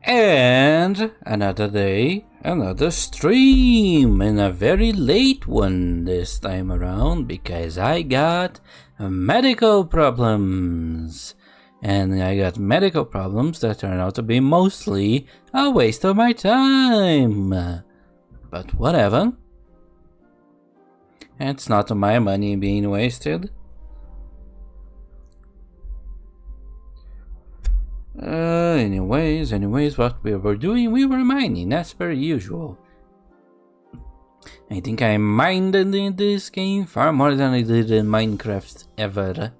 And another day, another stream, and a very late one this time around because I got medical problems. And I got medical problems that turn out to be mostly a waste of my time. But whatever. It's not my money being wasted. Anyways, what we were doing, we were mining, as per usual. I think I mined in this game far more than I did in Minecraft ever.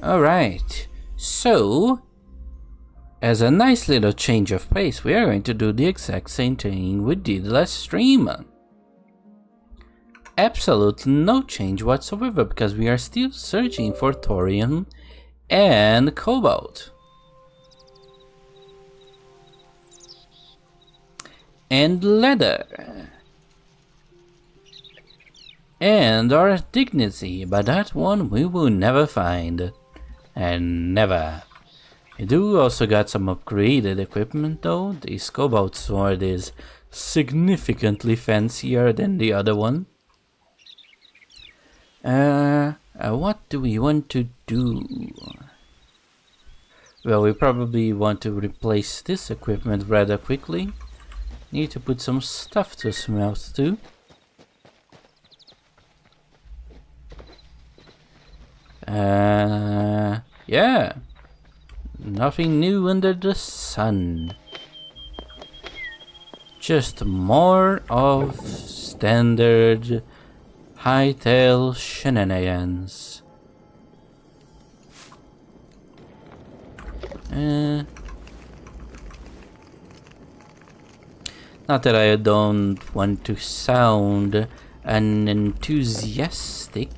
Alright, so, as a nice little change of pace, we are going to do the exact same thing we did last stream. Absolutely no change whatsoever, because we are still searching for thorium and cobalt. And leather. And our dignity, but that one we will never find. And never. We do also got some upgraded equipment though. This cobalt sword is significantly fancier than the other one. What do we want to do? Well, we probably want to replace this equipment rather quickly. Need to put some stuff to smelt too. Yeah. Nothing new under the sun. Just more of standard Hytale shenanigans. Not that I don't want to sound unenthusiastic,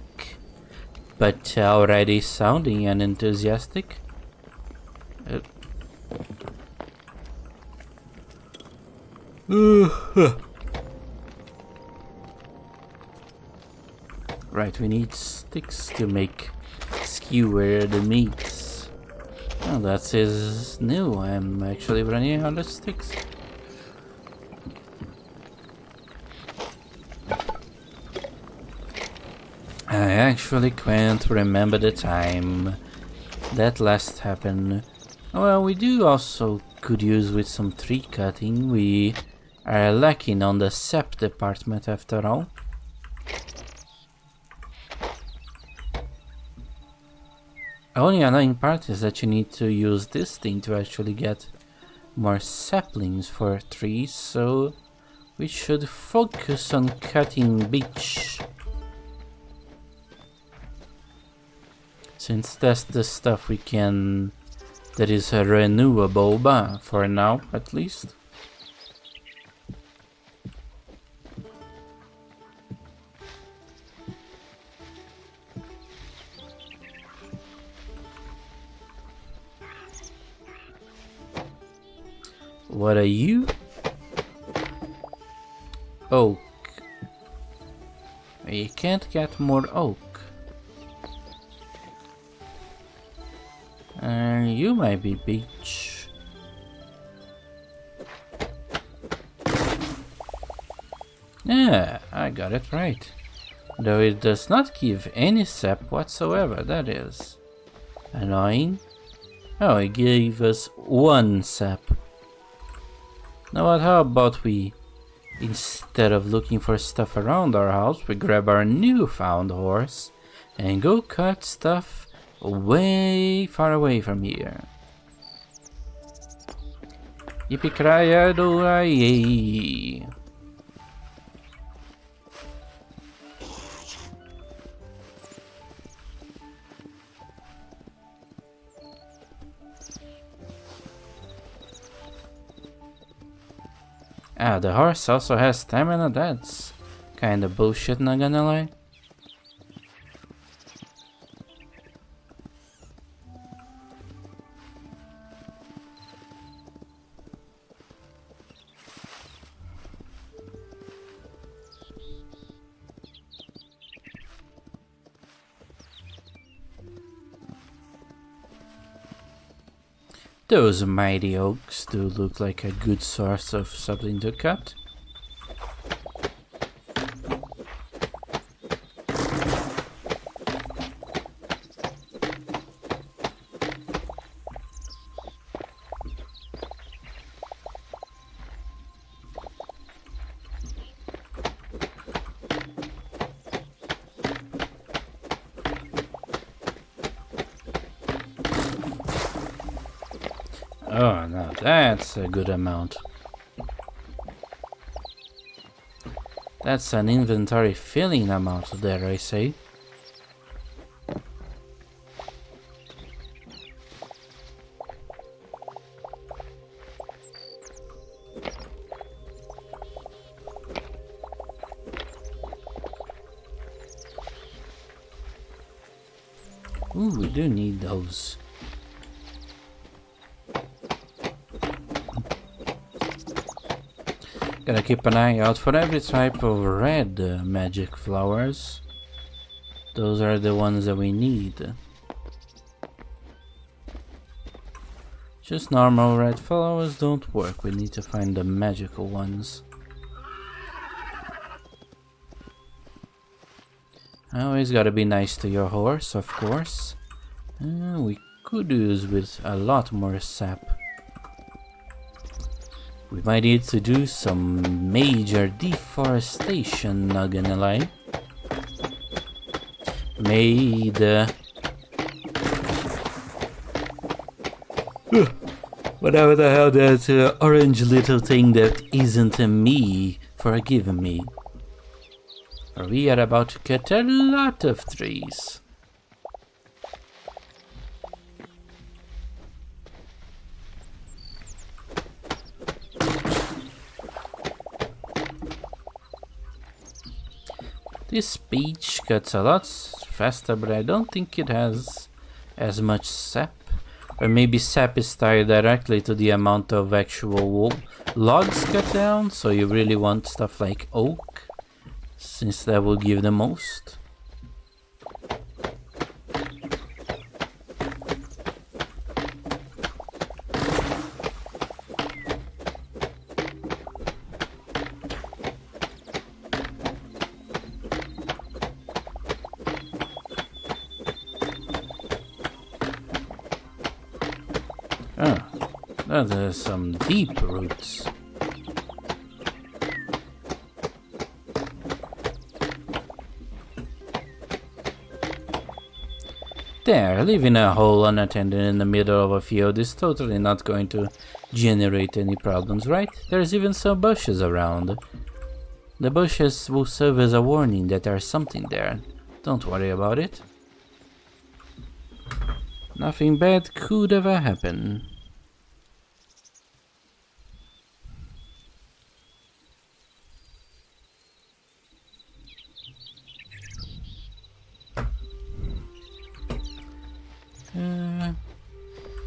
but already sounding unenthusiastic. Right, we need sticks to make skewer the meats. Oh, that is new. I'm actually running out of sticks. I actually can't remember the time that last happened. Well, we do also could use with some tree cutting. We are lacking on the sap department after all. Only annoying part is that you need to use this thing to actually get more saplings for trees, so we should focus on cutting beech. Since that's the stuff we can, that is renewable, for now at least. What are you? Oak. You can't get more oak. You might be beech. Yeah, I got it right. Though it does not give any sap whatsoever, that is annoying. Oh, it gave us one sap. Now what, how about we, instead of looking for stuff around our house, we grab our newfound horse and go cut stuff way far away from here. Yippee-ki-yay! Ah, the horse also has stamina. That's kinda bullshit, not gonna lie. Those mighty oaks do look like a good source of something to cut. Oh, now that's a good amount. That's an inventory filling amount there, I say. Ooh, we do need those. Gotta keep an eye out for every type of red magic flowers. Those are the ones that we need. Just normal red flowers don't work. We need to find the magical ones. Always gotta be nice to your horse, of course. We could use with a lot more sap. We might need to do some major deforestation, not gonna lie. Whatever the hell that orange little thing that isn't me, forgive me. We are about to cut a lot of trees. This beach cuts a lot faster, but I don't think it has as much sap. Or maybe sap is tied directly to the amount of actual logs cut down, so you really want stuff like oak, since that will give the most. Oh, there's some deep roots. There, leaving a hole unattended in the middle of a field is totally not going to generate any problems, right? There's even some bushes around. The bushes will serve as a warning that there's something there. Don't worry about it. Nothing bad could ever happen.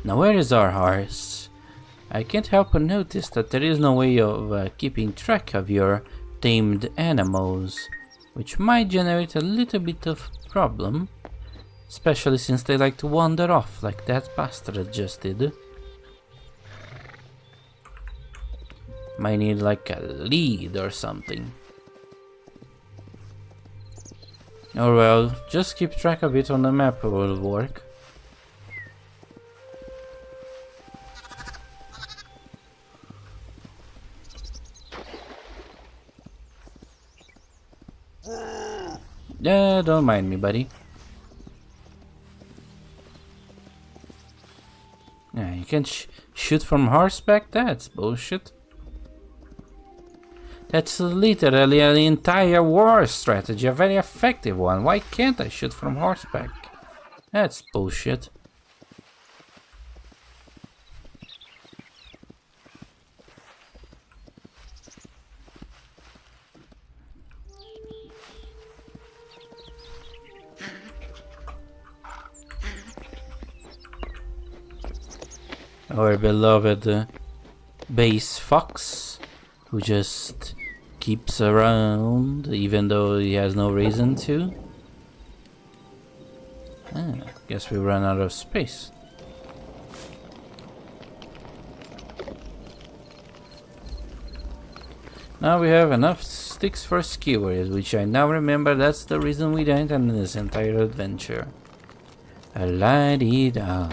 Now where is our horse? I can't help but notice that there is no way of keeping track of your tamed animals, which might generate a little bit of problem, especially since they like to wander off like that bastard just did. Might need like a lead or something. Or well, just keep track of it on the map will work. Yeah, don't mind me, buddy. Yeah, you can shoot from horseback? That's bullshit. That's literally an entire war strategy, a very effective one. Why can't I shoot from horseback? That's bullshit. Our beloved base fox, who just keeps around even though he has no reason to. Guess we ran out of space. Now we have enough sticks for skewers, which I now remember that's the reason we died in this entire adventure. La-dee-da.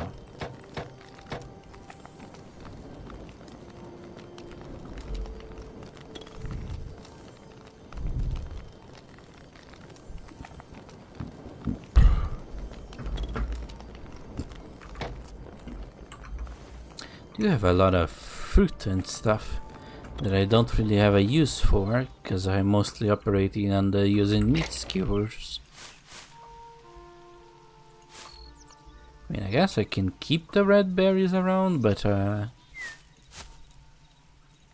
You have a lot of fruit and stuff that I don't really have a use for, because I'm mostly operating on the using meat skewers. I mean, I guess I can keep the red berries around, but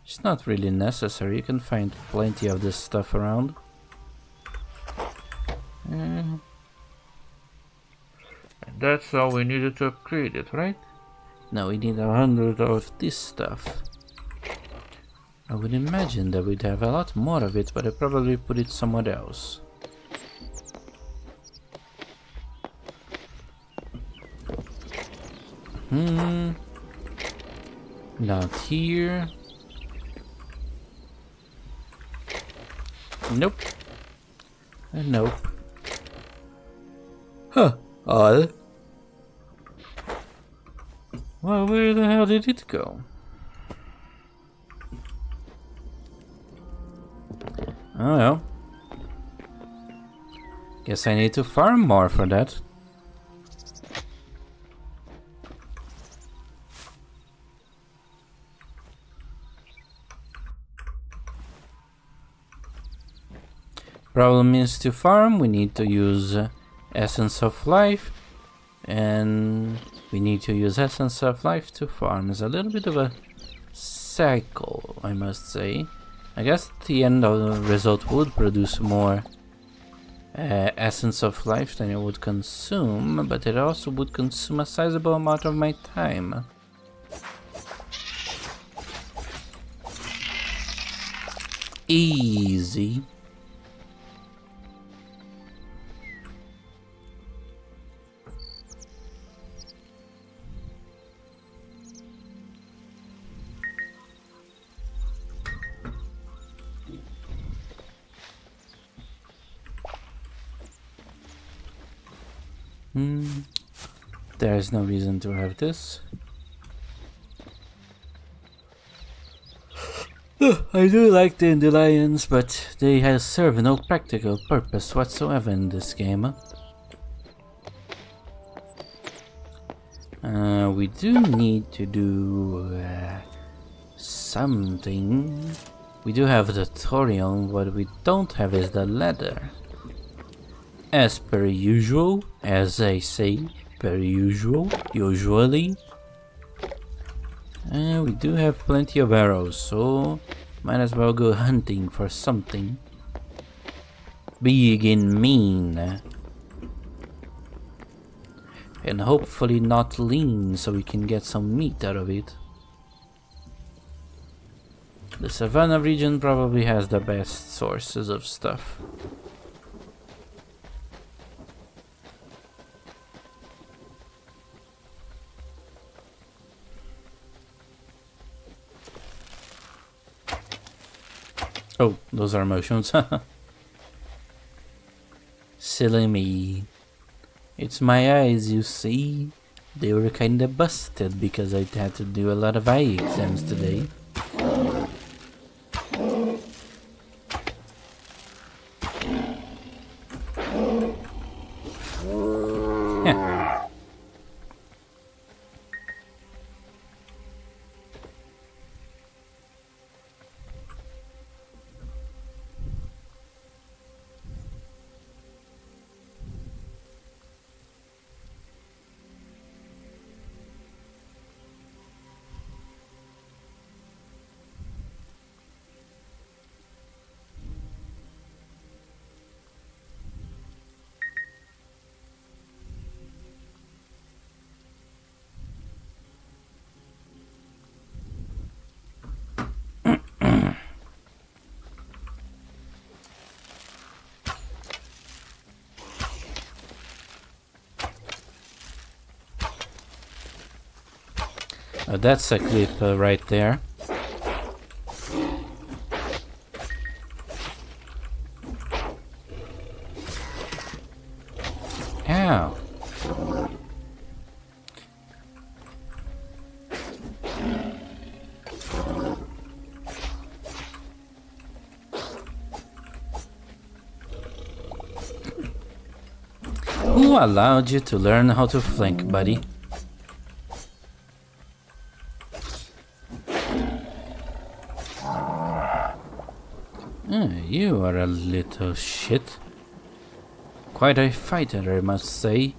it's not really necessary. You can find plenty of this stuff around. And that's all we needed to upgrade it, right? Now we need 100 of this stuff. I would imagine that we'd have a lot more of it, but I probably put it somewhere else. Not here. Nope. Nope. Huh. Odd. Well, where the hell did it go? Oh well. Guess I need to farm more for that. Problem is, to farm we need to use Essence of Life, and we need to use Essence of Life to farm. It's a little bit of a cycle, I must say. I guess at the end of the result would produce more Essence of Life than it would consume, but it also would consume a sizable amount of my time. Easy. There's no reason to have this. I do like dandelions, but they have serve no practical purpose whatsoever in this game. We do need to do something. We do have the thorium, what we don't have is the leather. As per usual, as I say, per usual, usually. We do have plenty of arrows, so might as well go hunting for something big and mean. And hopefully not lean, so we can get some meat out of it. The savannah region probably has the best sources of stuff. Oh, those are motions. Silly me. It's my eyes, you see. They were kinda busted because I had to do a lot of eye exams today. That's a clip right there. allowed you to learn how to flank, buddy? You are a little shit. Quite a fighter, I must say.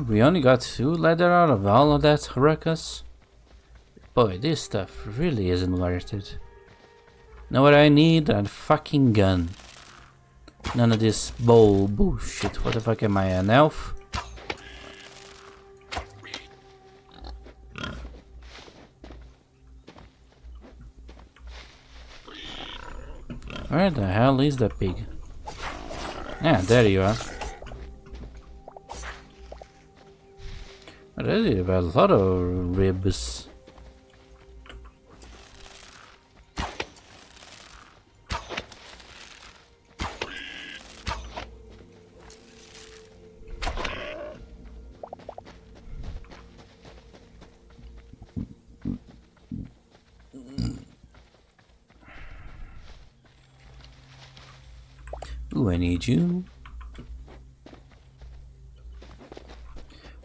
We only got 2 leather out of all of that ruckus. Boy, this stuff really isn't worth it. Know what I need? A fucking gun. None of this bullshit. What the fuck am I, an elf? Where the hell is the pig? Yeah, there you are. Really, a lot of ribs. Ooh, I need you.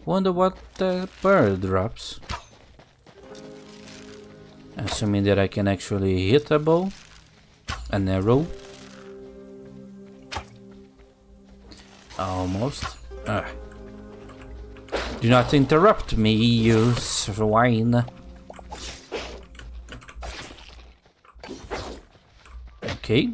Wonder what the bird drops. Assuming that I can actually hit a bow. An arrow. Almost. Do not interrupt me, you swine. Okay.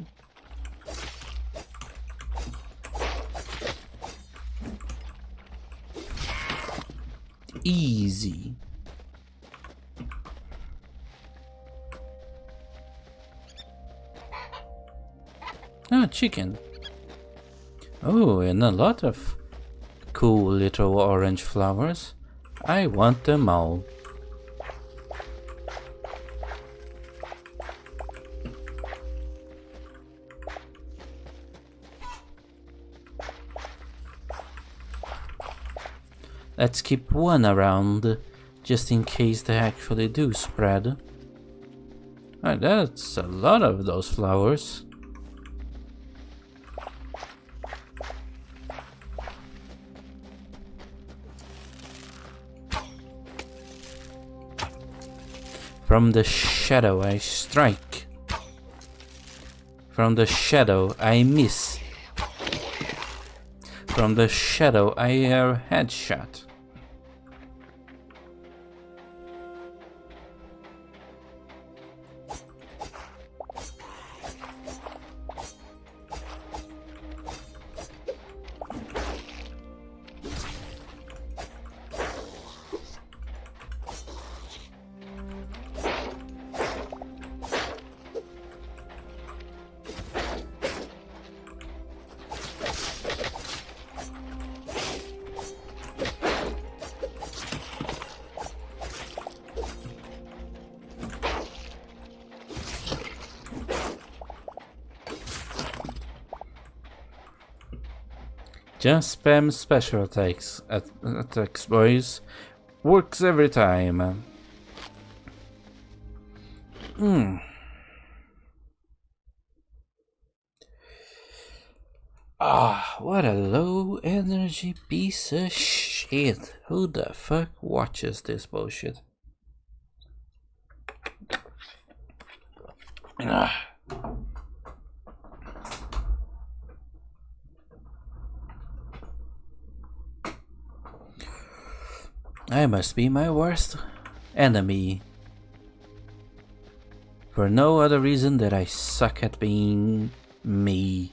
Easy. Ah, chicken. Oh, and a lot of cool little orange flowers. I want them all. Let's keep one around, just in case they actually do spread. Alright, that's a lot of those flowers. From the shadow I strike. From the shadow I miss. From the shadow I hear headshot. Just spam special attacks, boys. Works every time. Ah, what a low energy piece of shit. Who the fuck watches this bullshit? I must be my worst enemy. For no other reason that I suck at being me.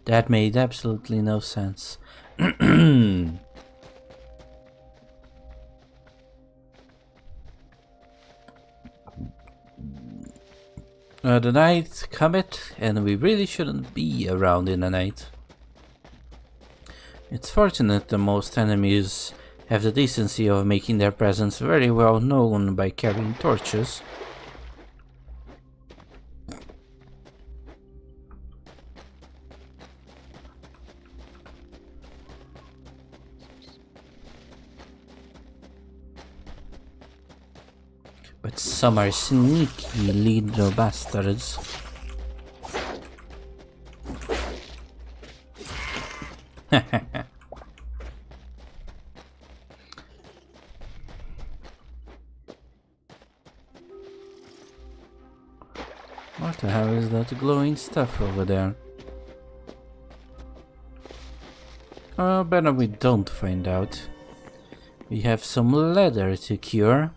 That made absolutely no sense. The night comet, and we really shouldn't be around in the night. It's fortunate that most enemies have the decency of making their presence very well known by carrying torches. But some are sneaky little bastards. What the hell is that glowing stuff over there? Oh, better we don't find out. We have some leather to cure.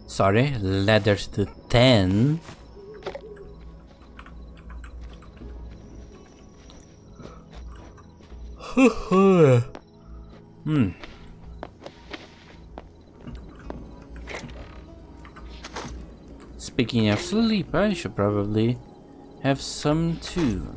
Sorry, leather to 10. Speaking of sleep, I should probably have some too.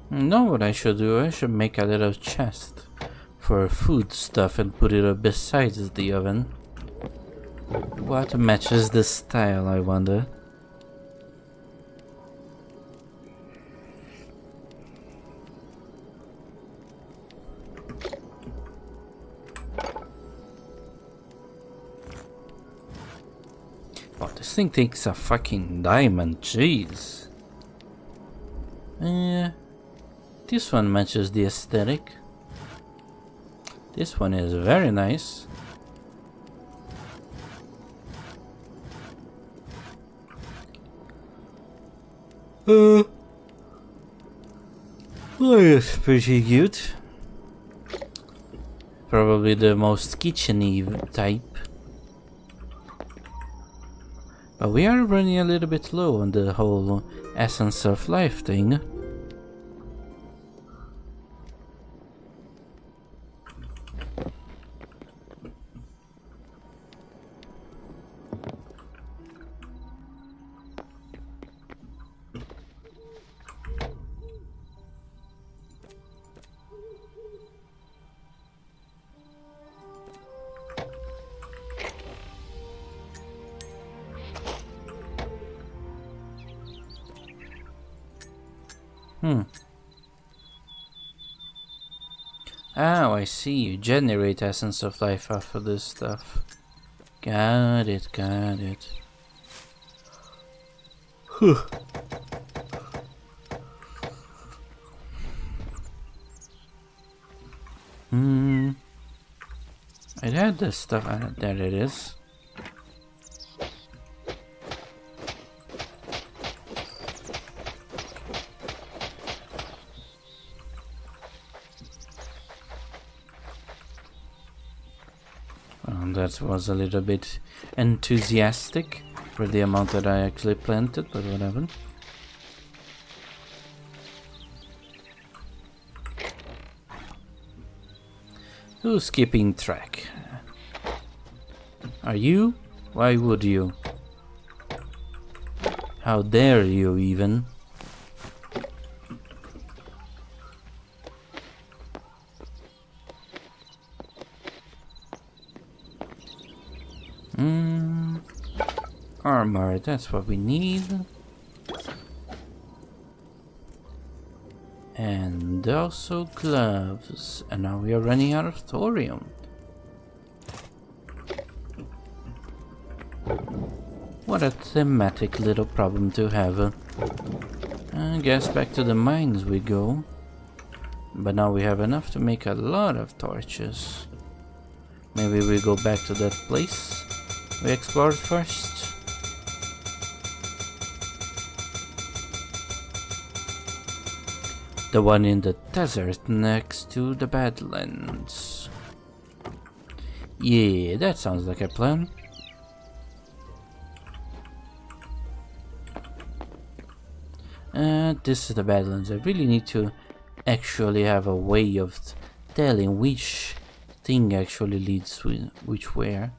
Know what I should do? I should make a little chest for food stuff and put it besides the oven. What matches the style, I wonder? Oh, this thing takes a fucking diamond, jeez. This one matches the aesthetic. This one is very nice. Oh, it's pretty cute. Probably the most kitchen-y type. But we are running a little bit low on the whole essence of life thing. Oh, I see. You generate essence of life off of this stuff. Got it, got it. Whew. It had this stuff. There it is. That was a little bit enthusiastic for the amount that I actually planted, but whatever. Who's keeping track? Are you? Why would you? How dare you even? Armor, that's what we need. And also gloves. And now we are running out of thorium. What a thematic little problem to have. I guess back to the mines we go. But now we have enough to make a lot of torches. Maybe we go back to that place we explored first. The one in the desert next to the Badlands. Yeah, that sounds like a plan. This is the Badlands. I really need to actually have a way of telling which thing actually leads to which where.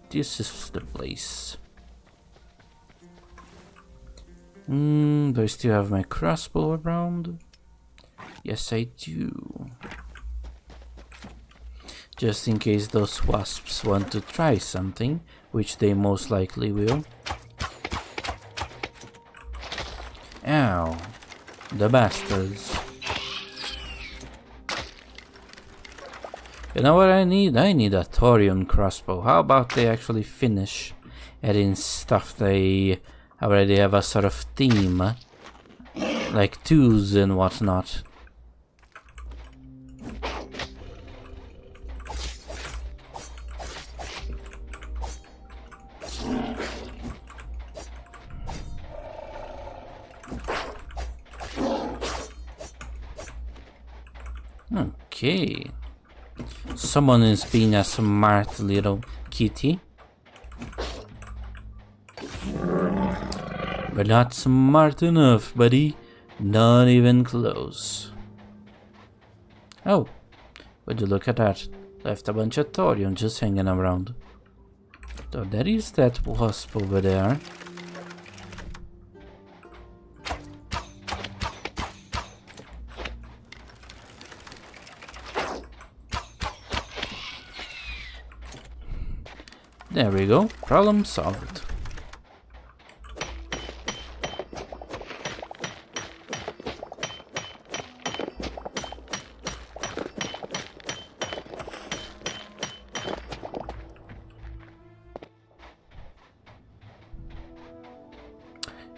This is the place. Do I still have my crossbow around? Yes, I do. Just in case those wasps want to try something, which they most likely will. Ow, the bastards. You know what I need? I need a Thorium crossbow. How about they actually finish adding stuff they already have a sort of theme, like tools and whatnot. Okay. Someone is being a smart little kitty. But not smart enough, buddy. Not even close. Oh, would you look at that? Left a bunch of thorium just hanging around. So there is that wasp over there. There we go, problem solved.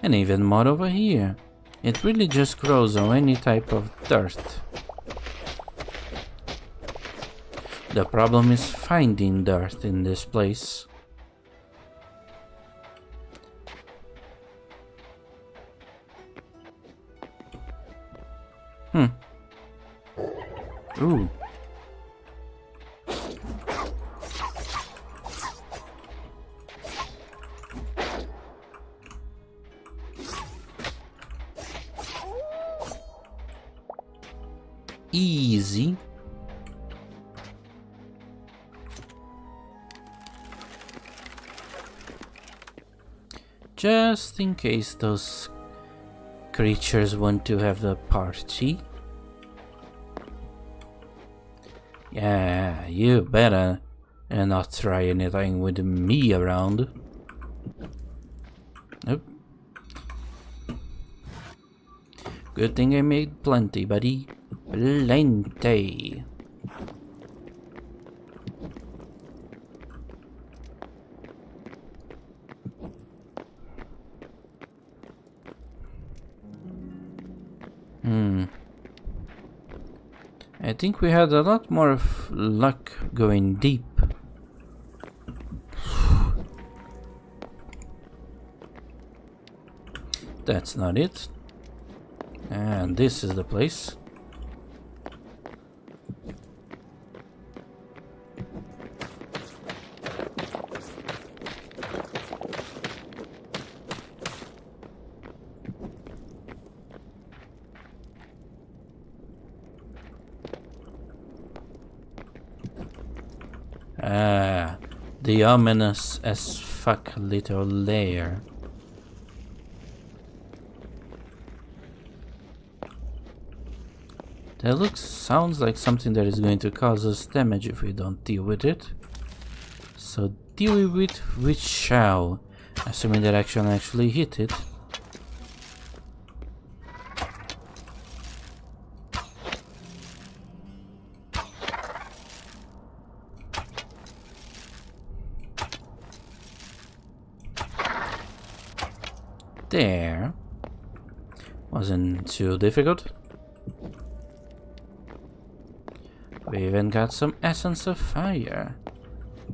And even more over here. It really just grows on any type of dirt. The problem is finding dirt in this place. Ooh. Easy. Just in case those creatures want to have a party. Yeah, you better not try anything with me around. Nope. Good thing I made plenty, buddy. Plenty. I think we had a lot more of luck going deep. That's not it. And this is the place. The ominous as fuck little lair. That sounds like something that is going to cause us damage if we don't deal with it. So deal with it, we shall, assuming that action actually hit it. There. Wasn't too difficult. We even got some essence of fire.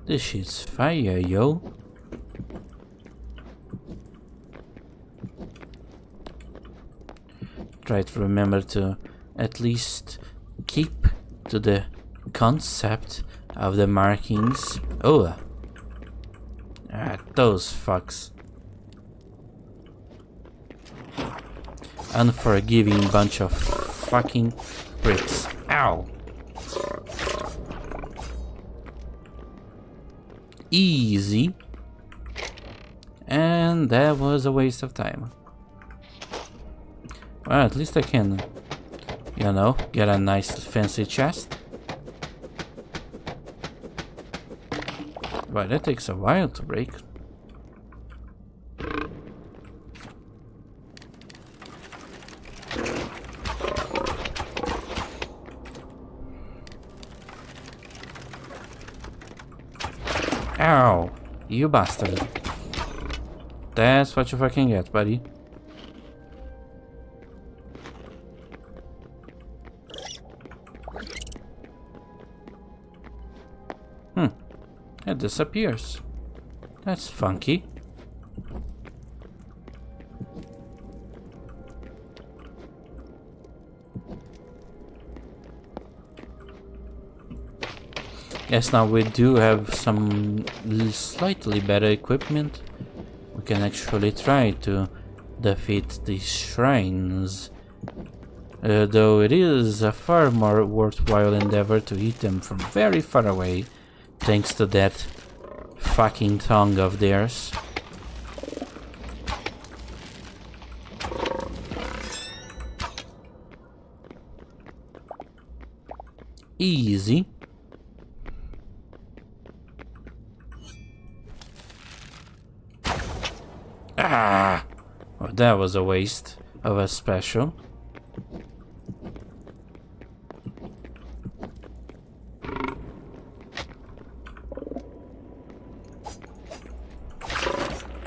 This shit's fire, yo. Try to remember to at least keep to the concept of the markings. Oh, those fucks. Unforgiving bunch of fucking bricks. Ow. Easy. And that was a waste of time. Well, at least I can, you know, get a nice fancy chest. But that takes a while to break. Ow, you bastard. That's what you fucking get, buddy. It disappears. That's funky. Yes, now we do have some slightly better equipment. We can actually try to defeat these shrines. Though it is a far more worthwhile endeavor to hit them from very far away, thanks to that fucking tongue of theirs. Easy. Ah! Well, that was a waste of a special.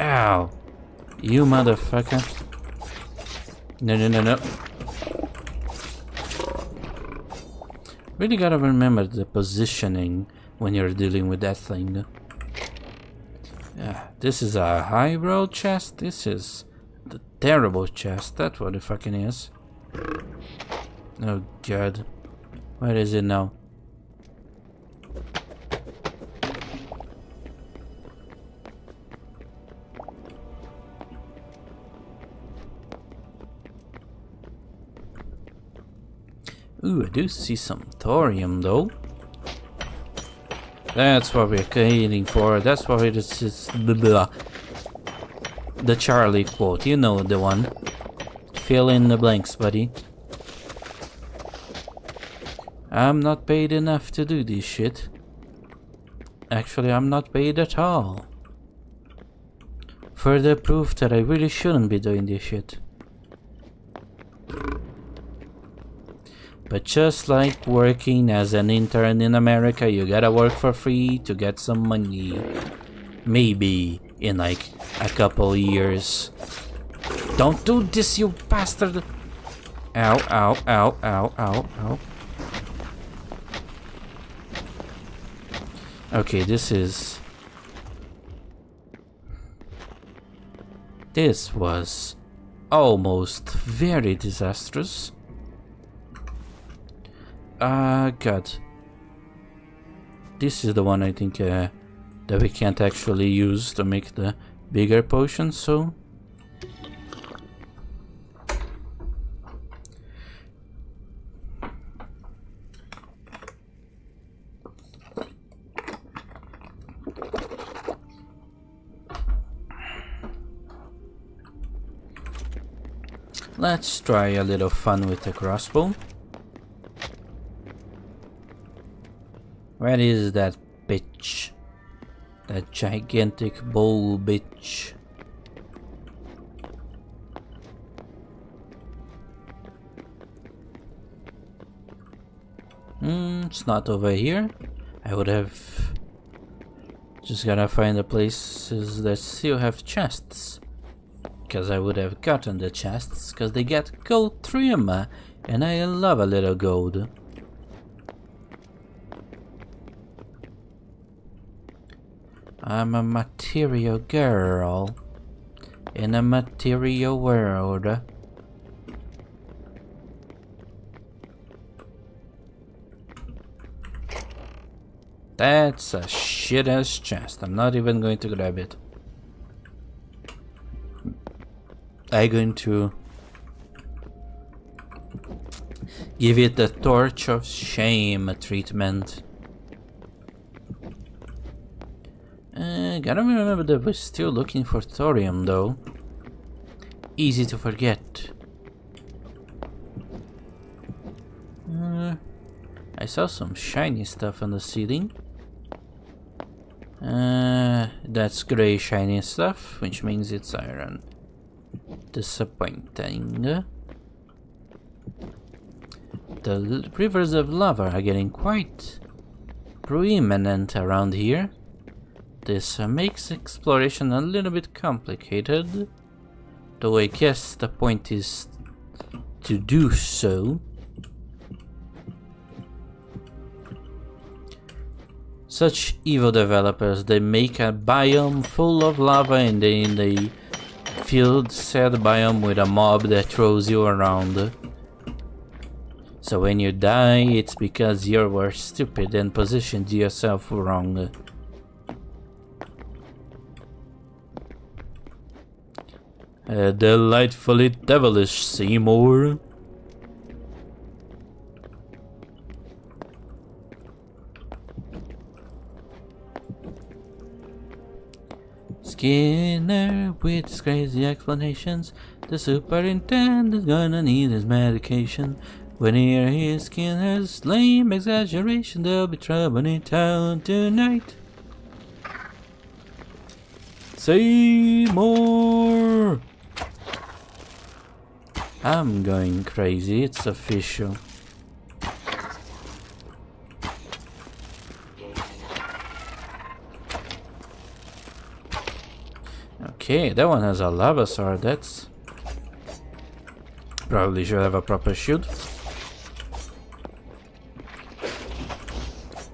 Ow! You motherfucker. No, no, no, no. Really gotta remember the positioning when you're dealing with that thing. This is a highbrow chest. This is the terrible chest. That's what it fucking is. Oh god. Where is it now? Ooh, I do see some thorium though. That's what we're aiming for. That's what it is. Blah, blah. The Charlie quote. You know the one. Fill in the blanks, buddy. I'm not paid enough to do this shit. Actually, I'm not paid at all. Further proof that I really shouldn't be doing this shit. But just like working as an intern in America, you gotta work for free to get some money. Maybe in like a couple years. Don't do this, you bastard! Ow, ow, ow, ow, ow, ow. Okay, this was almost very disastrous. God. This is the one I think that we can't actually use to make the bigger potion, so... Let's try a little fun with the crossbow. Where is that bitch? That gigantic bowl bitch. It's not over here. I would have just gotta find the places that still have chests. Because I would have gotten the chests, because they get gold Thorium, and I love a little gold. I'm a material girl in a material world. That's a shit-ass chest. I'm not even going to grab it. I'm going to give it the torch of shame treatment. Gotta remember that we're still looking for thorium though. Easy to forget. I saw some shiny stuff on the ceiling. That's gray shiny stuff, which means it's iron. Disappointing. The rivers of lava are getting quite preeminent around here. This makes exploration a little bit complicated, though I guess the point is to do so. Such evil developers, they make a biome full of lava and then they fill said biome with a mob that throws you around. So when you die, it's because you were stupid and positioned yourself wrong. Delightfully devilish, Seymour. Skinner with his crazy explanations. The superintendent's gonna need his medication. When he hears Skinner's lame exaggeration, there'll be trouble in town tonight. Seymour! I'm going crazy, it's official. Okay, that one has a lava sword, that's... Probably should have a proper shield.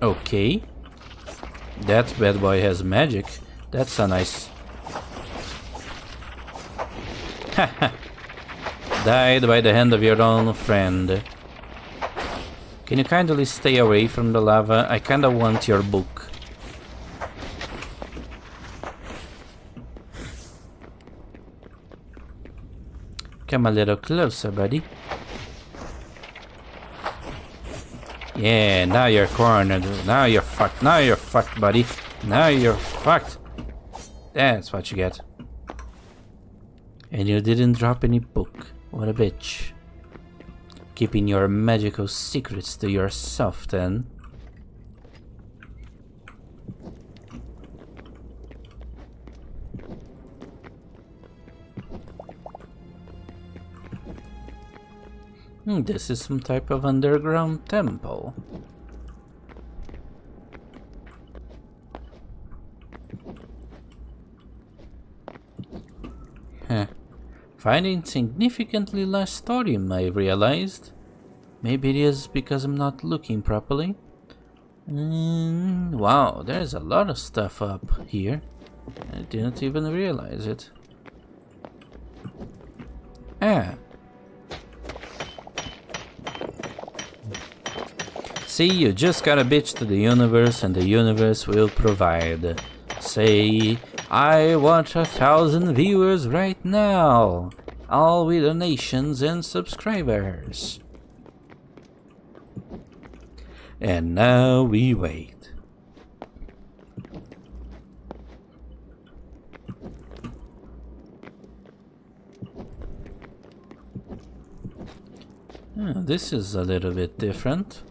Okay. That bad boy has magic. That's a nice... Haha. Died by the hand of your own friend. Can you kindly stay away from the lava? I kinda want your book. Come a little closer, buddy. Yeah, now you're cornered. Now you're fucked. Now you're fucked, buddy. Now you're fucked. That's what you get. And you didn't drop any book. What a bitch. Keeping your magical secrets to yourself, then. This is some type of underground temple. Huh. Finding significantly less thorium, I realized. Maybe it is because I'm not looking properly. Wow, there's a lot of stuff up here. I didn't even realize it. Ah. See, you just gotta bitch to the universe and the universe will provide. Say, I want 1,000 viewers right now. All with donations and subscribers. And now we wait. This is a little bit different.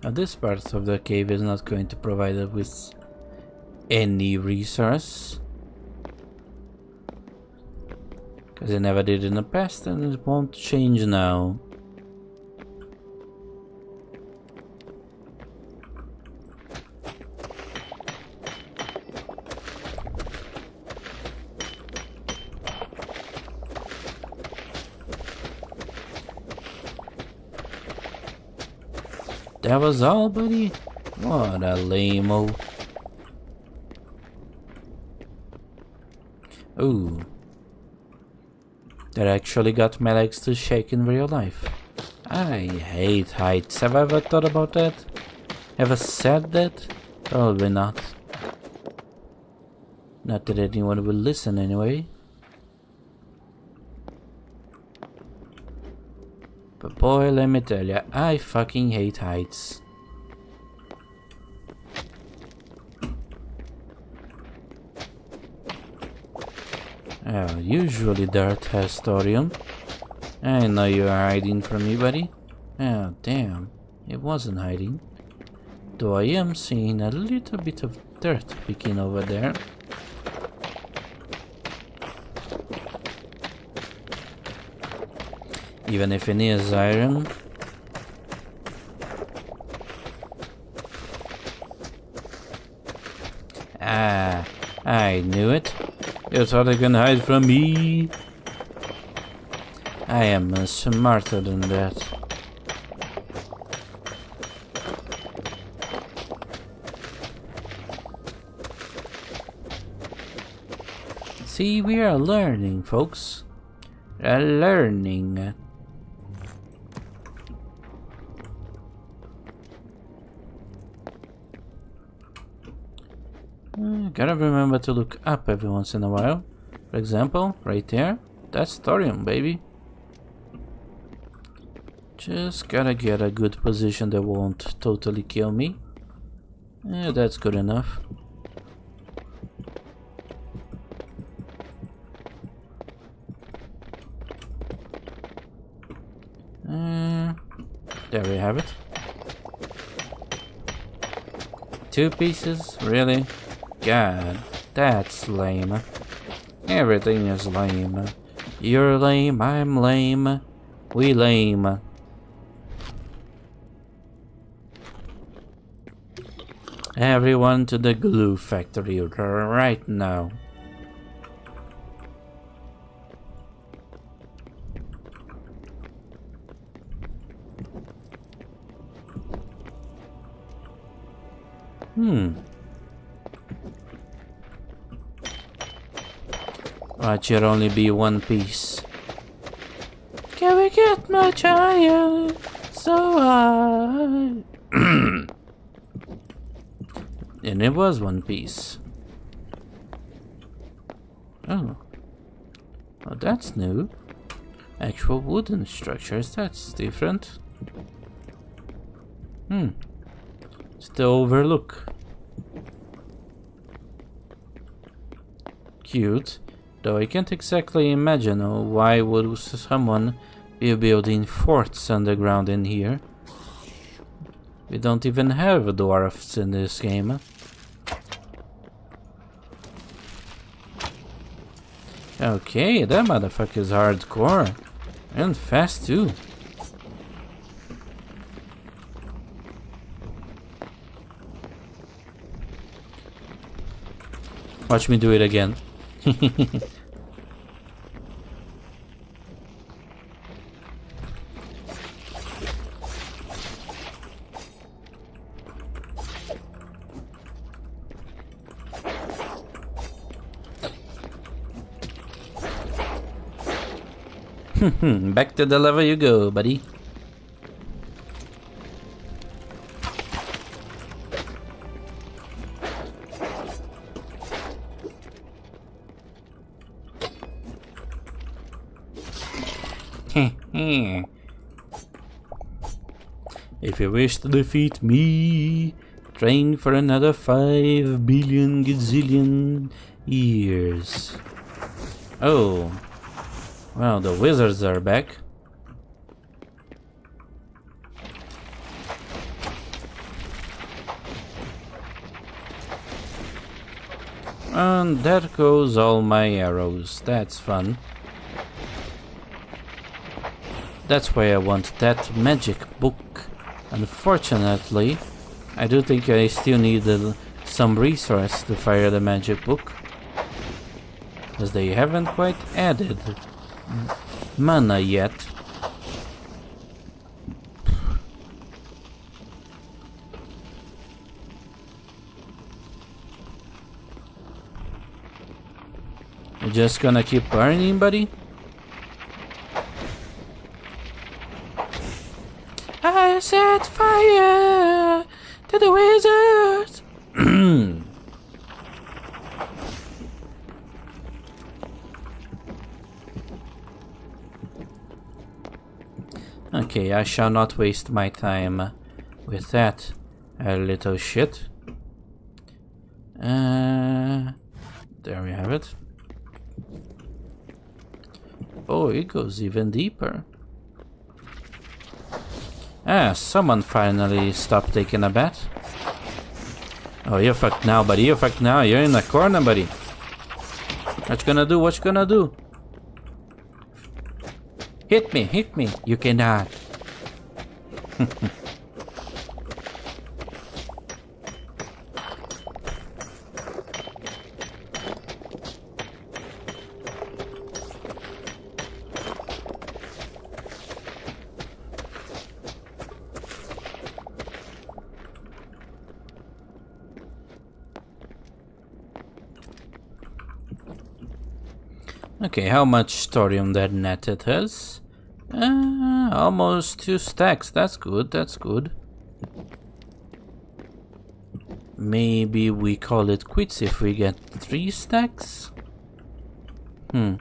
Now this part of the cave is not going to provide us with any resource. Because it never did in the past and it won't change now. That was all, buddy? What a lame-o. Ooh. That actually got my legs to shake in real life. I hate heights. Have I ever thought about that? Ever said that? Probably not. Not that anyone will listen anyway. But boy, let me tell ya, I fucking hate heights. Usually dirt has thorium. I know you're hiding from me, buddy. Oh, damn. It wasn't hiding. Though I am seeing a little bit of dirt peeking over there. Even if it is iron. Ah, I knew it. You thought you can hide from me? I am smarter than that. See, we are learning, folks. Learning. Gotta remember to look up every once in a while. For example, right there, that's thorium, baby. Just gotta get a good position that won't totally kill me. Yeah, that's good enough. There we have it. 2 pieces? Really? God, that's lame. Everything is lame. You're lame, I'm lame. We lame. Everyone to the glue factory right now. It should only be 1 piece. Can we get much higher? So high. And it was 1 piece. Oh. Oh, that's new. Actual wooden structures, that's different. It's the overlook. Cute. Though I can't exactly imagine why would someone be building forts underground in here. We don't even have dwarfs in this game. Okay, that motherfucker's hardcore. And fast too. Watch me do it again. Back to the level you go, buddy. If you wish to defeat me, train for another 5 billion gazillion years. Oh. Well, the wizards are back. And there goes all my arrows. That's fun. That's why I want that magic book. Unfortunately, I do think I still need some resource to fire the magic book. Because they haven't quite added mana yet. You just gonna keep burning, buddy? I set fire to the wizards. Okay, I shall not waste my time with that little shit. There we have it. Oh, it goes even deeper. Ah, someone finally stopped taking a bath. Oh, you're fucked now, buddy. You're fucked now. You're in the corner, buddy. What you gonna do? What you gonna do? Hit me, hit me. You cannot. Okay, how much thorium that netted has? Almost 2 stacks. That's good, that's good. Maybe we call it quits if we get 3 stacks? I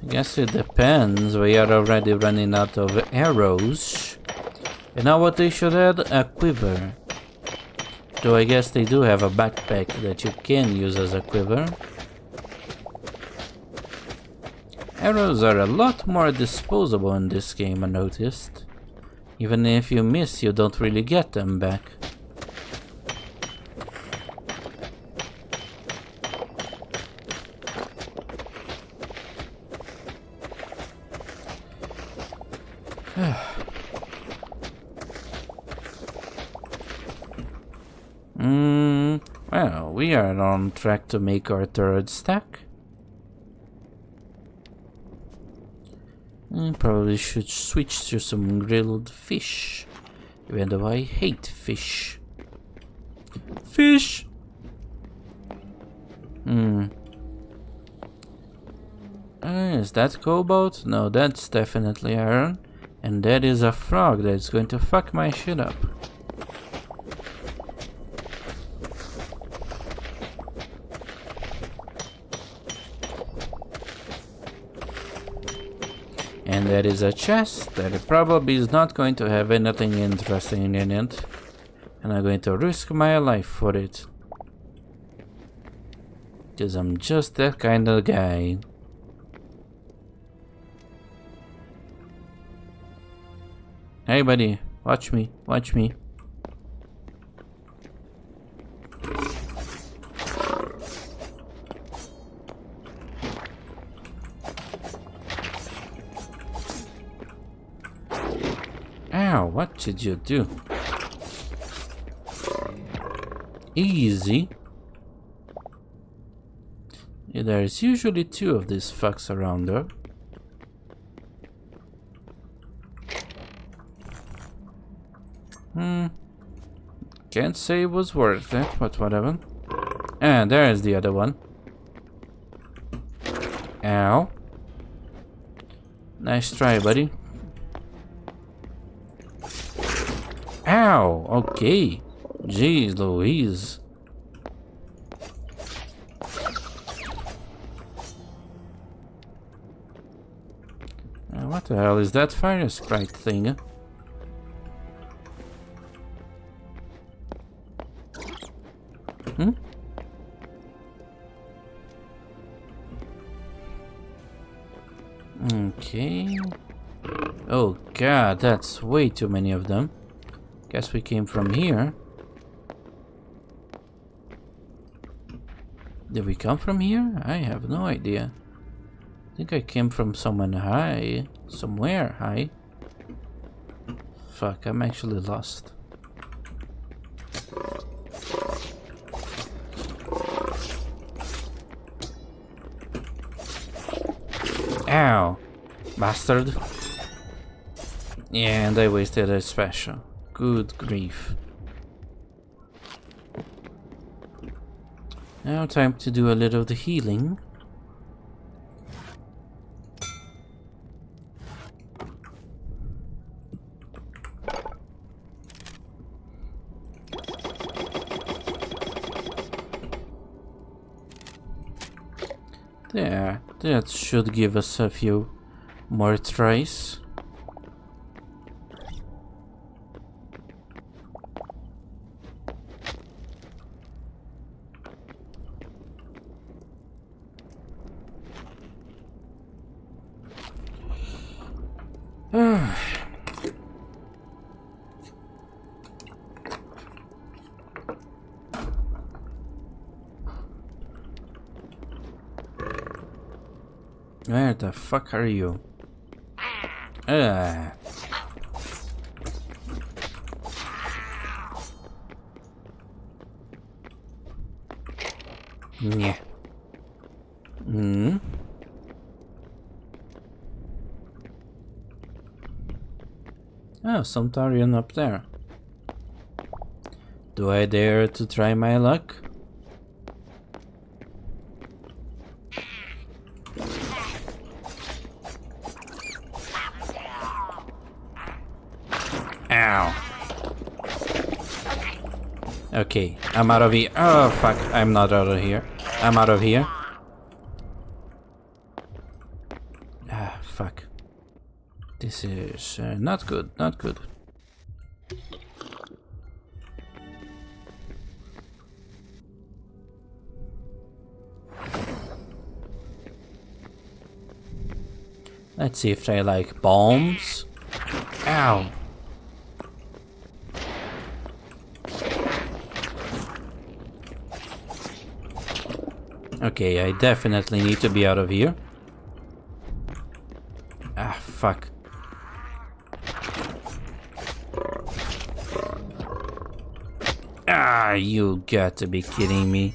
guess it depends. We are already running out of arrows. You know what they should add? A quiver. Though I guess they do have a backpack that you can use as a quiver. Arrows are a lot more disposable in this game, I noticed. Even if you miss, you don't really get them back. Well, we are on track to make our 3rd stack. Probably should switch to some grilled fish, even though I hate fish. Fish! Is that cobalt? No, that's definitely iron. And that is a frog that's going to fuck my shit up. And there is a chest that probably is not going to have anything interesting in it. And I'm going to risk my life for it. Because I'm just that kind of guy. Hey buddy, watch me, watch me. Ow, what did you do? Easy. Yeah, there's usually 2 of these fucks around there. Can't say it was worth it, but whatever. And there's the other one. Ow. Nice try, buddy. Ow, okay. Jeez Louise. What the hell is that fire sprite thing? Okay. Oh god, that's way too many of them. Guess we came from here. Did we come from here? I have no idea. I think I came from someone high. Somewhere high. Fuck, I'm actually lost. Ow, bastard. Yeah, and I wasted a special. Good grief. Now time to do a little of the healing. There, that should give us a few more tries. Where the fuck are you? Yeah. Oh, some Thorium up there. Do I dare to try my luck? Ow. Okay, I'm out of here. Oh fuck, I'm not out of here. I'm out of here. Ah, fuck. This is not good, not good. Let's see if they like bombs. Ow. Okay, I definitely need to be out of here. Ah, fuck. Ah, you got to be kidding me.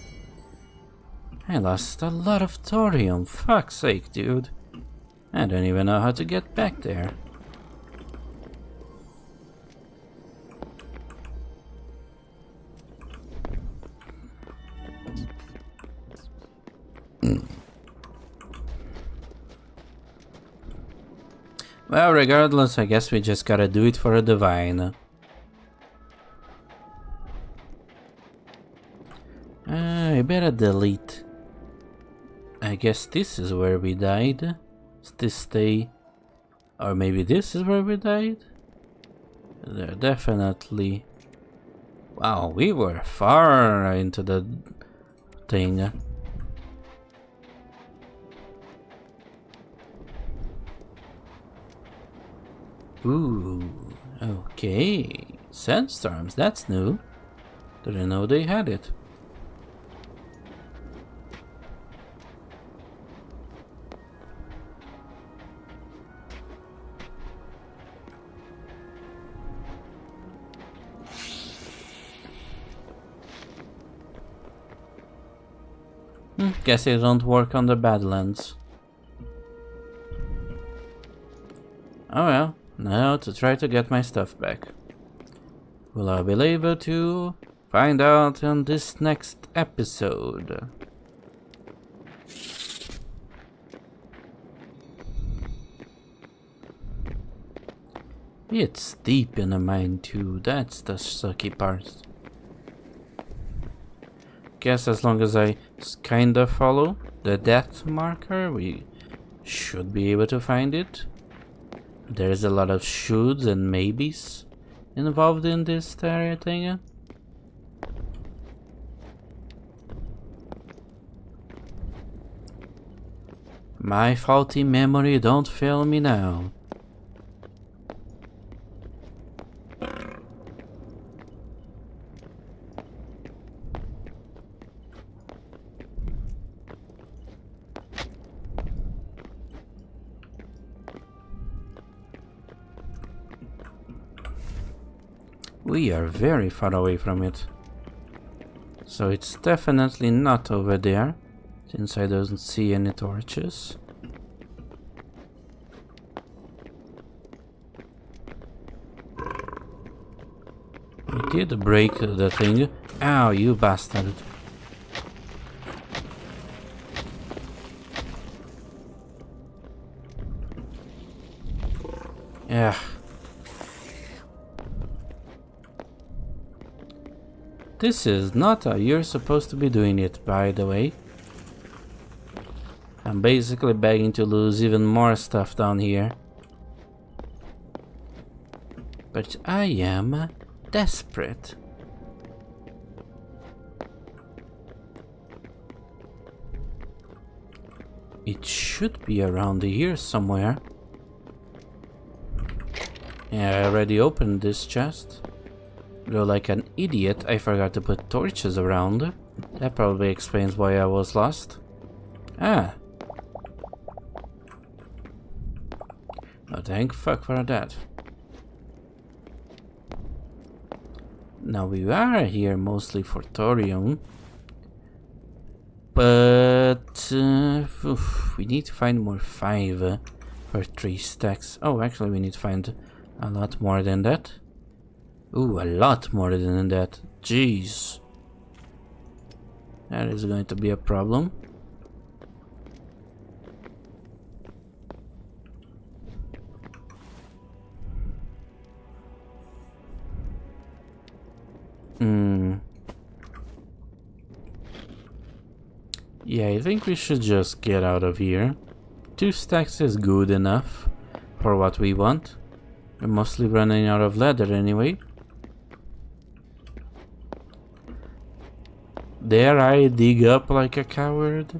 I lost a lot of thorium. Fuck's sake, dude. I don't even know how to get back there. Well, regardless, I guess we just gotta do it for a divine. I better delete. I guess this is where we died. This stay, or maybe this is where we died. They're definitely. Wow, we were far into the thing. Ooh, okay. Sandstorms, that's new. Didn't know they had it. Guess it don't work on the Badlands. Oh well, now to try to get my stuff back. Will I be able to find out on this next episode? It's deep in the mine too, that's the sucky part. Guess as long as I kinda follow the death marker, we should be able to find it. There's a lot of shoulds and maybes involved in this thing. My faulty memory don't fail me now. We are very far away from it. So it's definitely not over there, since I don't see any torches. We did break the thing. Ow, you bastard. Yeah. This is not how you're supposed to be doing it, by the way. I'm basically begging to lose even more stuff down here. But I am desperate. It should be around here somewhere. Yeah, I already opened this chest. Though like an idiot, I forgot to put torches around. That probably explains why I was lost. Ah. Oh, thank fuck for that. Now we are here mostly for thorium. But we need to find more 5 for 3 stacks. Oh, actually we need to find a lot more than that. Ooh, a lot more than that. Jeez. That is going to be a problem. Yeah, I think we should just get out of here. 2 stacks is good enough for what we want. We're mostly running out of leather anyway. Dare I dig up like a coward?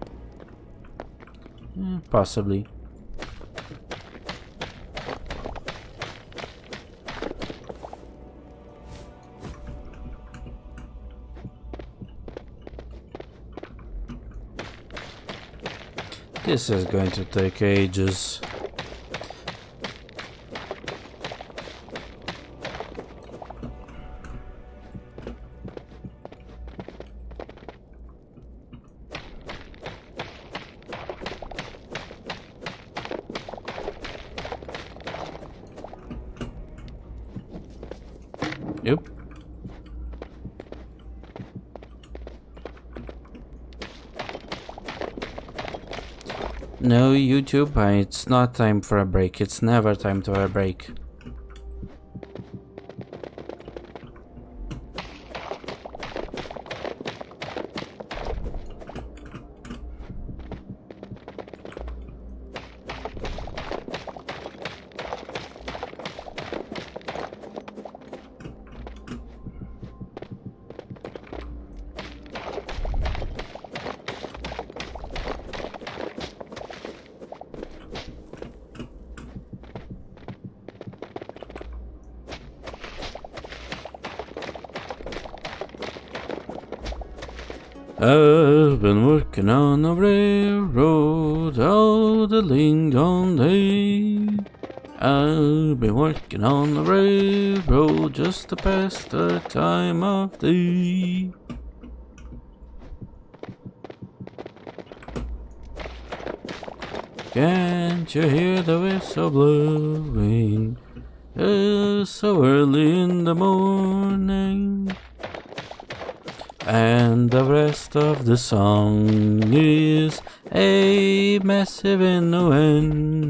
Possibly. This is going to take ages. Yep. No, YouTube, it's not time for a break. It's never time to a break. I've been working on the railroad all the long day. I've been working on the railroad just to pass the time of day. Can't you hear the whistle blowing? It's so early in the morning. And the rest of the song is a massive innuendo.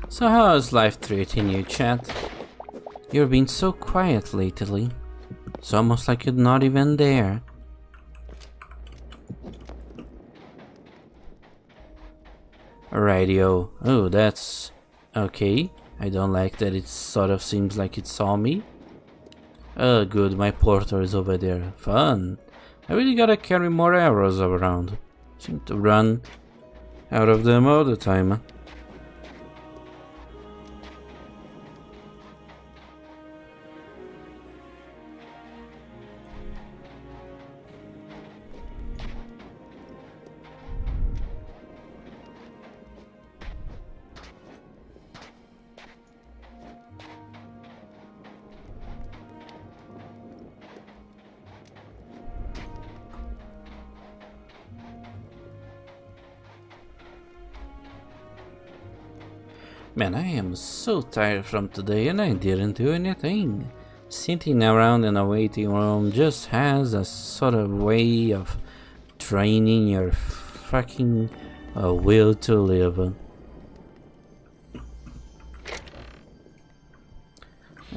So how's life treating you, chat? You've been so quiet lately. It's almost like you're not even there. Radio. Oh, that's okay. I don't like that it sort of seems like it saw me. Oh good, my porter is over there. Fun. I really gotta carry more arrows around. Seem to run out of them all the time. Man, I am so tired from today and I didn't do anything. Sitting around in a waiting room just has a sort of way of draining your fucking will to live.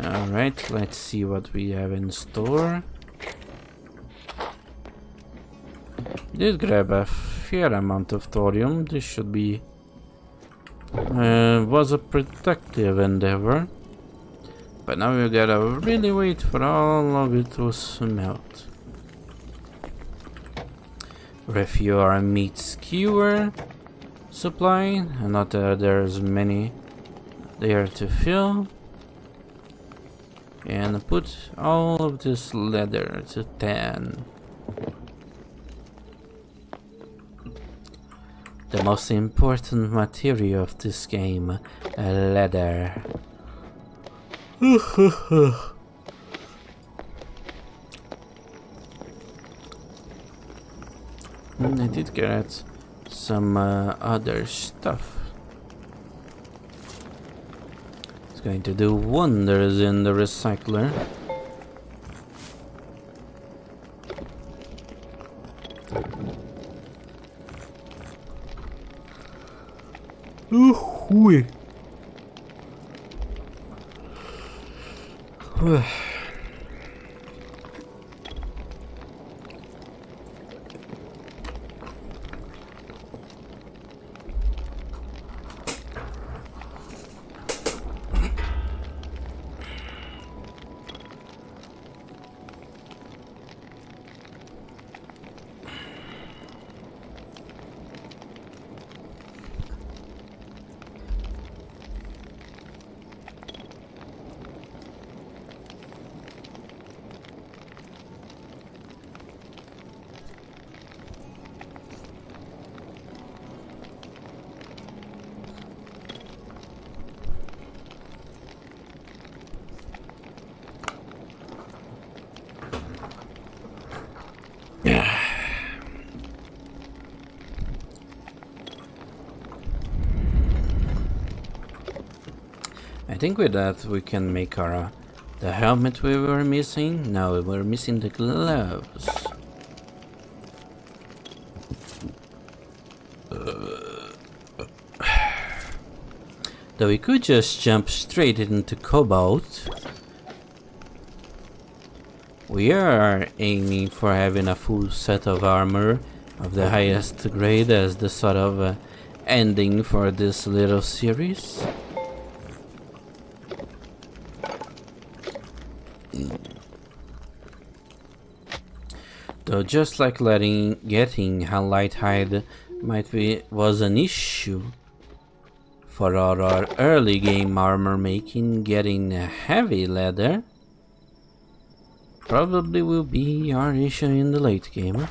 Alright, let's see what we have in store. Did grab a fair amount of thorium. This should be was a productive endeavor, but now we gotta really wait for all of it to smelt. Refuel our meat skewer supply, and not that there's many there to fill, and put all of this leather to 10. The most important material of this game, leather. I did get some other stuff. It's going to do wonders in the recycler. Ooh. I think with that we can make our the helmet we were missing. No, we're missing the gloves. Though we could just jump straight into Cobalt. We are aiming for having a full set of armor of the highest grade as the sort of ending for this little series. Though just like getting a light hide was an issue for our early game armor making, getting a heavy leather probably will be our issue in the late game.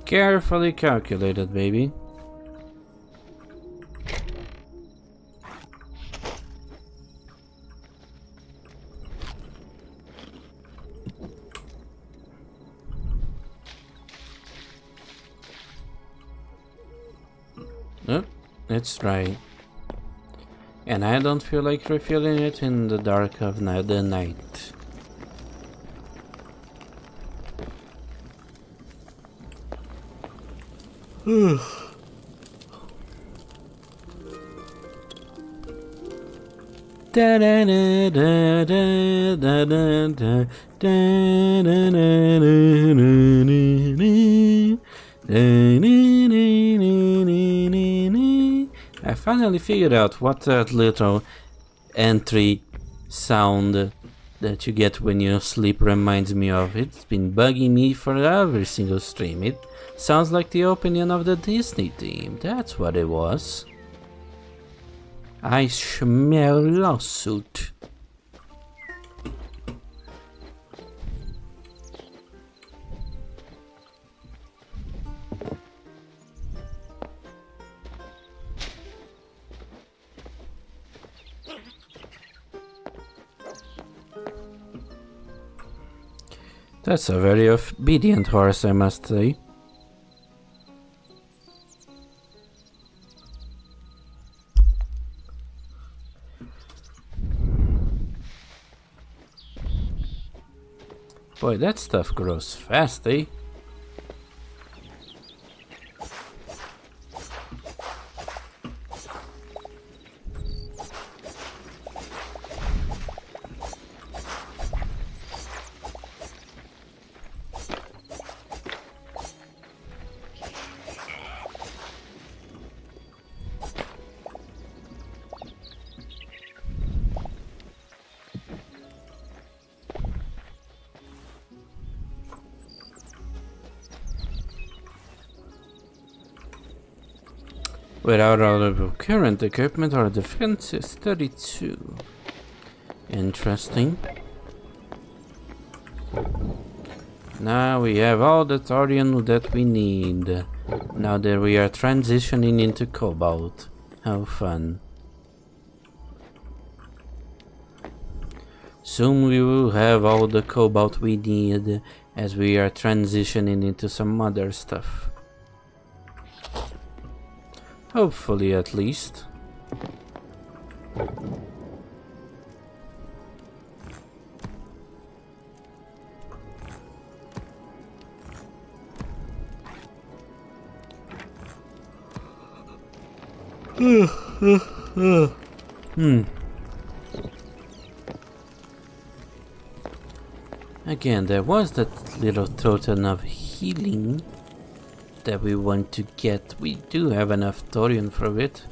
Carefully calculated, baby. Oh, it's dry. And I don't feel like refilling it in the dark of the night. I finally figured out what that little entry sound that you get when you sleep reminds me of. It's been bugging me for every single stream. It sounds like the opening of the Disney theme. That's what it was. I smell lawsuit. That's a very obedient horse, I must say. Boy, that stuff grows fast, eh? Without all of the current equipment, our defense is 32. Interesting. Now we have all the thorium that we need. Now that we are transitioning into cobalt. How fun. Soon we will have all the cobalt we need as we are transitioning into some other stuff. Hopefully, at least. Again, there was that little totem of healing that we want to get. We do have enough thorium for it,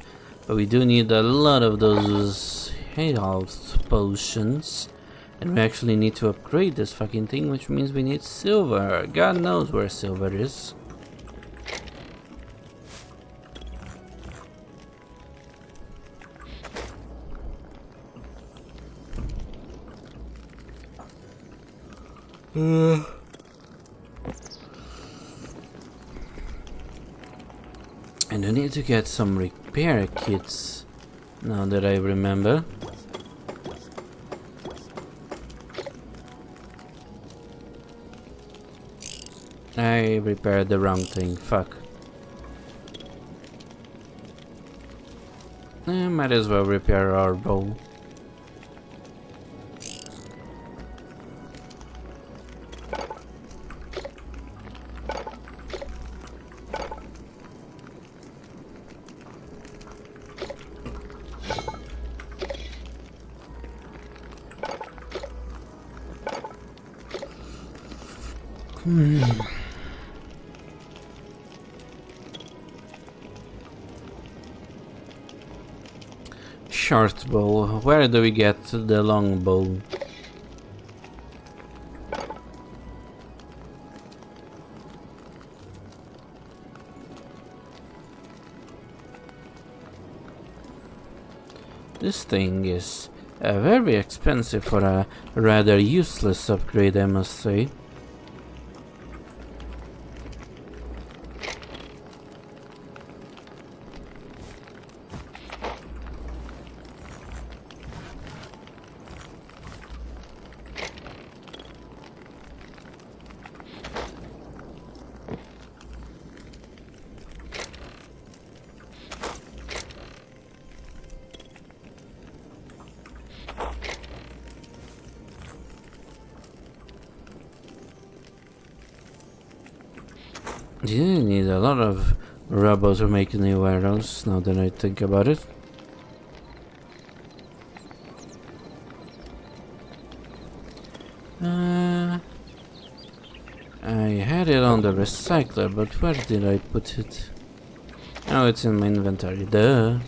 but we do need a lot of those health potions, and we actually need to upgrade this fucking thing, which means we need silver. God knows where silver is. And I need to get some repair kits, now that I remember. I repaired the wrong thing, fuck. Might as well repair our bow. Short bow. Where do we get the long bow? This thing is very expensive for a rather useless upgrade, I must say. You need a lot of rubber to make new arrows, now that I think about it. I had it on the recycler, but where did I put it? Oh, it's in my inventory, duh.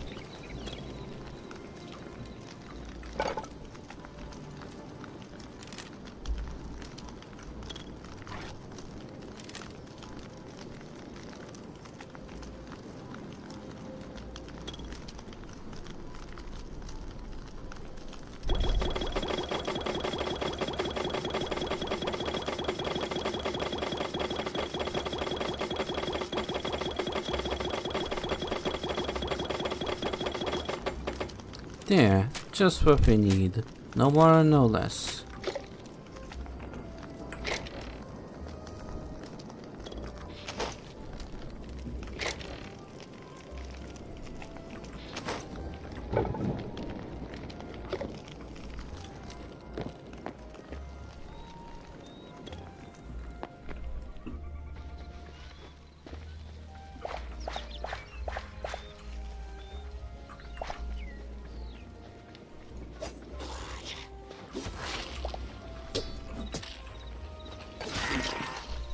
there, just what we need. No more, no less.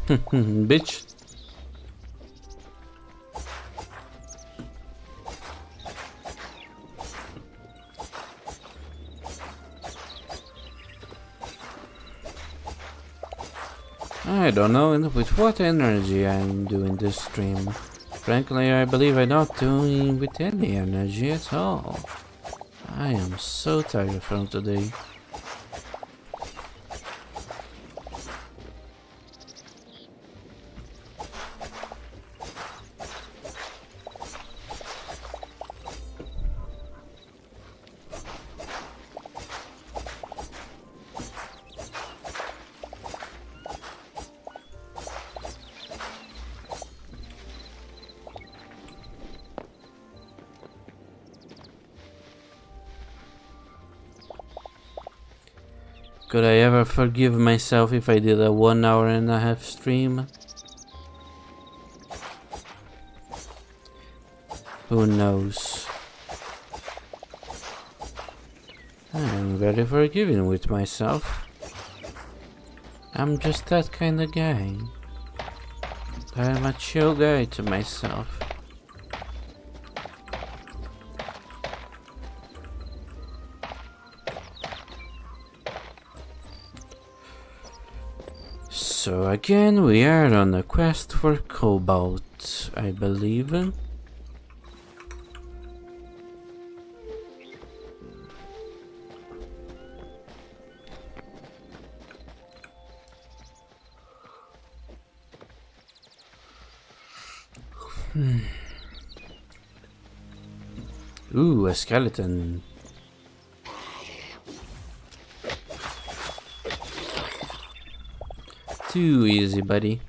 Bitch. I don't know with what energy I'm doing this stream. Frankly, I believe I'm not doing with any energy at all. I am so tired from today. Could I ever forgive myself if I did a 1.5 hour stream? Who knows? I'm very forgiving with myself. I'm just that kind of guy. I'm a chill guy to myself. So again, we are on a quest for cobalt, I believe. Ooh, a skeleton. Too easy, buddy.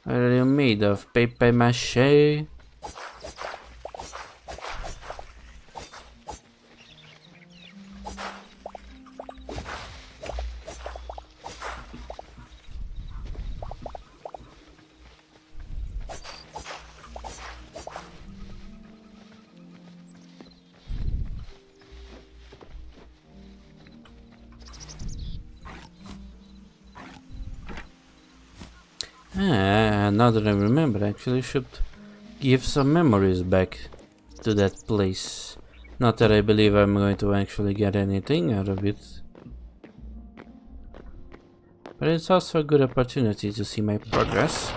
Are you made of paper mache? Now that I remember, I actually should give some memories back to that place. Not that I believe I'm going to actually get anything out of it. But it's also a good opportunity to see my progress.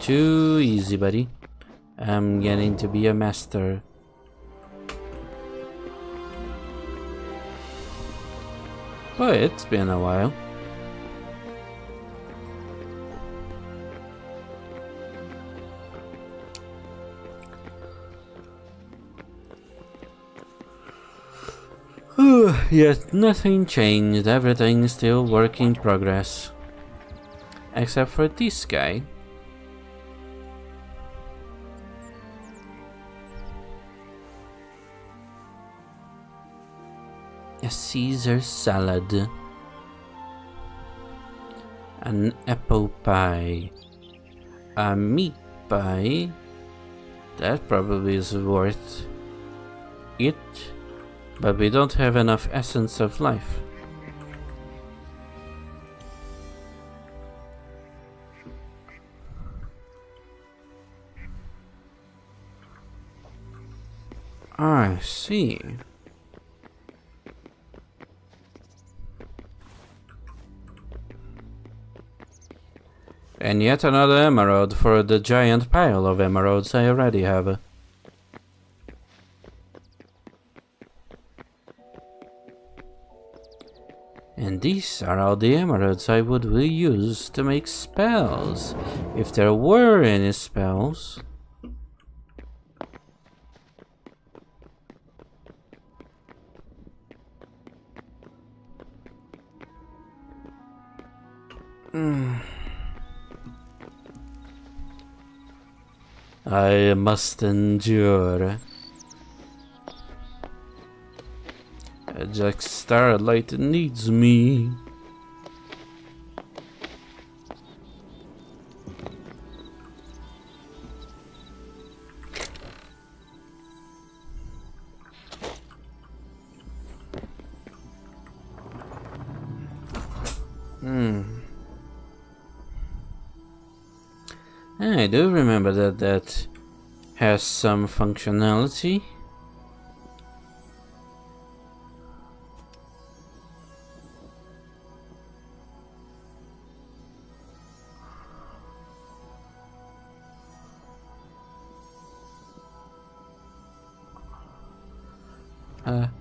Too easy, buddy. I'm getting to be a master. But it's been a while. Yet nothing changed. Everything is still work in progress. Except for this guy. A Caesar salad, an apple pie, a meat pie. That probably is worth it, but we don't have enough essence of life. I see. And yet another emerald for the giant pile of emeralds I already have. These are all the emeralds I would reuse to make spells, if there were any spells. I must endure. Jack Starlight needs me. I do remember that has some functionality.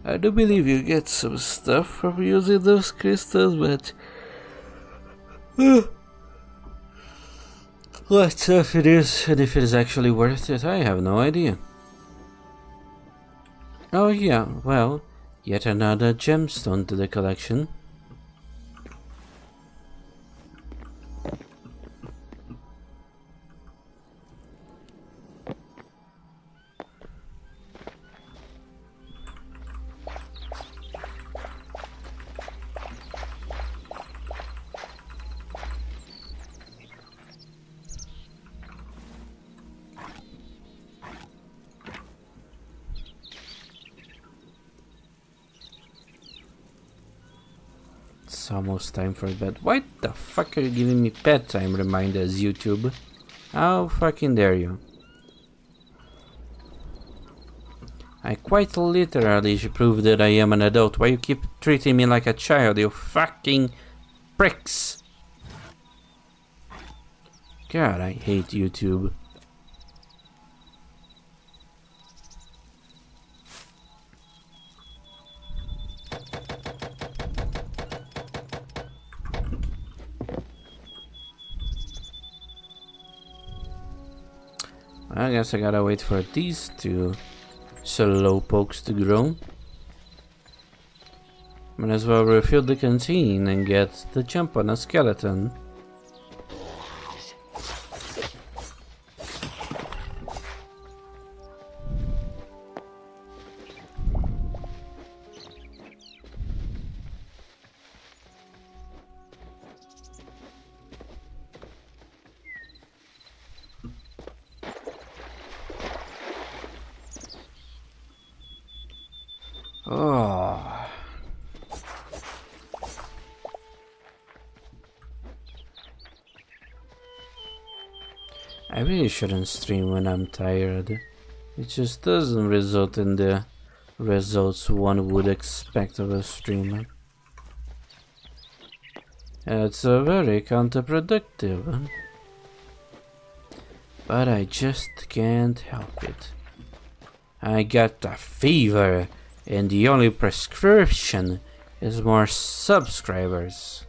I do believe you get some stuff from using those crystals, but what stuff it is and if it is actually worth it, I have no idea. Oh yeah, well, yet another gemstone to the collection. It's almost time for bed. Why the fuck are you giving me bedtime reminders, YouTube? How fucking dare you? I quite literally should prove that I am an adult. Why you keep treating me like a child, you fucking pricks? God, I hate YouTube. I guess I gotta wait for these two slowpokes to grow. Might as well refill the canteen and get the jump on a skeleton. Oh. I really shouldn't stream when I'm tired. It just doesn't result in the results one would expect of a streamer. It's very counterproductive. But I just can't help it. I got a fever, and the only prescription is more subscribers.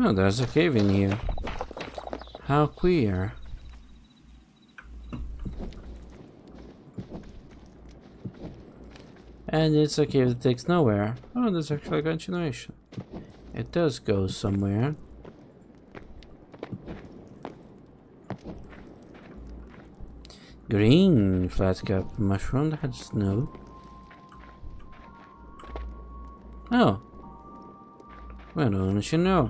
Oh, there's a cave in here. How queer. And it's a cave that takes nowhere. Oh, there's actually a continuation. It does go somewhere. Green flat cap mushroom, that's new. Oh. Well, don't you know?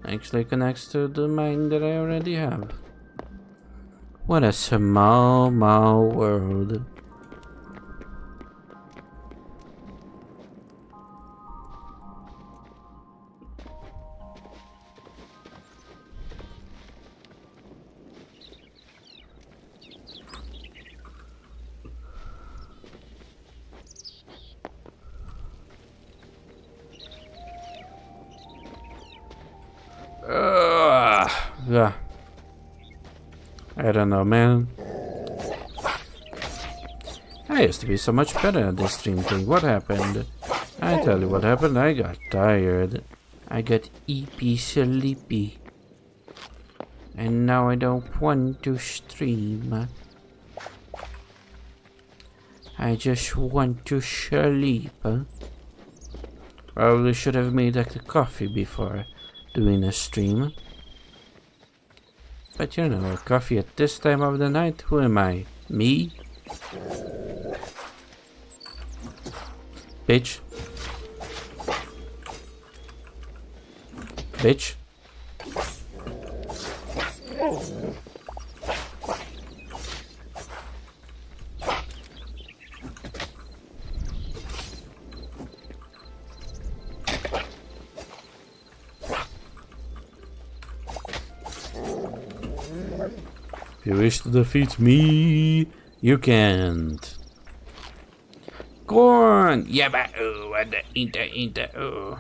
Actually connects to the mine that I already have. What a small world. Yeah. I don't know, man. I used to be so much better at this stream thing. What happened? I tell you what happened. I got tired. I got EP sleepy. And now I don't want to stream. I just want to sleep. Probably should have made like the coffee before doing a stream. But you know, coffee at this time of the night? Who am I? Me? Bitch. Bitch. If you wish to defeat me, you can't. Corn! Yabba ooh, and the inta ooh.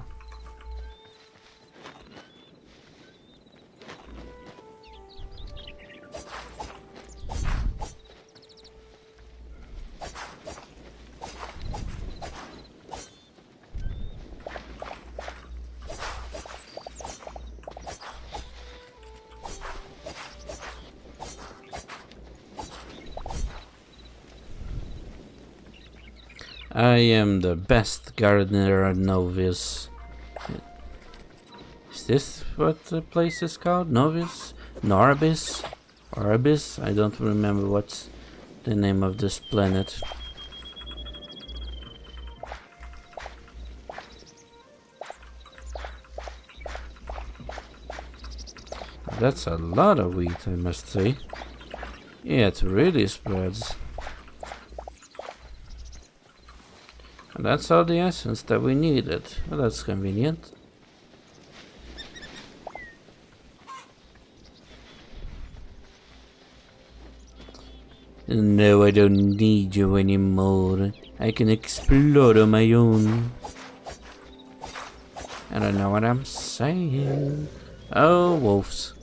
I am the best gardener novice. Is this what the place is called? Novice? Norbis? Orbis? I don't remember what's the name of this planet. That's a lot of wheat, I must say. Yeah, it really spreads. And that's all the essence that we needed. Well, that's convenient. No, I don't need you anymore. I can explode on my own. I don't know what I'm saying. Oh, wolves.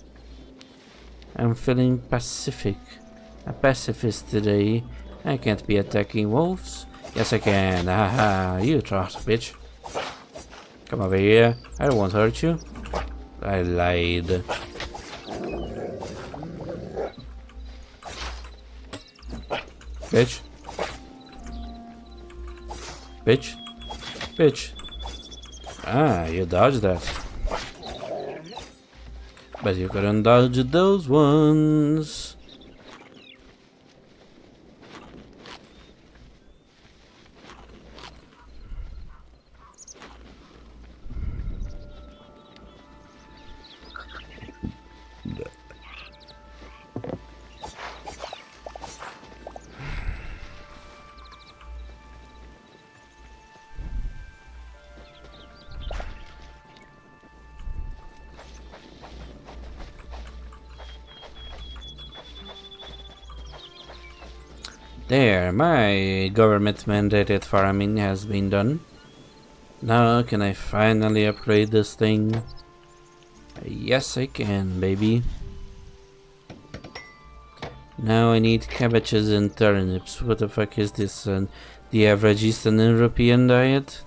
I'm feeling pacific. A pacifist today. I can't be attacking wolves. Yes, I can. Haha, you trot, bitch. Come over here. I won't hurt you. I lied. Bitch. Bitch. Bitch. Ah, you dodged that. But you couldn't dodge those ones. There, my government mandated farming has been done. Now can I finally upgrade this thing? Yes, I can, baby. Now I need cabbages and turnips. What the fuck is this? The average Eastern European diet?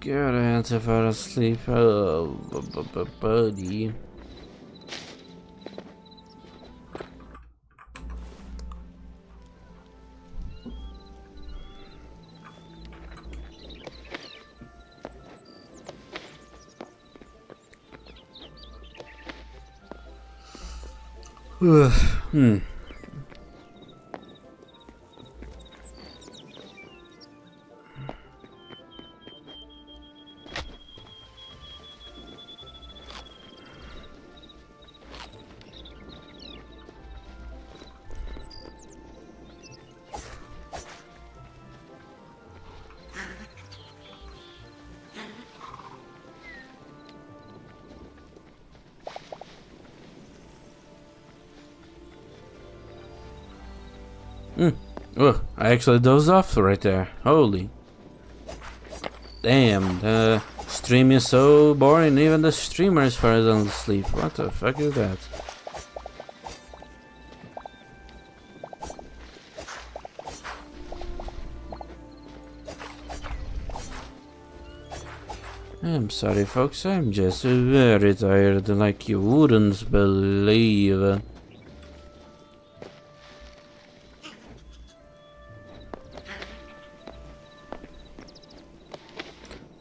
God, I had to fall asleep. Oh, buddy. Hmm. Oh, I actually dozed off right there. Holy. Damn, the stream is so boring, even the streamer is falling asleep. What the fuck is that? I'm sorry folks, I'm just very tired, like you wouldn't believe.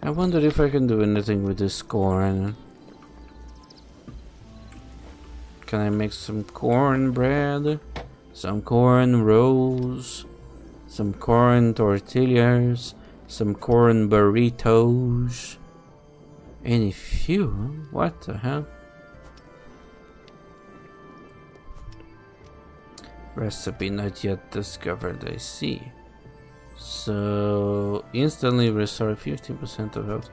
I wonder if I can do anything with this corn. Can I make some corn bread? Some corn rolls? Some corn tortillas? Some corn burritos? Any fuel? What the hell? Recipe not yet discovered, I see. So, instantly restore 50% of health.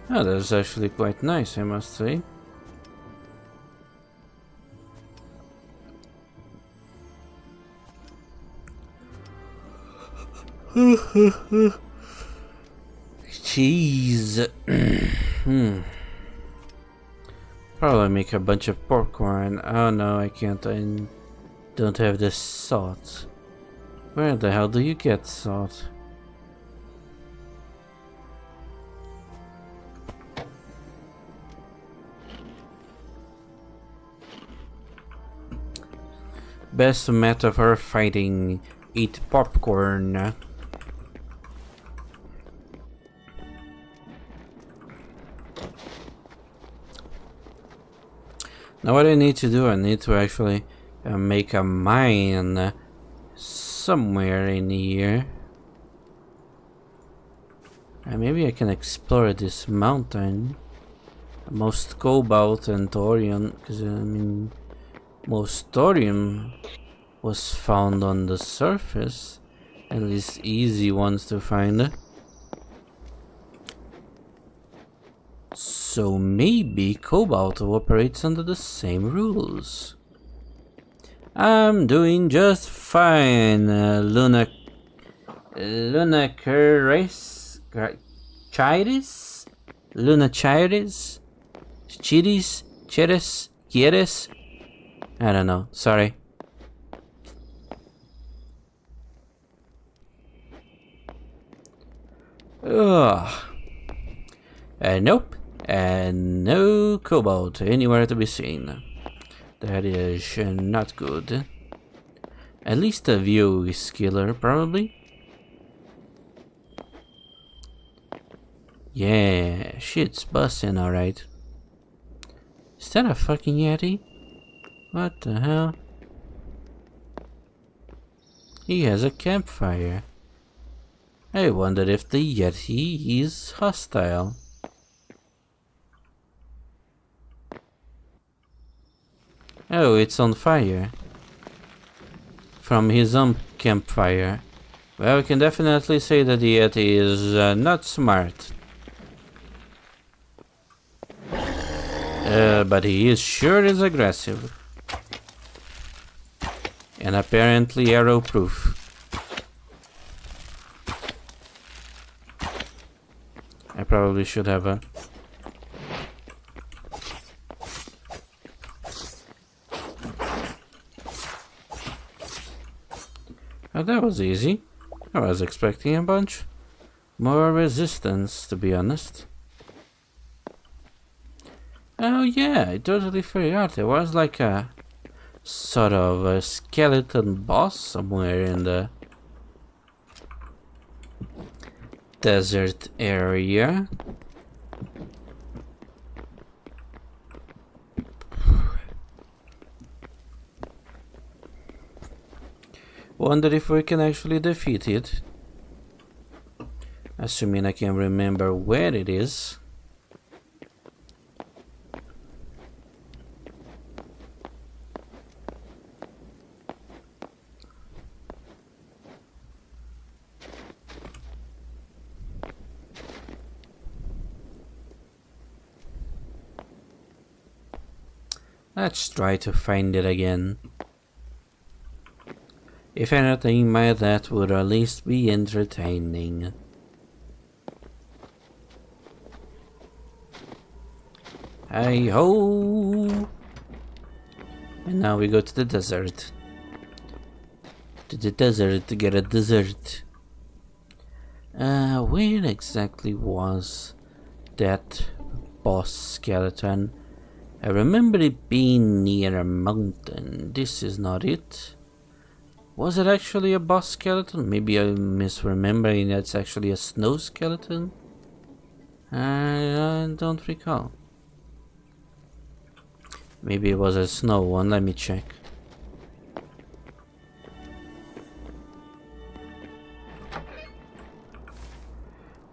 Oh, that's actually quite nice, I must say. Cheese. Probably make a bunch of popcorn. Oh no, I can't. I don't have the salt. Where the hell do you get salt? Best metaphor fighting. Eat popcorn. Now what I need to do, I need to actually make a mine somewhere in here. And maybe I can explore this mountain. Most cobalt and thorium, because I mean, most thorium was found on the surface. At least easy ones to find. So maybe cobalt operates under the same rules. I'm doing just fine, Lunacharis? Lunacharis? Chieres? I don't know, sorry. Ugh. Nope. And no cobalt anywhere to be seen. That is not good. At least the view is killer, probably. Yeah, shit's busting, alright. Is that a fucking Yeti? What the hell? He has a campfire. I wonder if the Yeti is hostile. Oh, it's on fire. From his own campfire. Well, we can definitely say that the Yeti is not smart. But he is sure is aggressive. And apparently arrow-proof. I probably should have a... Oh, that was easy. I was expecting a bunch more resistance, to be honest. Oh yeah, I totally forgot. There was like a sort of a skeleton boss somewhere in the desert area. Wonder if we can actually defeat it. Assuming I can remember where it is. Let's try to find it again. If anything, my death would at least be entertaining. Hey ho! And now we go to the desert. To the desert to get a dessert. Where exactly was that boss skeleton? I remember it being near a mountain. This is not it. Was it actually a boss skeleton? Maybe I'm misremembering it's actually a snow skeleton? I don't recall. Maybe it was a snow one, let me check.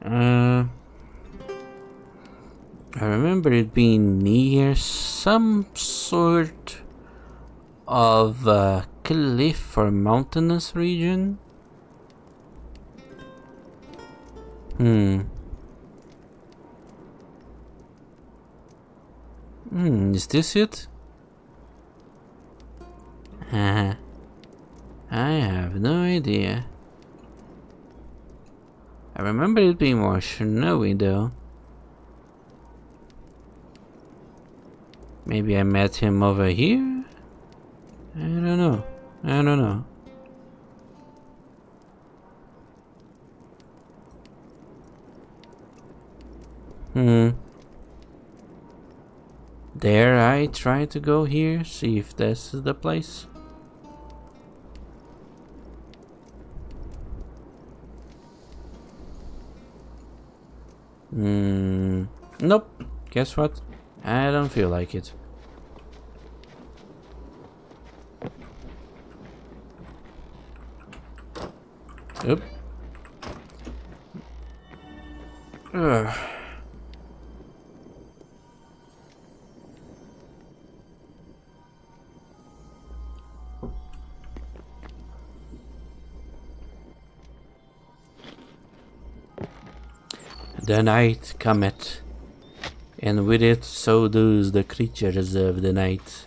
I remember it being near some sort of cliff or mountainous region. Is this it? I have no idea. I remember it being more snowy though. Maybe I met him over here? I don't know. Dare I try to go here? See if this is the place? Nope. Guess what? I don't feel like it. Oop. Ugh. The night cometh, and with it so does the creatures of the night,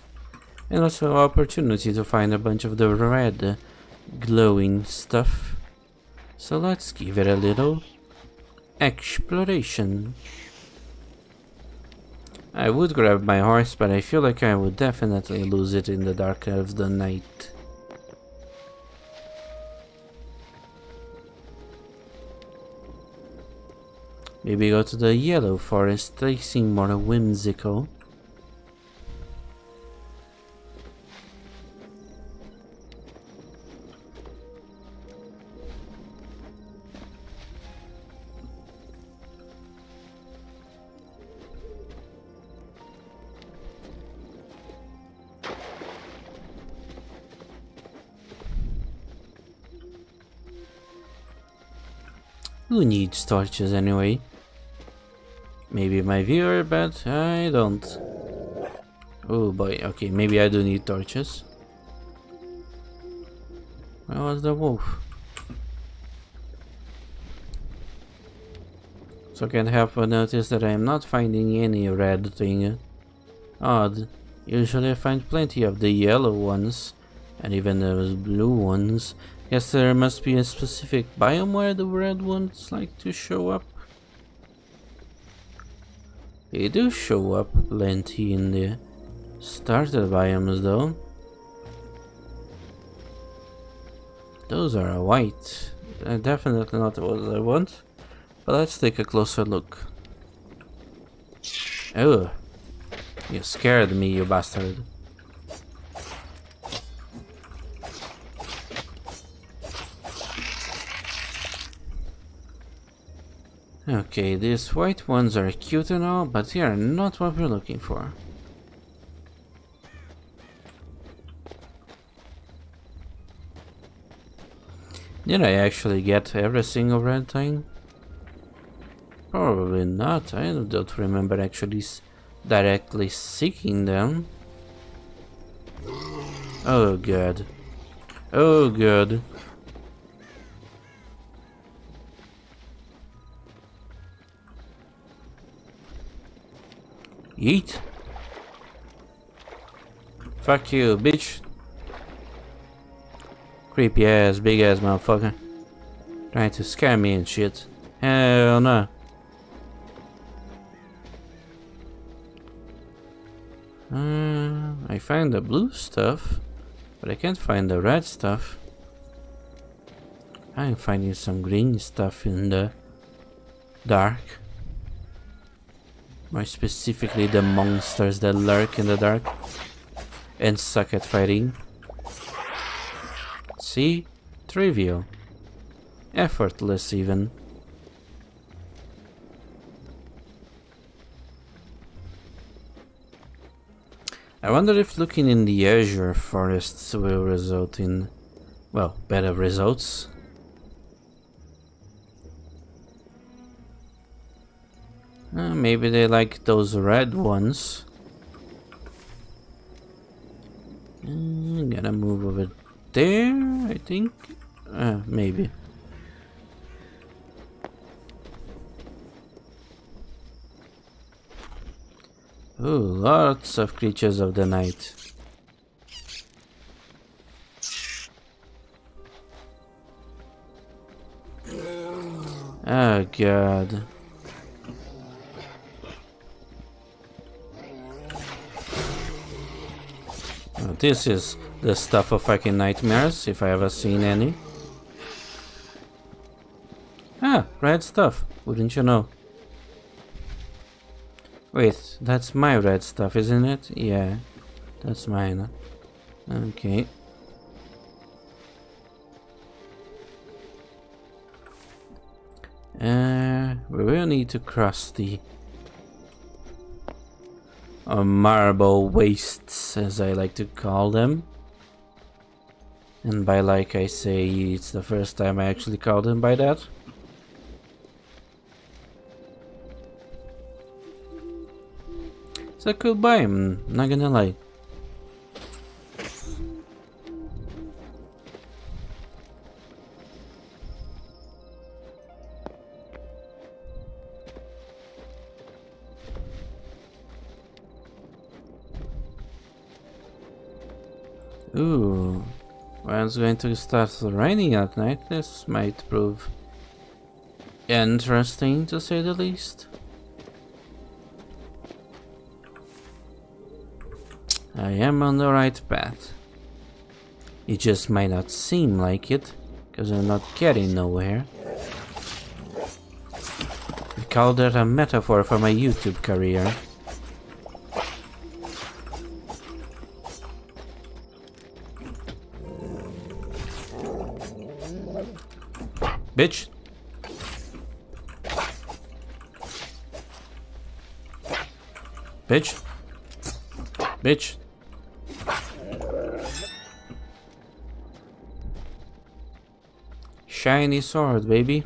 and also opportunity to find a bunch of the red glowing stuff. So let's give it a little exploration. I would grab my horse, but I feel like I would definitely lose it in the dark of the night. Maybe go to the yellow forest, they seem more whimsical. Who needs torches anyway? Maybe my viewer, but I don't. Oh boy, okay, maybe I do need torches. Where was the wolf? So can't help but notice that I am not finding any red thing. Odd. Usually I find plenty of the yellow ones, and even those blue ones. Guess there must be a specific biome where the red ones like to show up. They do show up plenty in the starter biomes though. Those are white. Definitely not what I want. But let's take a closer look. Oh, you scared me, you bastard. Okay, these white ones are cute and all, but they are not what we're looking for. Did I actually get every single red thing? Probably not. I don't remember actually directly seeking them. Oh god. Oh god. Yeet. Fuck you, bitch. Creepy ass, big ass motherfucker. Trying to scare me and shit. Hell no. I find the blue stuff, but I can't find the red stuff. I'm finding some green stuff in the dark. More specifically, the monsters that lurk in the dark and suck at fighting. See? Trivial. Effortless, even. I wonder if looking in the azure forests will result in, well, better results. Maybe they like those red ones. I'm gonna move over there, I think. Maybe. Ooh, lots of creatures of the night. Oh god. Oh, this is the stuff of fucking nightmares, if I ever seen any. Ah, red stuff, wouldn't you know? Wait, that's my red stuff, isn't it? Yeah, that's mine. Okay. We will need to cross the marble wastes, as I like to call them. And by like I say, it's the first time I actually called them by that. It's a cool biome, not gonna lie. Ooh, when it's going to start raining at night, this might prove interesting to say the least. I am on the right path. It just might not seem like it, because I'm not getting nowhere. I call that a metaphor for my YouTube career. Bitch. Bitch. Bitch. Shiny sword, baby.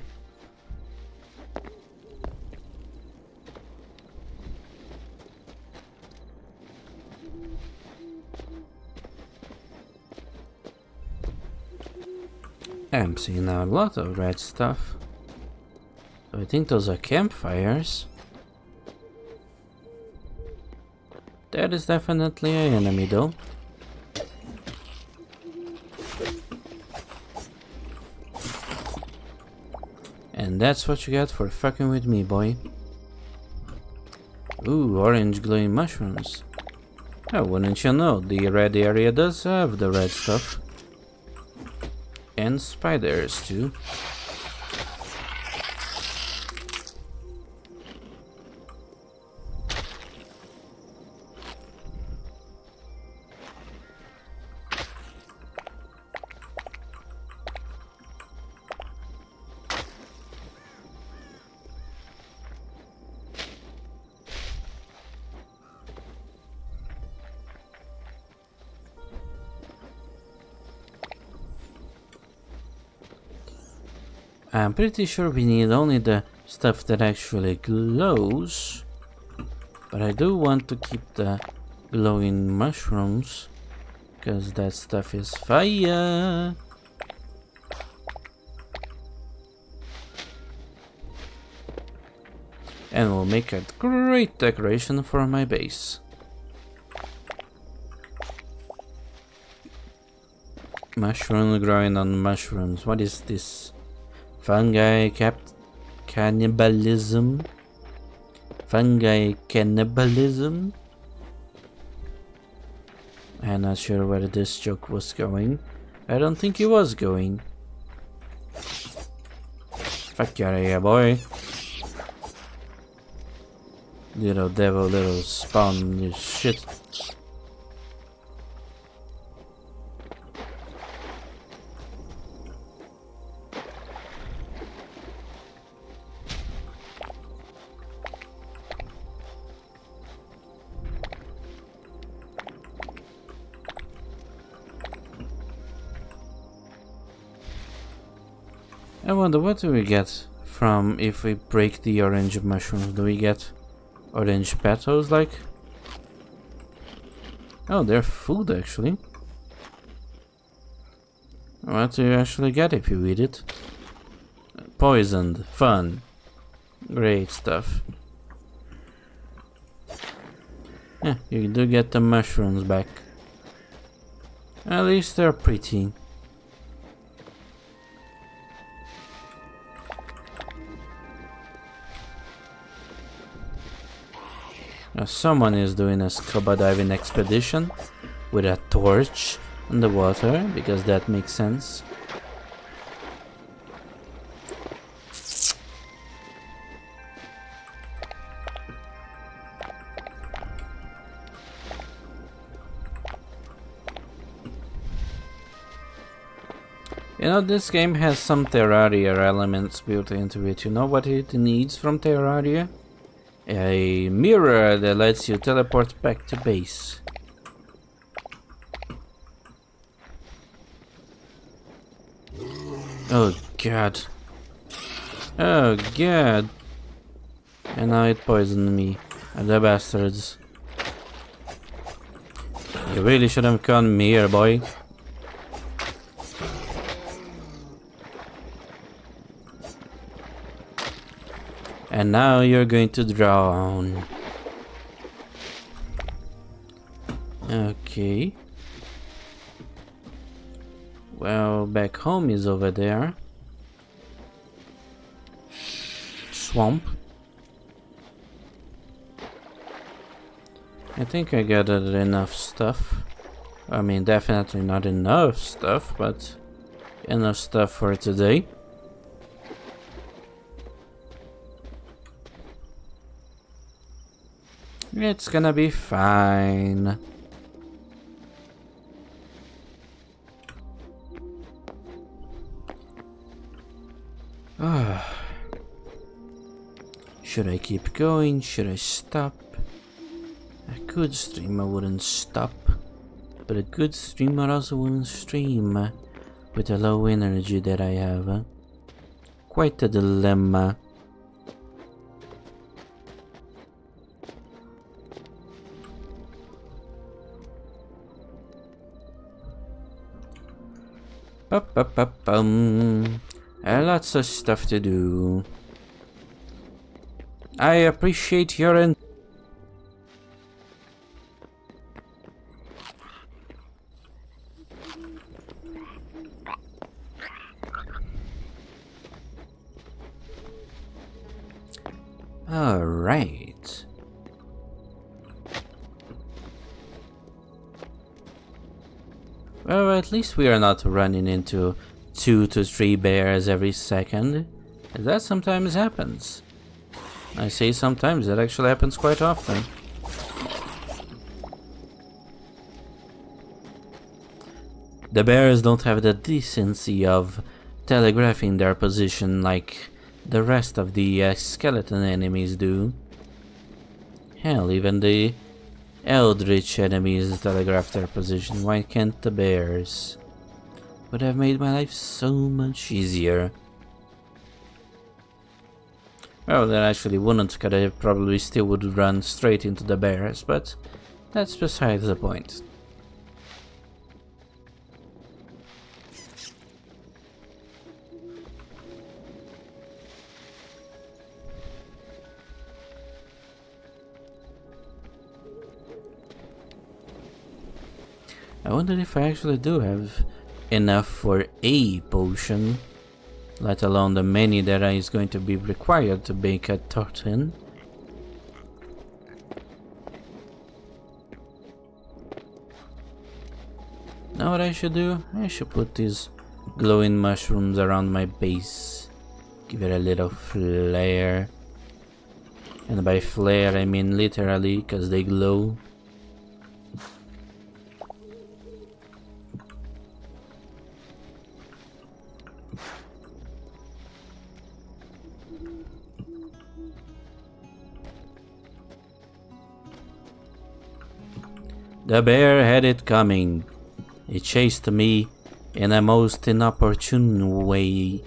I'm seeing a lot of red stuff. So I think those are campfires. That is definitely an enemy though. And that's what you get for fucking with me, boy. Ooh, orange glowing mushrooms. Oh, wouldn't you know, the red area does have the red stuff. And spiders too. I'm pretty sure we need only the stuff that actually glows, but I do want to keep the glowing mushrooms, because that stuff is fire. And will make a great decoration for my base. Mushroom growing on mushrooms. What is this? Fungi cannibalism? Fungi cannibalism? I'm not sure where this joke was going. I don't think it was going. Fuck you out of here, boy. Little devil, little spawn, you shit. I wonder what do we get from if we break the orange mushrooms? Do we get orange petals like? Oh, they're food actually. What do you actually get if you eat it? Poisoned. Fun. Great stuff. Yeah, you do get the mushrooms back. At least they're pretty. Now someone is doing a scuba diving expedition with a torch in the water, because that makes sense. You know, this game has some Terraria elements built into it. You know what it needs from Terraria? A mirror that lets you teleport back to base. Oh god. Oh god. And now it poisoned me. The bastards. You really should have come here, boy. And now you're going to drown. Okay. Well, back home is over there. Swamp. I think I gathered enough stuff. I mean, definitely not enough stuff, but enough stuff for today. It's gonna be fine. Should I keep going? Should I stop? A good streamer wouldn't stop, but a good streamer also wouldn't stream with the low energy that I have. Quite a dilemma. Lots of stuff to do. I appreciate your Alright. Well, at least we are not running into 2 to 3 bears every second. That sometimes happens. I say sometimes, that actually happens quite often. The bears don't have the decency of telegraphing their position like the rest of the skeleton enemies do. Hell, even the eldritch enemies telegraph their position. Why can't the bears? Would have made my life so much easier. Well, that actually wouldn't, because I probably still would run straight into the bears, but that's besides the point. I wonder if I actually do have enough for a potion, let alone the many that is going to be required to make a Thorium. Now what I should do? I should put these glowing mushrooms around my base. Give it a little flare. And by flare I mean literally, because they glow. The bear had it coming. It chased me in a most inopportune way.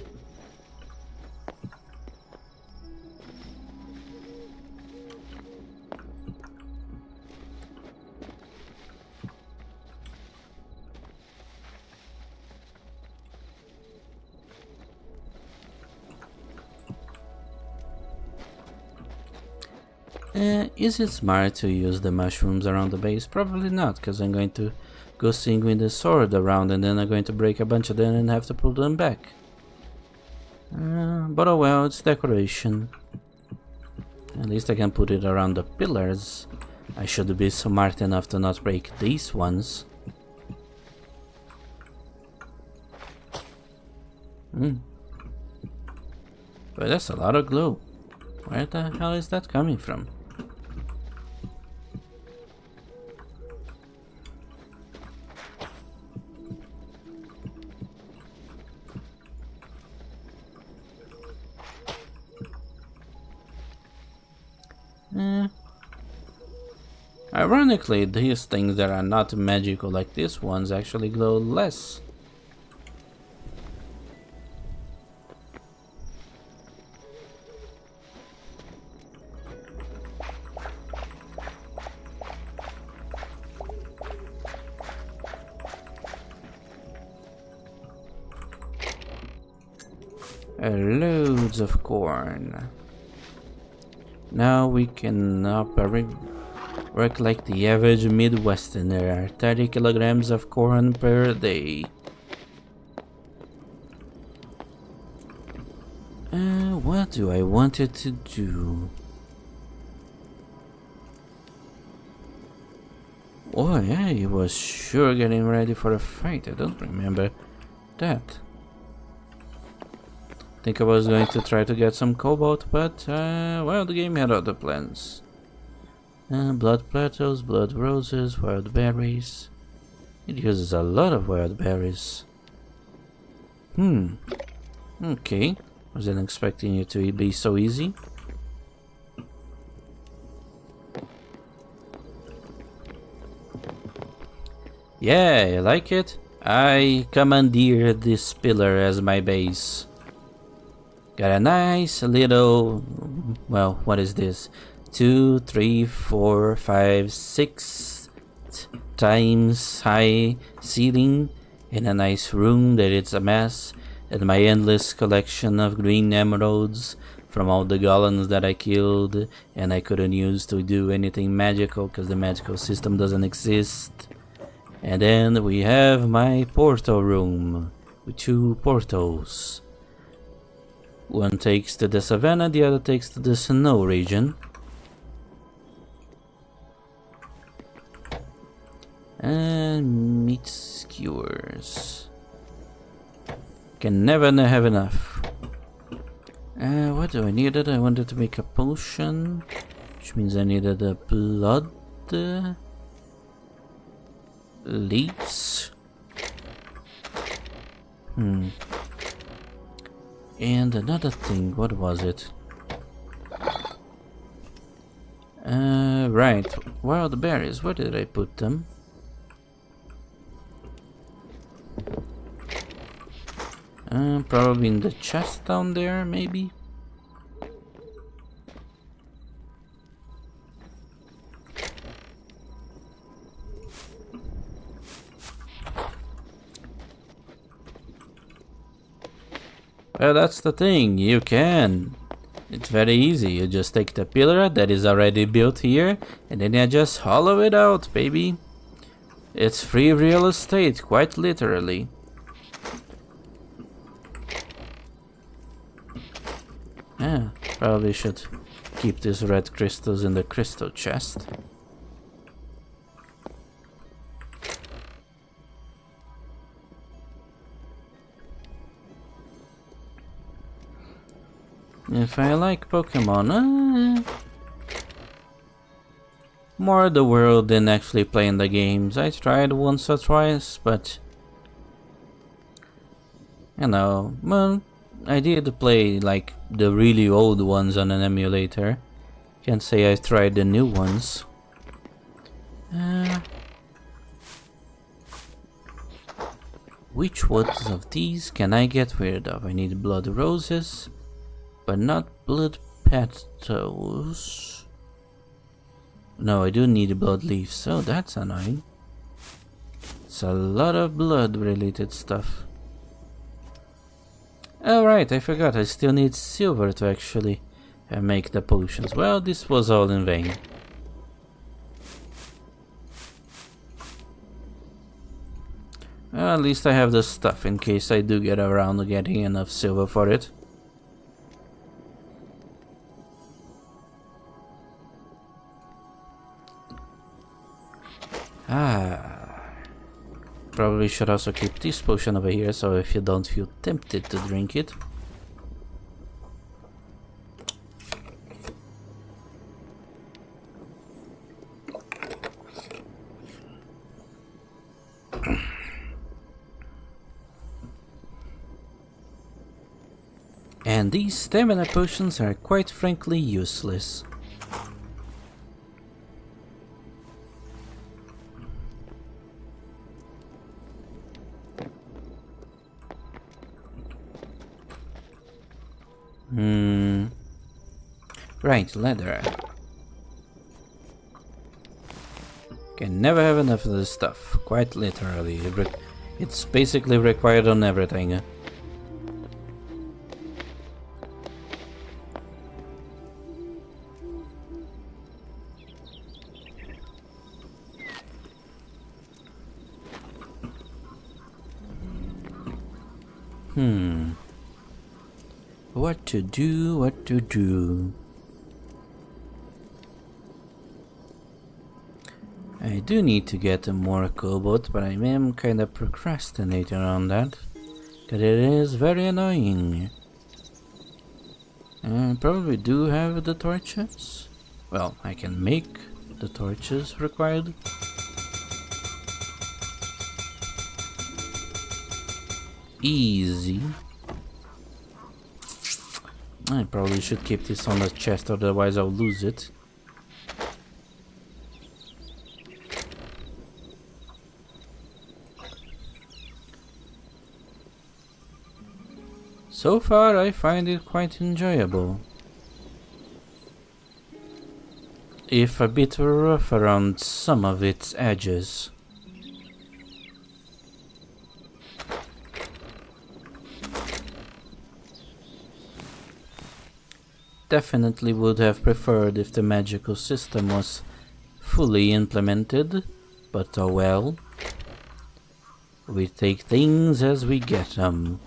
Is it smart to use the mushrooms around the base? Probably not, because I'm going to go swing with the sword around and then I'm going to break a bunch of them and have to pull them back. But oh well, it's decoration. At least I can put it around the pillars. I should be smart enough to not break these ones. But that's a lot of glue. Where the hell is that coming from? Ironically, these things that are not magical like these ones actually glow less. Loads of corn. Now we can work like the average Midwesterner, 30 kilograms of corn per day. What do I want it to do? Oh yeah, he was sure getting ready for a fight. I don't remember that. I think I was going to try to get some cobalt, but well, the game had other plans. Blood plateaus, blood roses, wild berries. It uses a lot of wild berries. Okay. Wasn't expecting it to be so easy. Yeah, you like it? I commandeer this pillar as my base. Got a nice little, well, what is this? 2, 3, 4, 5, 6 times high ceiling in a nice room that it's a mess, and my endless collection of green emeralds from all the golems that I killed and I couldn't use to do anything magical because the magical system doesn't exist. And then we have my portal room with 2 portals. One takes to the savannah, the other takes to the snow region. And meat skewers. Can never have enough. What do I need? I wanted to make a potion, which means I needed a blood leaves. And another thing, what was it? Right, wild berries, where did I put them? Probably in the chest down there, maybe? Well, that's the thing, you can. It's very easy, you just take the pillar that is already built here, and then you just hollow it out, baby. It's free real estate, quite literally. Yeah, probably should keep these red crystals in the crystal chest. If I like Pokemon, more the world than actually playing the games. I tried once or twice, but you know, well, I did play like the really old ones on an emulator. Can't say I tried the new ones. Which ones of these can I get rid of? I need blood roses, but not blood petals. No, I do need blood leaves, so that's annoying. It's a lot of blood related stuff. Oh right, I forgot, I still need silver to actually make the potions. Well, this was all in vain. Well, at least I have the stuff in case I do get around to getting enough silver for it. Probably should also keep this potion over here, so if you don't feel tempted to drink it. And these stamina potions are quite frankly useless. Right, leather. Can never have enough of this stuff, quite literally. It's basically required on everything. What to do, what to do. I do need to get a more cobalt, but I am kind of procrastinating on that, because it is very annoying. I probably do have the torches. Well, I can make the torches required. Easy. I probably should keep this on the chest, otherwise I'll lose it. So far I find it quite enjoyable. If a bit rough around some of its edges. Definitely would have preferred if the magical system was fully implemented, but oh well. We take things as we get them.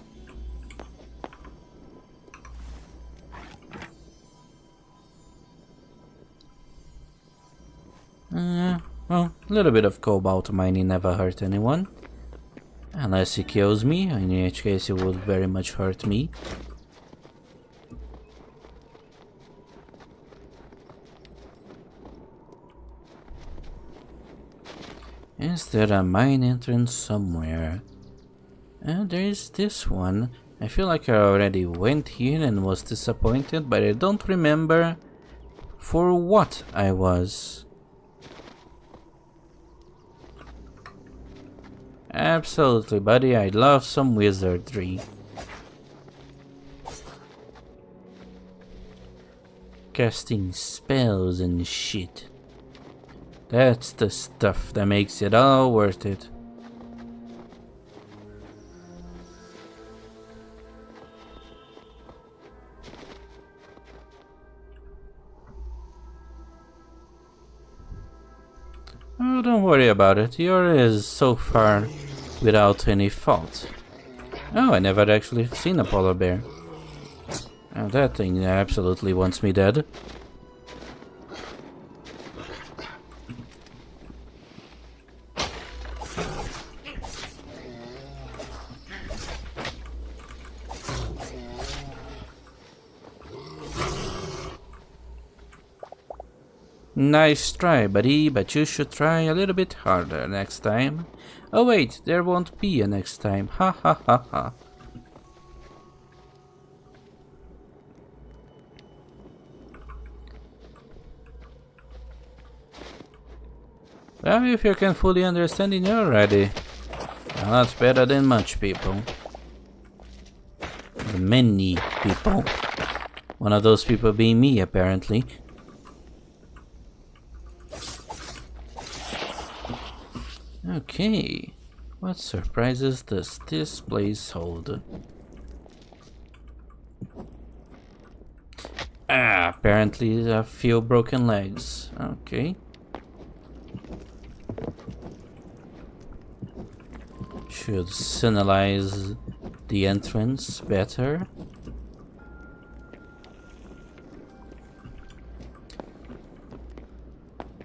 Well, a little bit of cobalt mining never hurt anyone. Unless he kills me, in which case it would very much hurt me. Is there a mine entrance somewhere? There is this one. I feel like I already went here and was disappointed, but I don't remember for what I was. Absolutely, buddy. I love some wizardry. Casting spells and shit. That's the stuff that makes it all worth it. Oh, don't worry about it. Yours is so far without any fault. Oh, I never actually seen a polar bear. Oh, that thing absolutely wants me dead. Nice try, buddy, but you should try a little bit harder next time. Oh wait, there won't be a next time. Ha ha ha ha. Well, if you can fully understand it already. Well, that's better than much people. Many people. One of those people being me, apparently. Okay. What surprises does this place hold? Apparently a few broken legs. Okay. Should signalize the entrance better.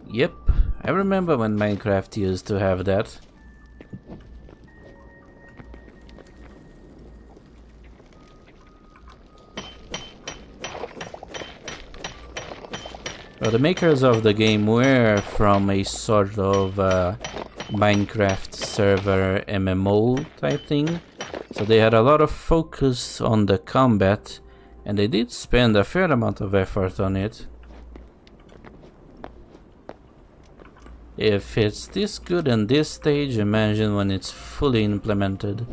Yep, I remember when Minecraft used to have that. Well, the makers of the game were from a sort of Minecraft server MMO type thing, so they had a lot of focus on the combat, and they did spend a fair amount of effort on it. If it's this good in this stage, imagine when it's fully implemented.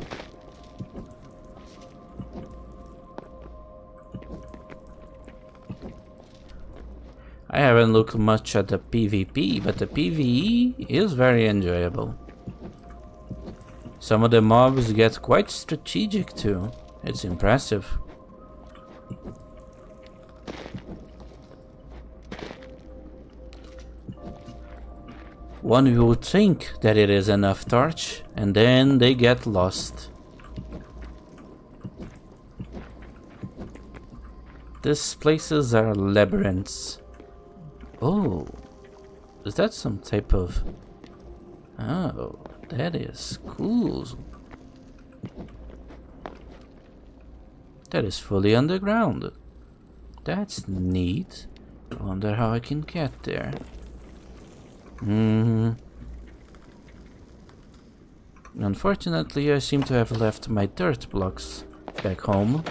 I haven't looked much at the PvP, but the PvE is very enjoyable. Some of the mobs get quite strategic too. It's impressive. One would think that it is enough torch, and then they get lost. These places are labyrinths. Oh, is that some type of... Oh, that is cool. That is fully underground. That's neat. I wonder how I can get there. Unfortunately, I seem to have left my dirt blocks back home.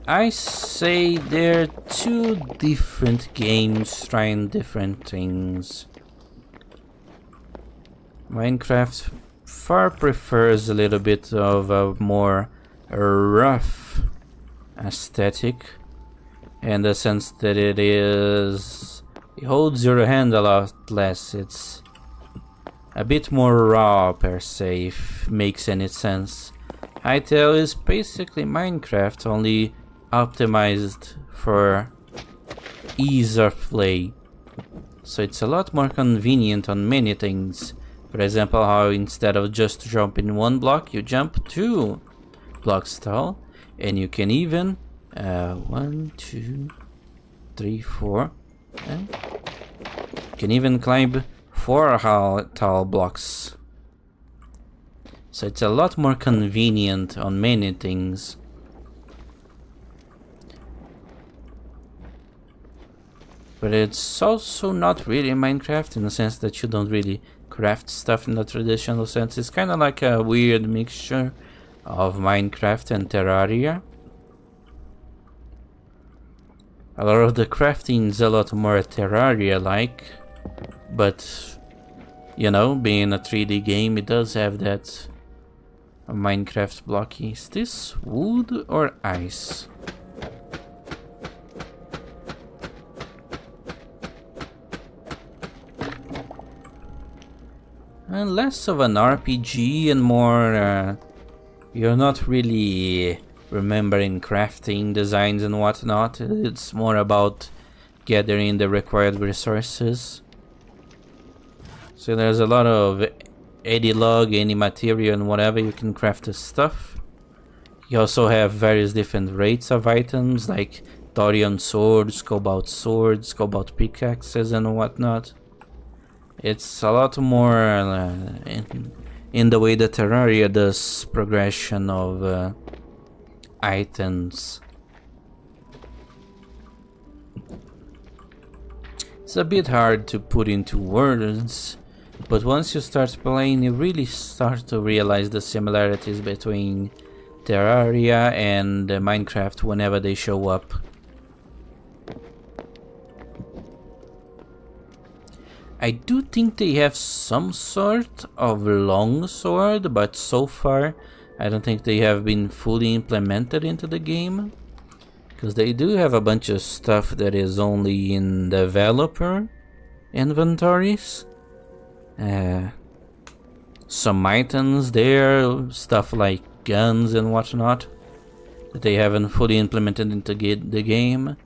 I say they're two different games trying different things. Minecraft far prefers a little bit of a more rough aesthetic, in the sense that it holds your hand a lot less. It's a bit more raw per se, if makes any sense. Hytale is basically Minecraft, only optimized for ease of play. So it's a lot more convenient on many things. For example, how instead of just jumping one block, you jump 2 blocks tall, and you can even 1, 2, 3, 4. You can even climb 4 tall blocks. So it's a lot more convenient on many things. But it's also not really Minecraft in the sense that you don't really craft stuff in the traditional sense. It's kind of like a weird mixture of Minecraft and Terraria. A lot of the crafting is a lot more Terraria-like, but you know, being a 3D game, it does have that Minecraft blocky. Is this wood or ice? less of an RPG and more, you're not really remembering crafting designs and whatnot. It's more about gathering the required resources. So there's a lot of any log, any material and whatever you can craft the stuff. You also have various different rates of items like Thorium swords, cobalt pickaxes and whatnot. It's a lot more in the way that Terraria does progression of items. It's a bit hard to put into words, but once you start playing, you really start to realize the similarities between Terraria and Minecraft whenever they show up. I do think they have some sort of long sword, but so far I don't think they have been fully implemented into the game. Because they do have a bunch of stuff that is only in developer inventories. Some items there, stuff like guns and whatnot, that they haven't fully implemented into the game.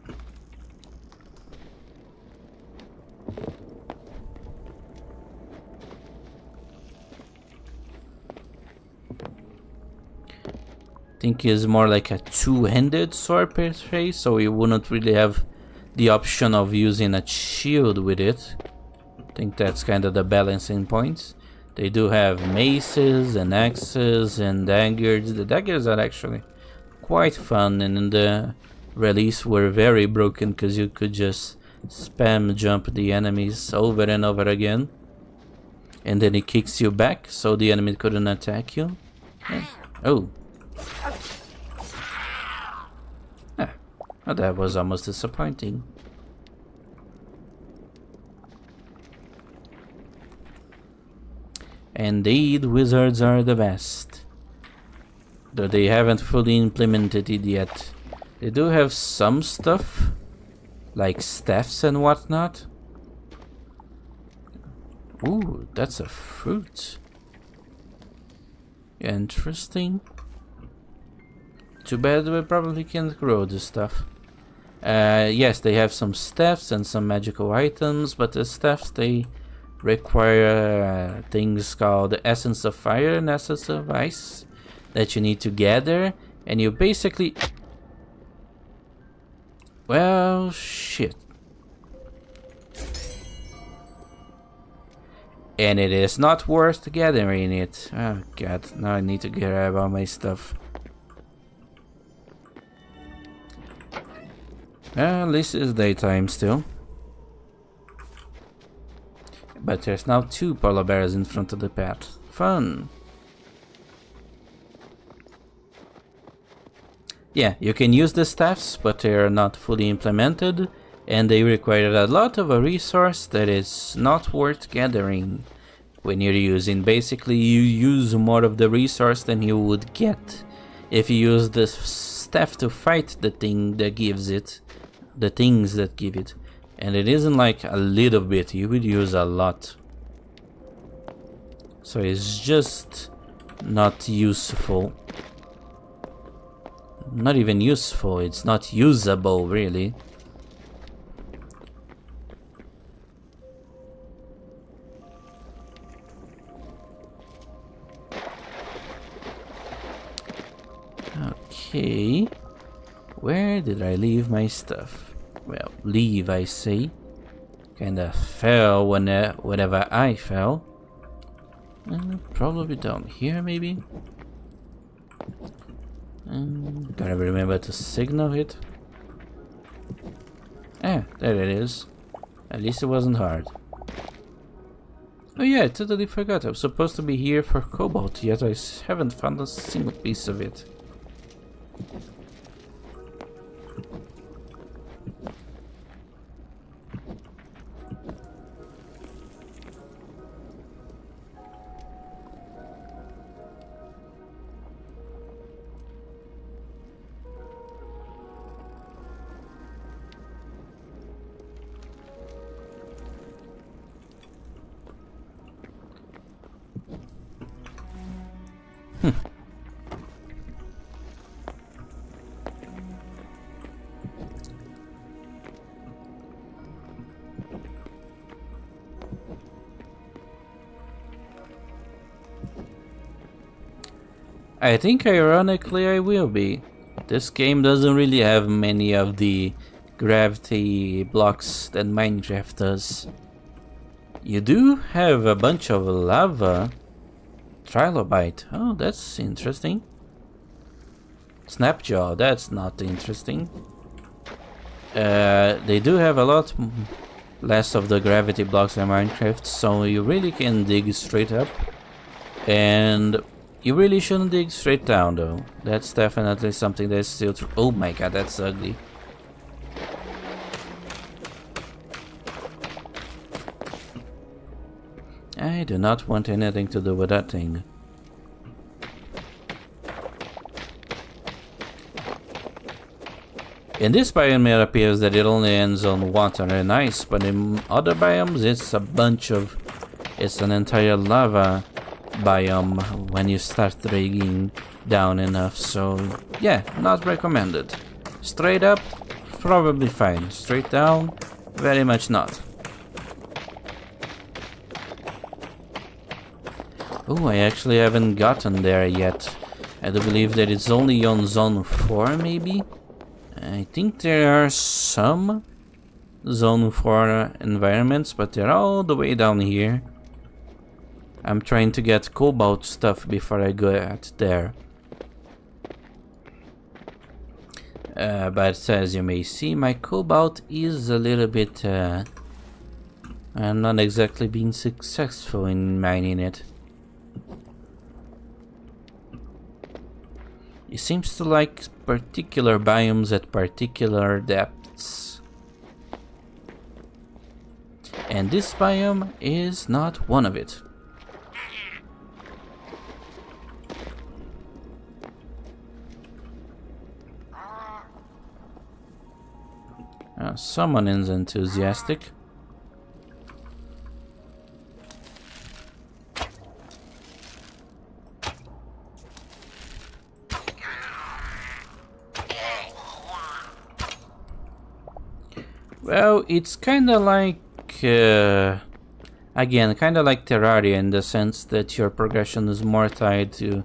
I think it's more like a two-handed sword per se, so you wouldn't really have the option of using a shield with it. I think that's kind of the balancing point. They do have maces and axes and daggers. The daggers are actually quite fun, and in the release were very broken because you could just spam jump the enemies over and over again, and then it kicks you back so the enemy couldn't attack you. Oh. Oh, that was almost disappointing. Indeed, wizards are the best. Though they haven't fully implemented it yet. They do have some stuff, like staffs and whatnot. Ooh, that's a fruit. Interesting. Too bad we probably can't grow this stuff. Yes, they have some staffs and some magical items, but the staffs, they require things called Essence of Fire and Essence of Ice that you need to gather, and you basically... Well, shit. And it is not worth gathering it. Oh god, now I need to grab all my stuff. At least it's daytime still. But there's now 2 polar bears in front of the path. Fun! Yeah, you can use the staffs, but they are not fully implemented, and they require a lot of a resource that is not worth gathering when you're using. Basically, you use more of the resource than you would get if you use the staff to fight the thing that gives it. The things that give it, and it isn't like a little bit, you would use a lot, so it's just not useful. Not even useful, it's not usable really. Okay, where did I leave my stuff? Well, leave, I say. Kinda fell whenever I fell. Probably down here, maybe. Gotta remember to signal it. Ah, there it is. At least it wasn't hard. Oh yeah, I totally forgot. I was supposed to be here for cobalt, yet I haven't found a single piece of it. I think ironically I will be. This game doesn't really have many of the gravity blocks that Minecraft does. You do have a bunch of lava. Trilobite. Oh, that's interesting. Snapjaw. That's not interesting. They do have a lot less of the gravity blocks in Minecraft, so you really can dig straight up. And you really shouldn't dig straight down, though. That's definitely something that's still true. Oh my god, that's ugly. I do not want anything to do with that thing. In this biome it appears that it only ends on water and ice, but in other biomes it's an entire lava biome when you start digging down enough, so yeah, not recommended. Straight up, probably fine. Straight down, very much not. Oh, I actually haven't gotten there yet. I do believe that it's only on zone 4 maybe? I think there are some zone 4 environments, but they're all the way down here. I'm trying to get cobalt stuff before I go out there. But as you may see, my cobalt is a little bit... I'm not exactly being successful in mining it. It seems to like particular biomes at particular depths. And this biome is not one of it. Someone is enthusiastic. Well, it's kinda like, again, kinda like Terraria in the sense that your progression is more tied to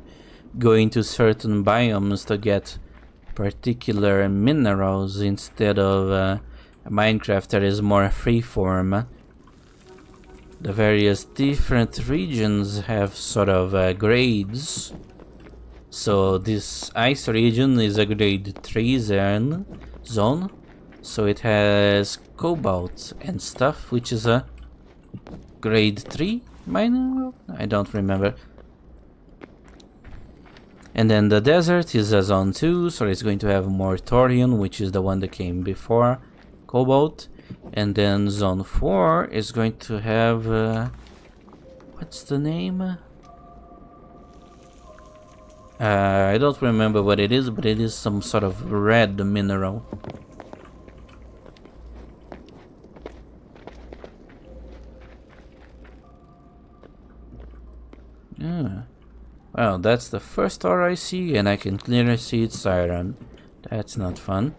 going to certain biomes to get particular minerals instead of Minecraft that is more freeform. The various different regions have sort of grades. So this ice region is a grade 3 zone. So it has cobalt and stuff, which is a grade 3 mineral? I don't remember. And then the desert is a zone 2, so it's going to have more thorium, which is the one that came before cobalt. And then zone 4 is going to have... what's the name? I don't remember what it is, but it is some sort of red mineral. Well, that's the first ore I see, and I can clearly see it's iron. That's not fun.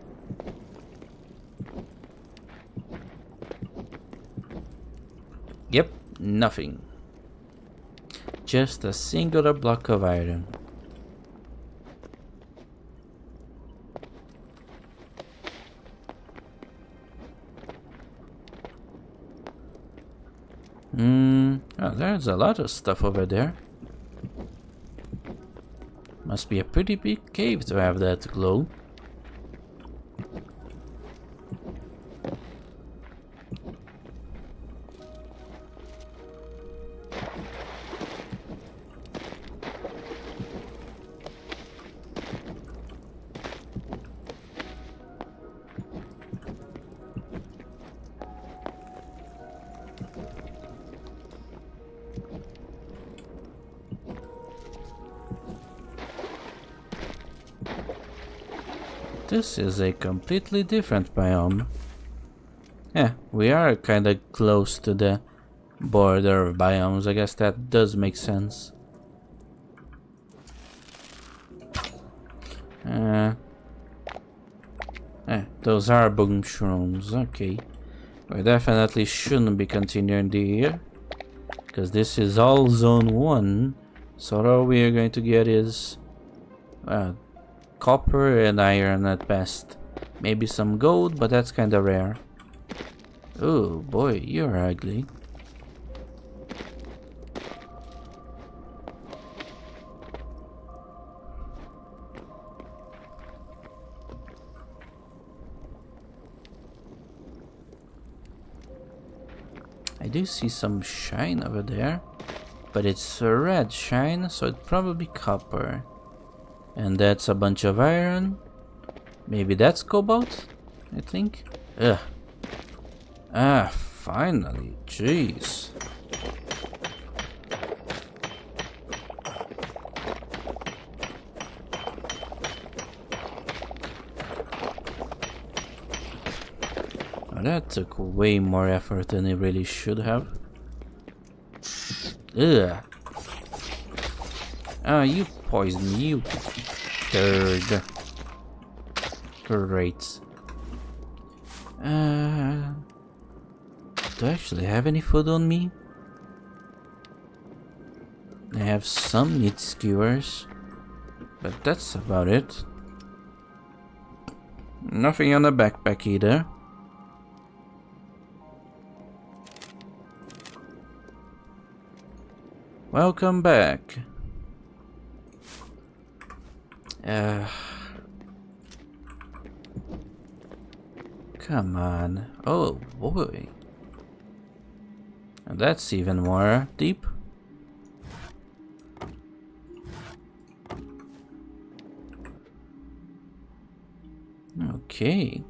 Yep, nothing. Just a singular block of iron. Oh, there's a lot of stuff over there. Must be a pretty big cave to have that glow. This is a completely different biome. Yeah, we are kinda close to the border of biomes. I guess that does make sense. Those are boom shrooms. Okay. We definitely shouldn't be continuing here, because this is all zone 1. So all we are going to get is Copper and iron at best. Maybe some gold, but that's kinda rare. Oh boy, you're ugly. I do see some shine over there, but it's a red shine, so it's probably copper. And that's a bunch of iron. Maybe that's cobalt, I think. Ugh. Ah, finally. Jeez. Well, that took way more effort than it really should have. Ugh. Ah, you poisoned me, you turd. Great. Do I actually have any food on me? I have some meat skewers, but that's about it. Nothing on the backpack either. Welcome back. Come on. Oh boy. And that's even more deep. Okay.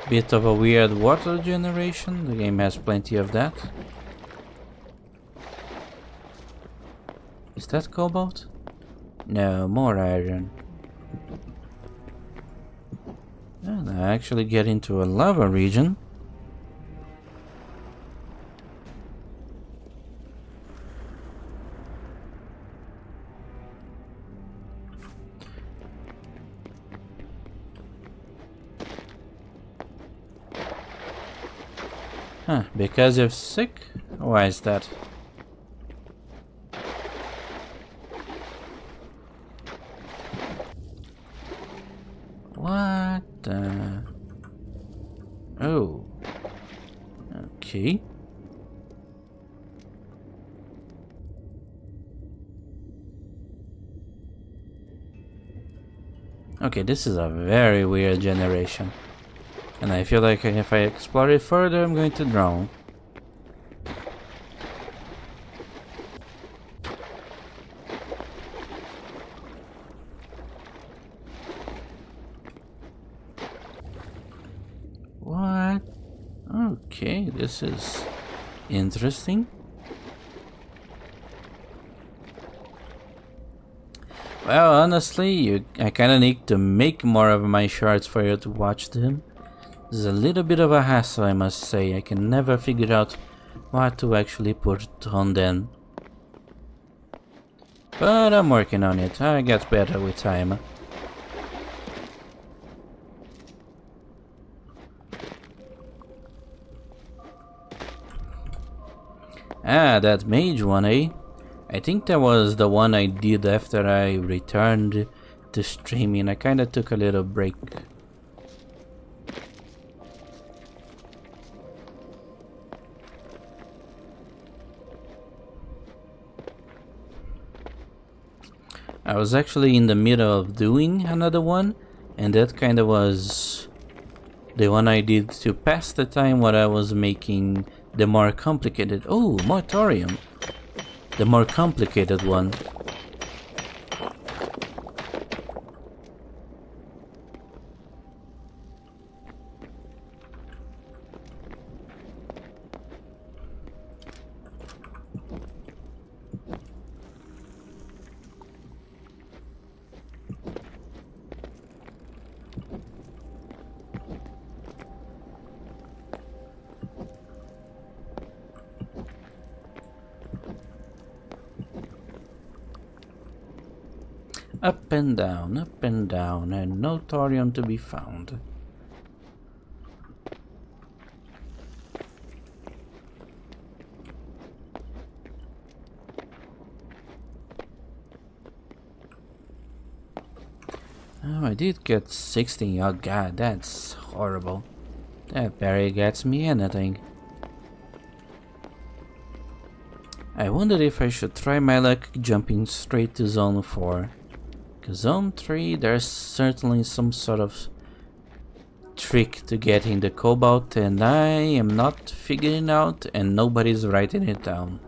Bit of a weird water generation. The game has plenty of that. Is that cobalt? No, more iron. And I actually get into a lava region. Huh, because you're sick? Why is that? What the... Oh. Okay. Okay, this is a very weird generation. And I feel like if I explore it further, I'm going to drown. What? Okay, this is interesting. Well, honestly, I kinda need to make more of my shorts for you to watch them. This is a little bit of a hassle, I must say. I can never figure out what to actually put on them. But I'm working on it. I get better with time. Ah, that mage one, eh? I think that was the one I did after I returned to streaming. I kinda took a little break. I was actually in the middle of doing another one, and that kinda was the one I did to pass the time while I was making the more complicated... Oh, more thorium! The more complicated one. Up and down, and no thorium to be found. Oh, I did get 16. Oh god, that's horrible. That barely gets me anything. I wondered if I should try my luck jumping straight to Zone 4. Cause Zone 3, there's certainly some sort of trick to getting the cobalt, and I am not figuring out, and nobody's writing it down.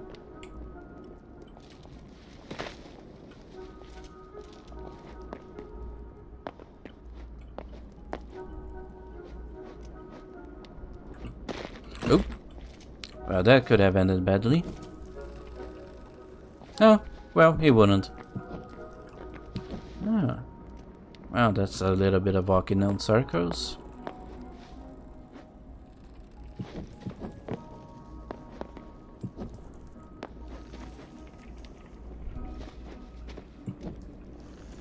Oh, well, that could have ended badly. Oh, well, he wouldn't. Ah. Well, that's a little bit of walking in circles.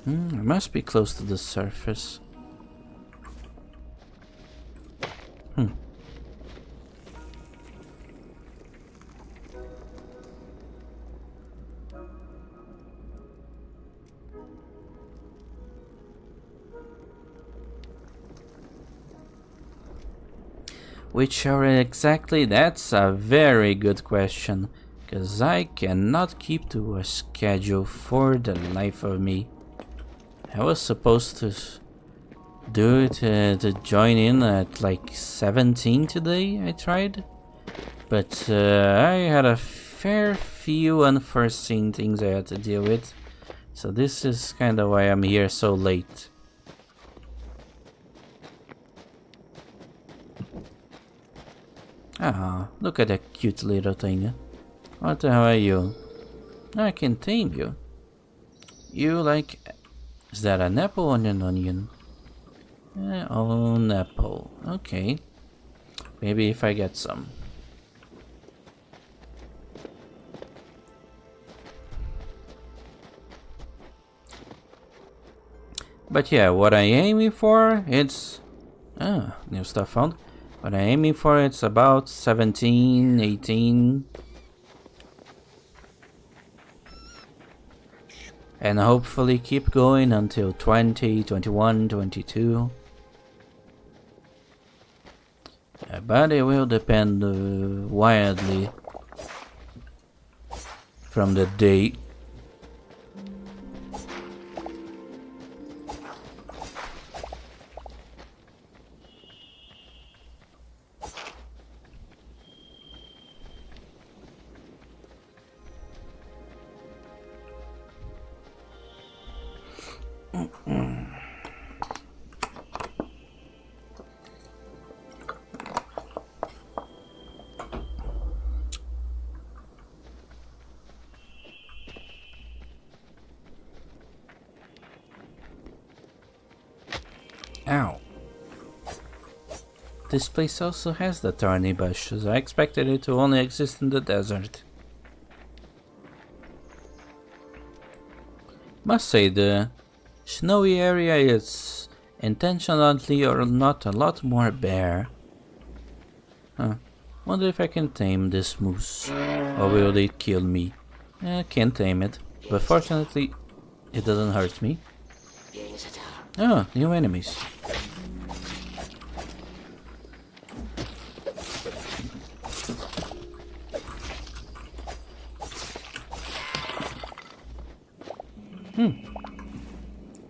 I must be close to the surface. Which are exactly? That's a very good question, because I cannot keep to a schedule for the life of me. I was supposed to do it to join in at like 17 today, I tried. But I had a fair few unforeseen things I had to deal with. So this is kind of why I'm here so late. Ah, look at that cute little thing. What the hell are you? I can tame you. You like... Is that an apple or an onion? Oh, an apple. Okay. Maybe if I get some. But yeah, what I'm aiming for, it's... Ah, new stuff found. What I'm aiming for, it's about 17, 18. And hopefully keep going until 20, 21, 22. But it will depend wildly from the day. Ow. This place also has the thorny bushes. I expected it to only exist in the desert. Must say the snowy area is intentionally or not a lot more bare. Huh. Wonder if I can tame this moose. Or will it kill me? I can't tame it. But fortunately, it doesn't hurt me. Oh, new enemies.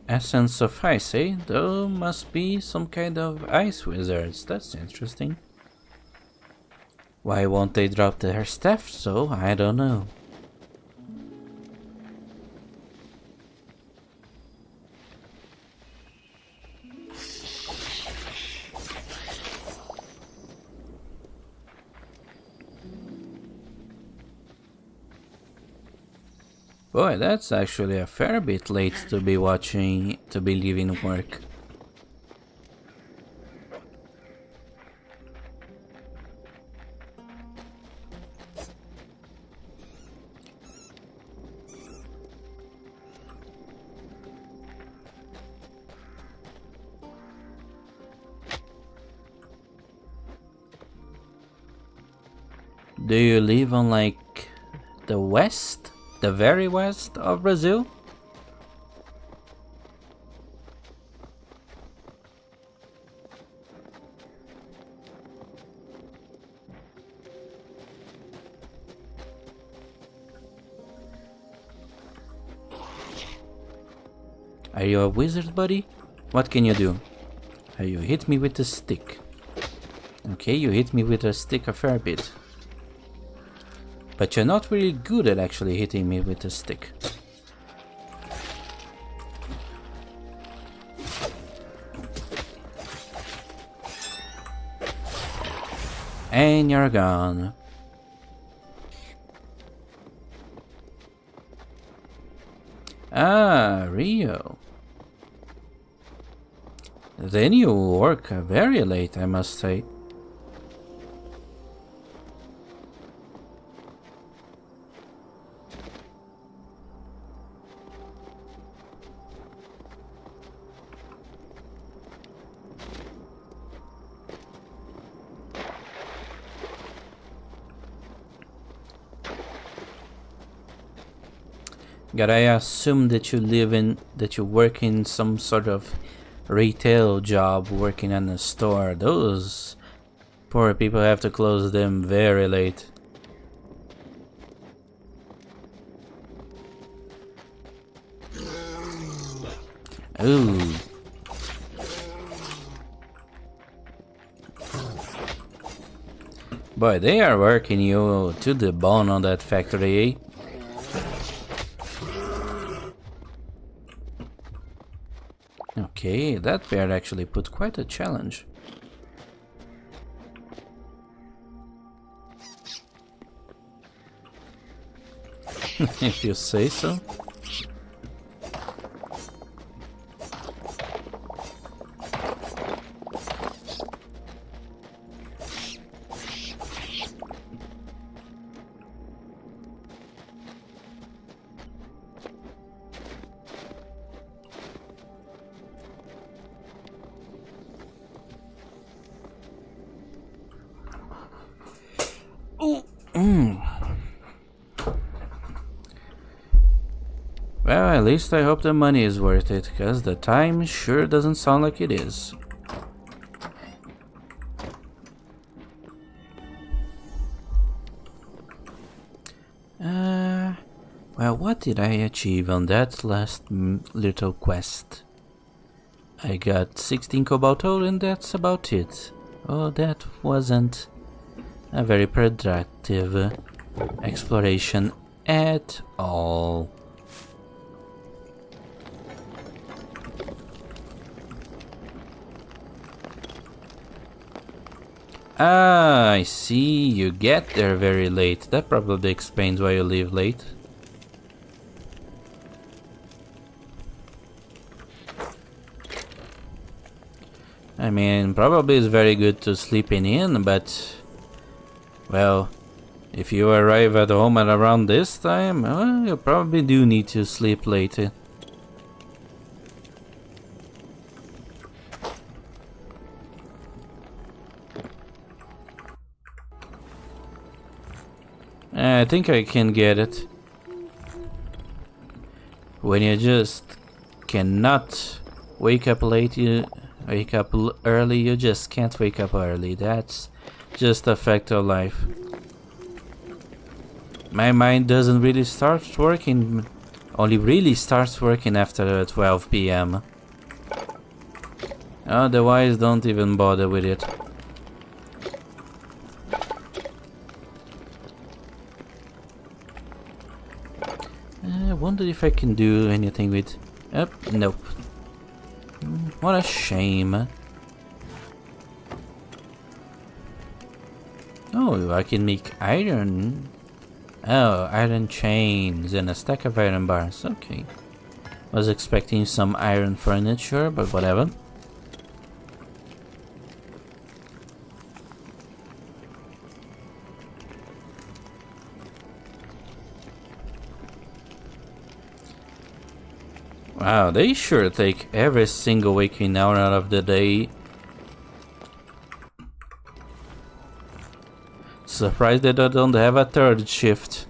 Essence of ice, eh? Though must be some kind of ice wizards. That's interesting. Why won't they drop their stuff? So I don't know. Boy, that's actually a fair bit late to be leaving work. Do you live on like the west? The very west of Brazil? Are you a wizard, buddy? What can you do? You hit me with a stick. Okay, you hit me with a stick a fair bit. But you're not really good at actually hitting me with a stick. And you're gone. Ah, Rio. Then you work very late, I must say. Gotta assume that you work in some sort of retail job, working in a store. Those poor people have to close them very late. Ooh. Boy, they are working you to the bone on that factory, eh? Okay, that bear actually put quite a challenge. If you say so. Well, at least I hope the money is worth it, because the time sure doesn't sound like it is. Well, what did I achieve on that last little quest? I got 16 cobalt ore and that's about it. Oh, that wasn't a very productive exploration at all. Ah, I see, you get there very late. That probably explains why you leave late. I mean, probably it's very good to sleep in, but... well, if you arrive at home at around this time, well, you probably do need to sleep late. I think I can get it. When you just cannot wake up late, you wake up early, you just can't wake up early. That's just a fact of life. My mind doesn't really start working, only really starts working after 12 p.m. Otherwise, don't even bother with it. I wonder if I can do anything with... nope. What a shame. Oh, I can make iron. Oh, iron chains and a stack of iron bars. Okay. Was expecting some iron furniture, but whatever. Wow, they sure take every single waking hour out of the day. Surprised that I don't have a third shift.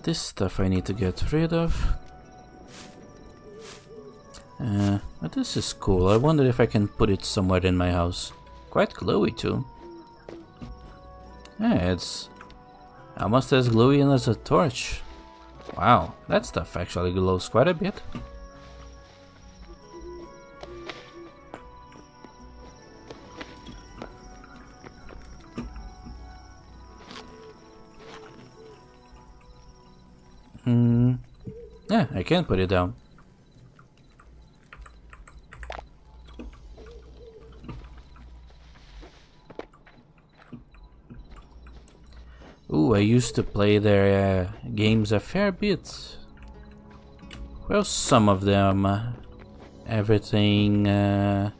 This stuff I need to get rid of. But this is cool. I wonder if I can put it somewhere in my house. Quite glowy too. Yeah, it's almost as glowy as a torch. Wow, that stuff actually glows quite a bit. Yeah, I can put it down. Ooh, I used to play their games a fair bit. Well, some of them. Everything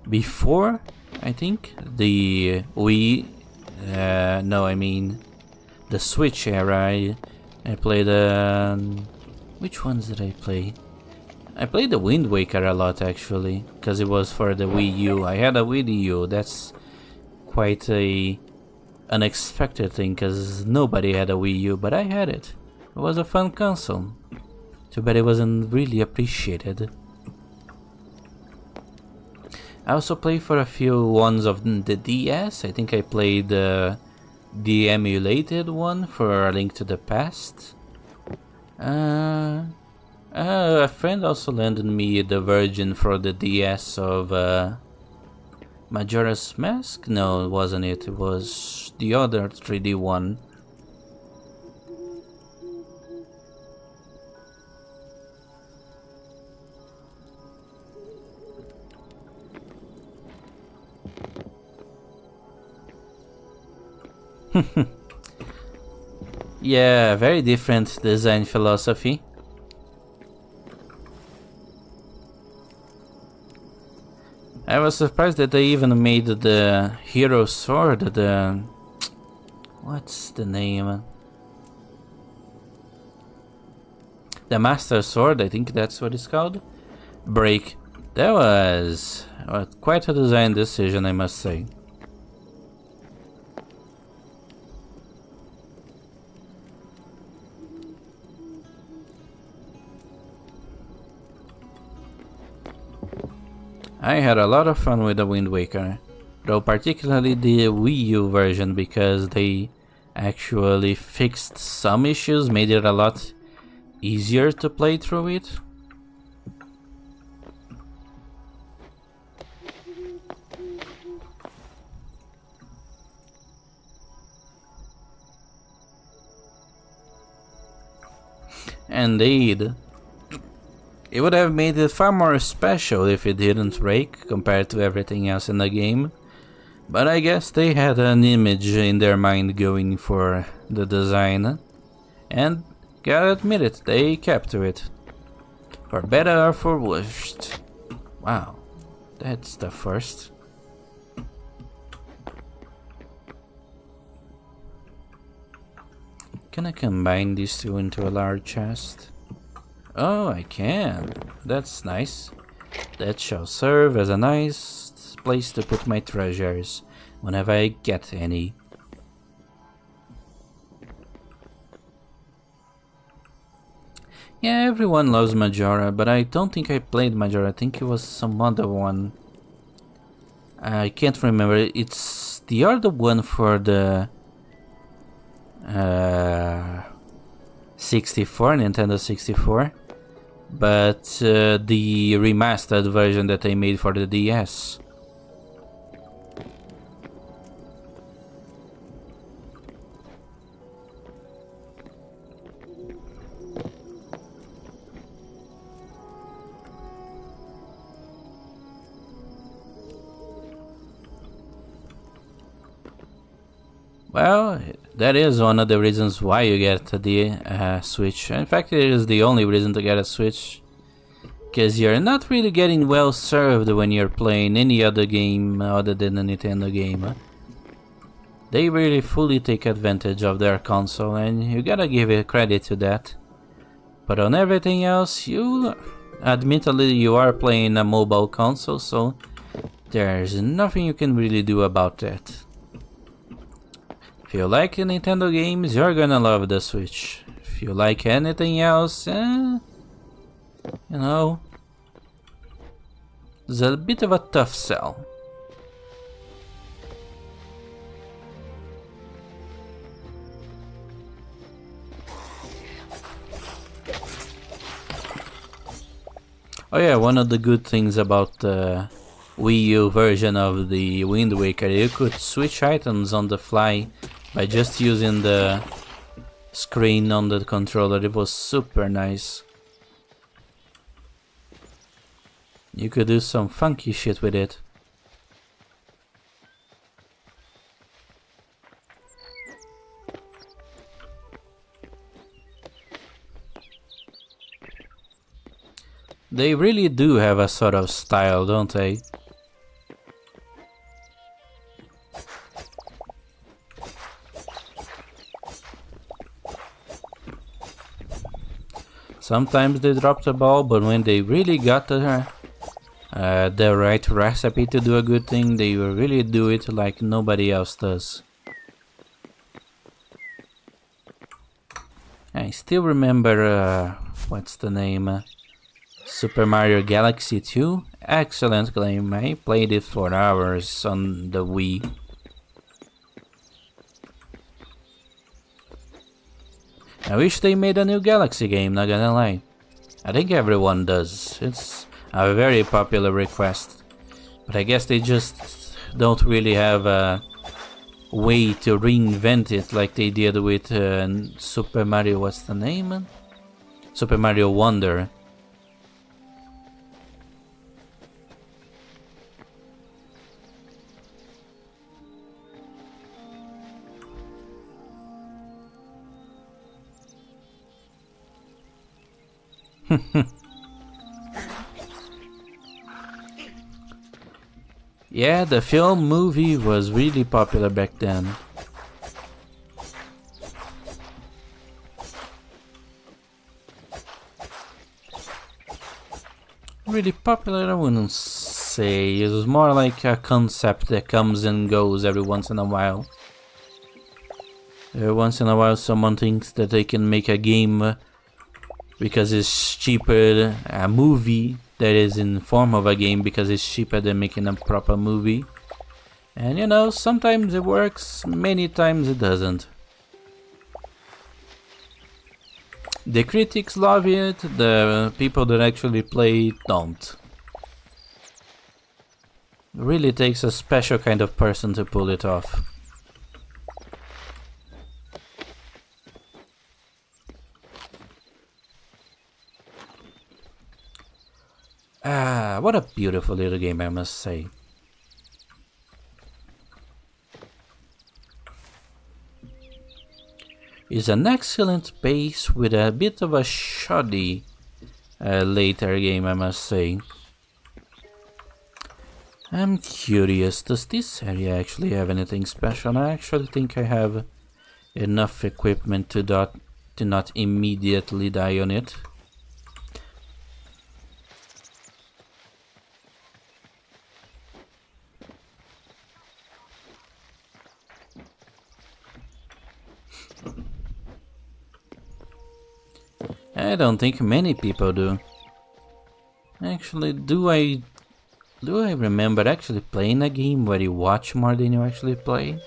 before, I think. The Wii. No, I mean the Switch era. I played. Which ones did I play? I played the Wind Waker a lot actually, because it was for the Wii U. I had a Wii U. That's quite a unexpected thing, because nobody had a Wii U, but I had it. It was a fun console. Too bad it wasn't really appreciated. I also played for a few ones of the DS. I think I played the emulated one for A Link to the Past. A friend also lended me the version for the DS of Majora's Mask? No, it wasn't it. It was the other 3D one. Yeah, very different design philosophy. I was surprised that they even made the hero sword, the... What's the name? The Master Sword, I think that's what it's called. Break. That was quite a design decision, I must say. I had a lot of fun with the Wind Waker, though particularly the Wii U version, because they actually fixed some issues, made it a lot easier to play through it. Indeed. It would have made it far more special if it didn't break compared to everything else in the game. But I guess they had an image in their mind going for the design. And gotta admit it, they kept to it. For better or for worse. Wow, that's the first. Can I combine these two into a large chest? Oh, I can. That's nice. That shall serve as a nice place to put my treasures whenever I get any. Yeah, everyone loves Majora, but I don't think I played Majora. I think it was some other one. I can't remember. It's the other one for the 64, Nintendo 64. But the remastered version that they made for the DS. Well, that is one of the reasons why you get the Switch. In fact, it is the only reason to get a Switch. Because you're not really getting well served when you're playing any other game other than a Nintendo game. They really fully take advantage of their console, and you gotta give it credit to that. But on everything else, admittedly you are playing a mobile console, so there's nothing you can really do about that. If you like Nintendo games, you're gonna love the Switch. If you like anything else, you know, it's a bit of a tough sell. Oh yeah, one of the good things about the Wii U version of the Wind Waker, you could switch items on the fly by just using the screen on the controller. It was super nice. You could do some funky shit with it. They really do have a sort of style, don't they? Sometimes they drop the ball, but when they really got the right recipe to do a good thing, they will really do it like nobody else does. I still remember, what's the name? Super Mario Galaxy 2? Excellent game. I played it for hours on the Wii. I wish they made a new Galaxy game, not gonna lie. I think everyone does. It's a very popular request. But I guess they just don't really have a way to reinvent it like they did with Super Mario, what's the name? Super Mario Wonder. Yeah, the film movie was really popular back then. Really popular, I wouldn't say. It was more like a concept that comes and goes every once in a while. Every once in a while someone thinks that they can make a game because it's cheaper, a movie that is in form of a game because it's cheaper than making a proper movie. And you know, sometimes it works, many times it doesn't. The critics love it, the people that actually play it don't. It really takes a special kind of person to pull it off. Ah, what a beautiful little game, I must say. It's an excellent pace with a bit of a shoddy later game, I must say. I'm curious, does this area actually have anything special? I actually think I have enough equipment to not immediately die on it. I don't think many people do. Actually, do I remember actually playing a game where you watch more than you actually play?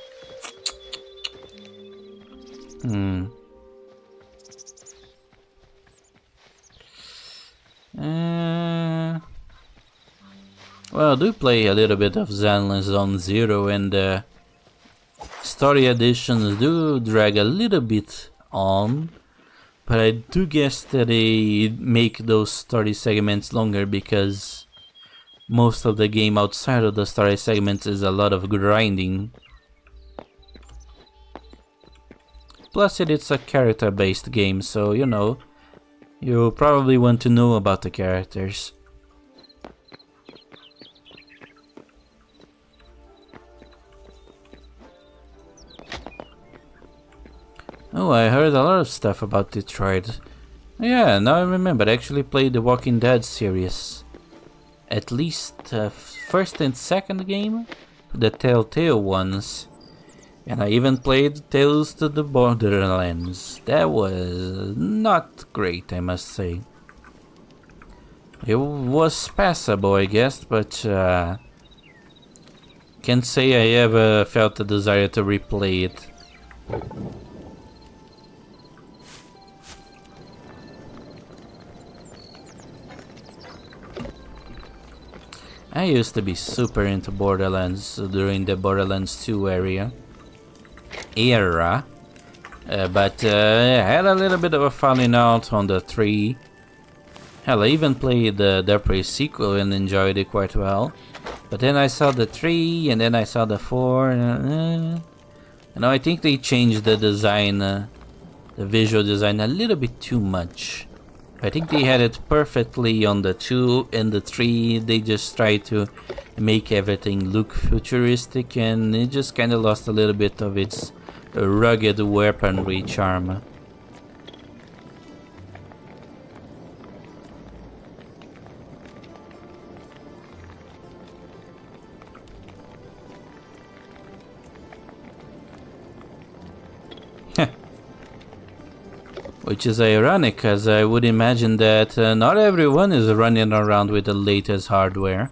Well, I do play a little bit of Zenless Zone Zero, and the story editions do drag a little bit on. But I do guess that they make those story segments longer because most of the game outside of the story segments is a lot of grinding. Plus it's a character-based game, so you know, You probably want to know about the characters. Oh, I heard a lot of stuff about Detroit. Yeah, now I remember. I actually played the Walking Dead series. At least first and second game, the Telltale ones. And I even played Tales to the Borderlands. That was not great, I must say. It was passable, I guess, but can't say I ever felt the desire to replay it. I used to be super into Borderlands during the Borderlands 2 era, but I had a little bit of a falling out on the 3. Hell, I even played the pre-sequel and enjoyed it quite well. But then I saw the 3 and then I saw the 4. I think they changed the design, the visual design a little bit too much. I think they had it perfectly on the 2 and the 3. They just tried to make everything look futuristic, and it just kind of lost a little bit of its rugged weaponry charm. Which is ironic, as I would imagine that not everyone is running around with the latest hardware.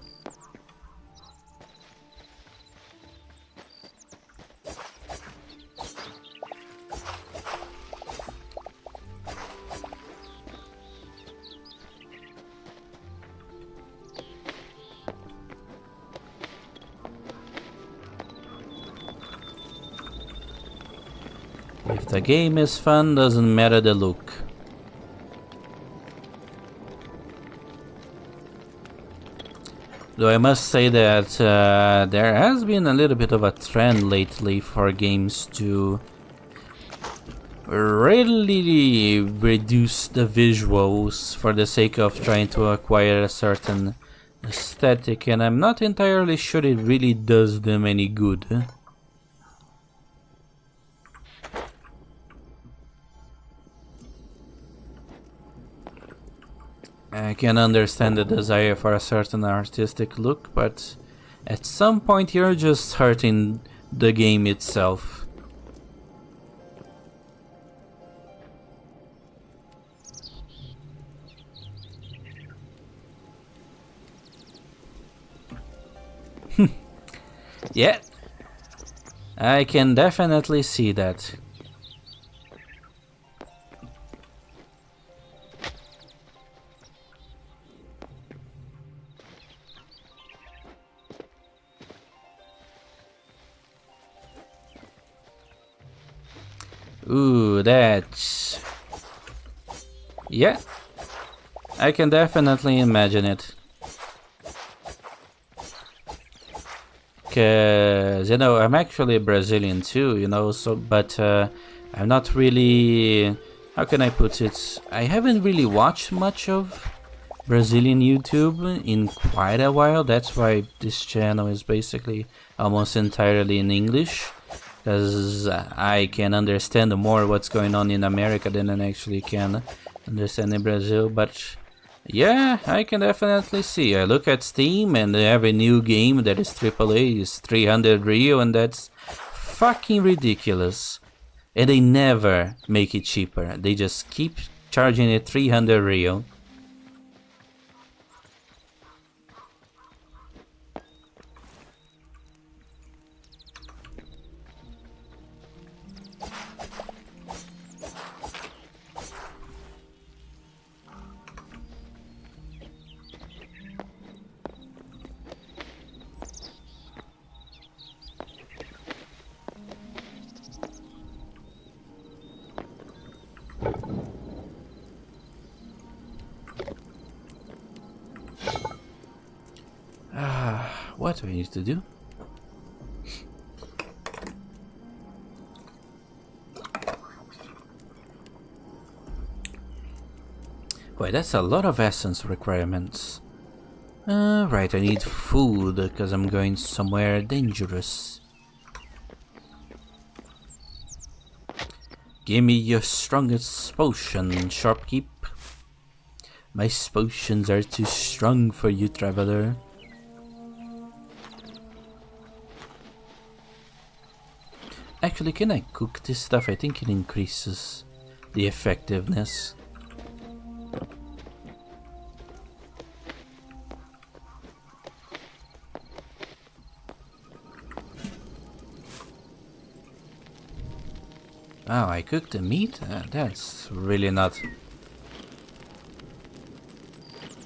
If the game is fun, doesn't matter the look. Though I must say that there has been a little bit of a trend lately for games to really reduce the visuals for the sake of trying to acquire a certain aesthetic, and I'm not entirely sure it really does them any good. I can understand the desire for a certain artistic look, but at some point you're just hurting the game itself. Yeah, I can definitely see that. Ooh, that's... yeah, I can definitely imagine it. Cause, you know, I'm actually Brazilian too, you know, so, but I'm not really, how can I put it? I haven't really watched much of Brazilian YouTube in quite a while. That's why this channel is basically almost entirely in English. Because I can understand more what's going on in America than I actually can understand in Brazil. But yeah, I can definitely see. I look at Steam and every new game that is AAA is 300 Rio, and that's fucking ridiculous. And they never make it cheaper. They just keep charging it 300 Rio. What do I need to do? Wait, that's a lot of essence requirements. Right, I need food because I'm going somewhere dangerous. Give me your strongest potion, Sharpkeep. My potions are too strong for you, traveler. Actually, can I cook this stuff? I think it increases the effectiveness. Oh, I cooked the meat? That's really not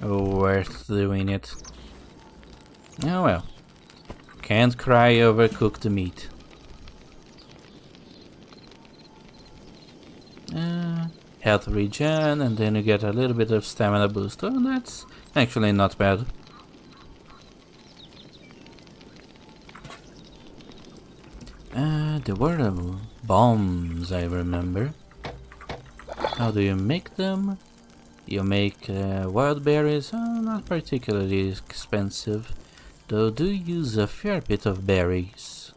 worth doing it. Oh well. Can't cry over cooked meat. Health regen, and then you get a little bit of stamina boost. Oh, that's actually not bad. There were bombs, I remember. How do you make them? You make wild berries, not particularly expensive, though do use a fair bit of berries.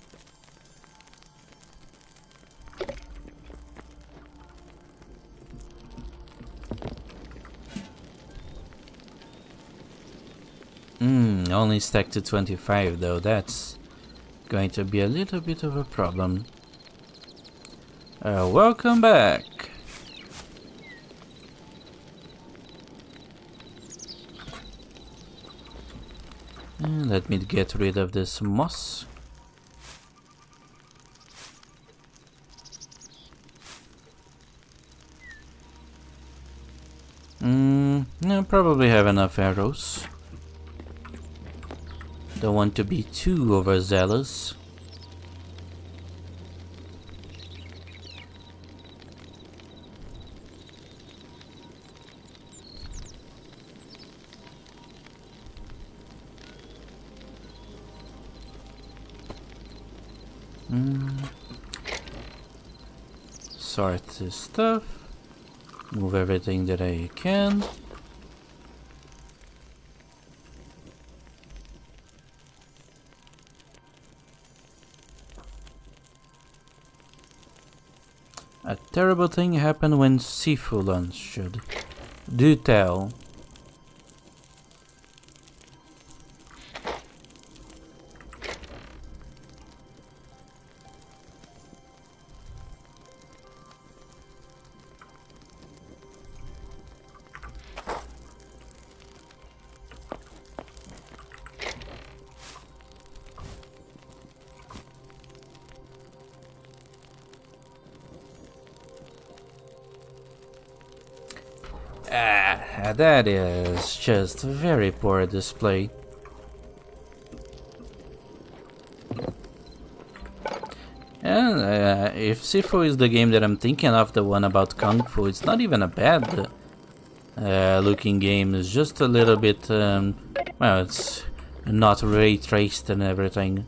Only stacked to 25 though, that's going to be a little bit of a problem. Welcome back! Let me get rid of this moss. I probably have enough arrows. Don't want to be too overzealous. Sort this stuff. Move everything that I can. A terrible thing happened when Sifu launched. Do tell. That is just very poor display. And if Sifu is the game that I'm thinking of, the one about Kung Fu, it's not even a bad looking game. It's just a little bit, well, it's not ray traced and everything.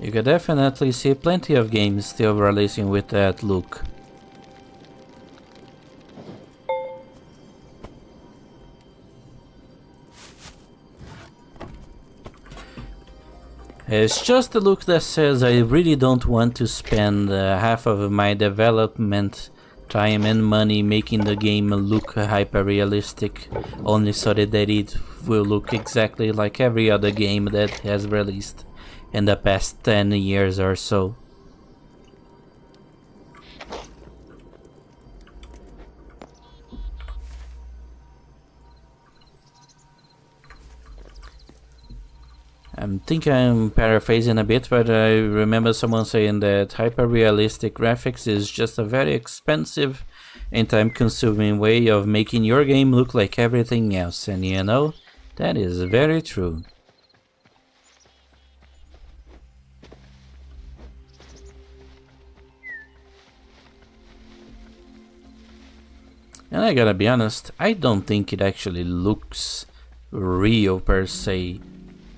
You could definitely see plenty of games still releasing with that look. It's just a look that says I really don't want to spend half of my development time and money making the game look hyper-realistic, only so that it will look exactly like every other game that has released in the past 10 years or so. I think I'm paraphrasing a bit, but I remember someone saying that hyper-realistic graphics is just a very expensive and time-consuming way of making your game look like everything else, and you know, that is very true. And I gotta be honest, I don't think it actually looks real per se.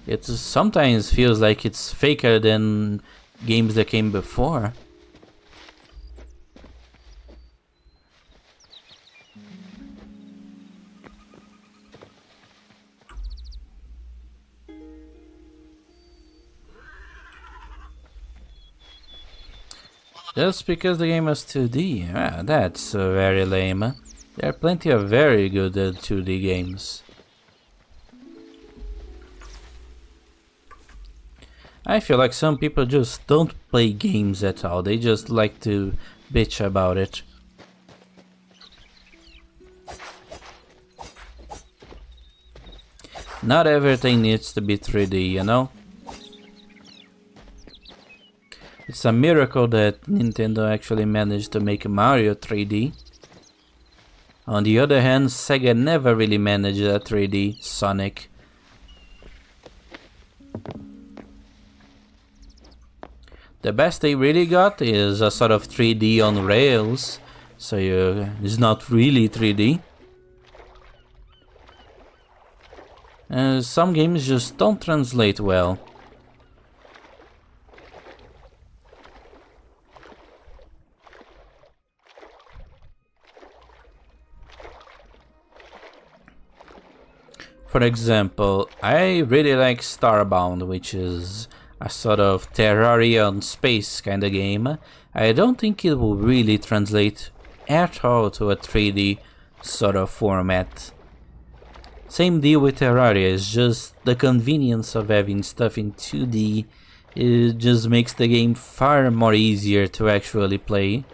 It sometimes feels like it's faker than games that came before. Just because the game was 2D, that's very lame. There are plenty of very good 2D games. I feel like some people just don't play games at all, they just like to bitch about it. Not everything needs to be 3D, you know? It's a miracle that Nintendo actually managed to make Mario 3D. On the other hand, Sega never really managed a 3D Sonic. The best they really got is a sort of 3D on rails, so it's not really 3D. Some games just don't translate well. For example, I really like Starbound, which is a sort of Terraria on space kind of game. I don't think it will really translate at all to a 3D sort of format. Same deal with Terraria, it's just the convenience of having stuff in 2D. It just makes the game far more easier to actually play.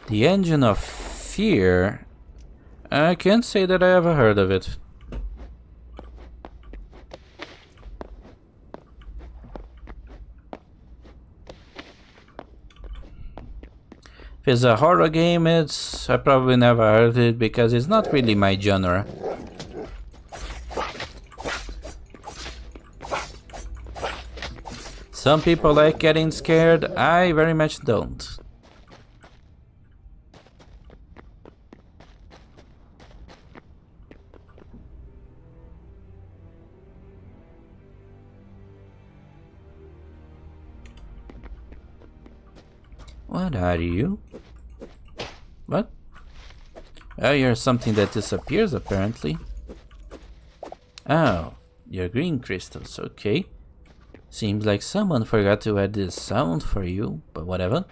The Engine of Fear? I can't say that I ever heard of it. If it's a horror game, I probably never heard it because it's not really my genre. Some people like getting scared, I very much don't. What are you? What? Oh, you're something that disappears apparently. Oh, you're green crystals, okay. Seems like someone forgot to add this sound for you, but whatever.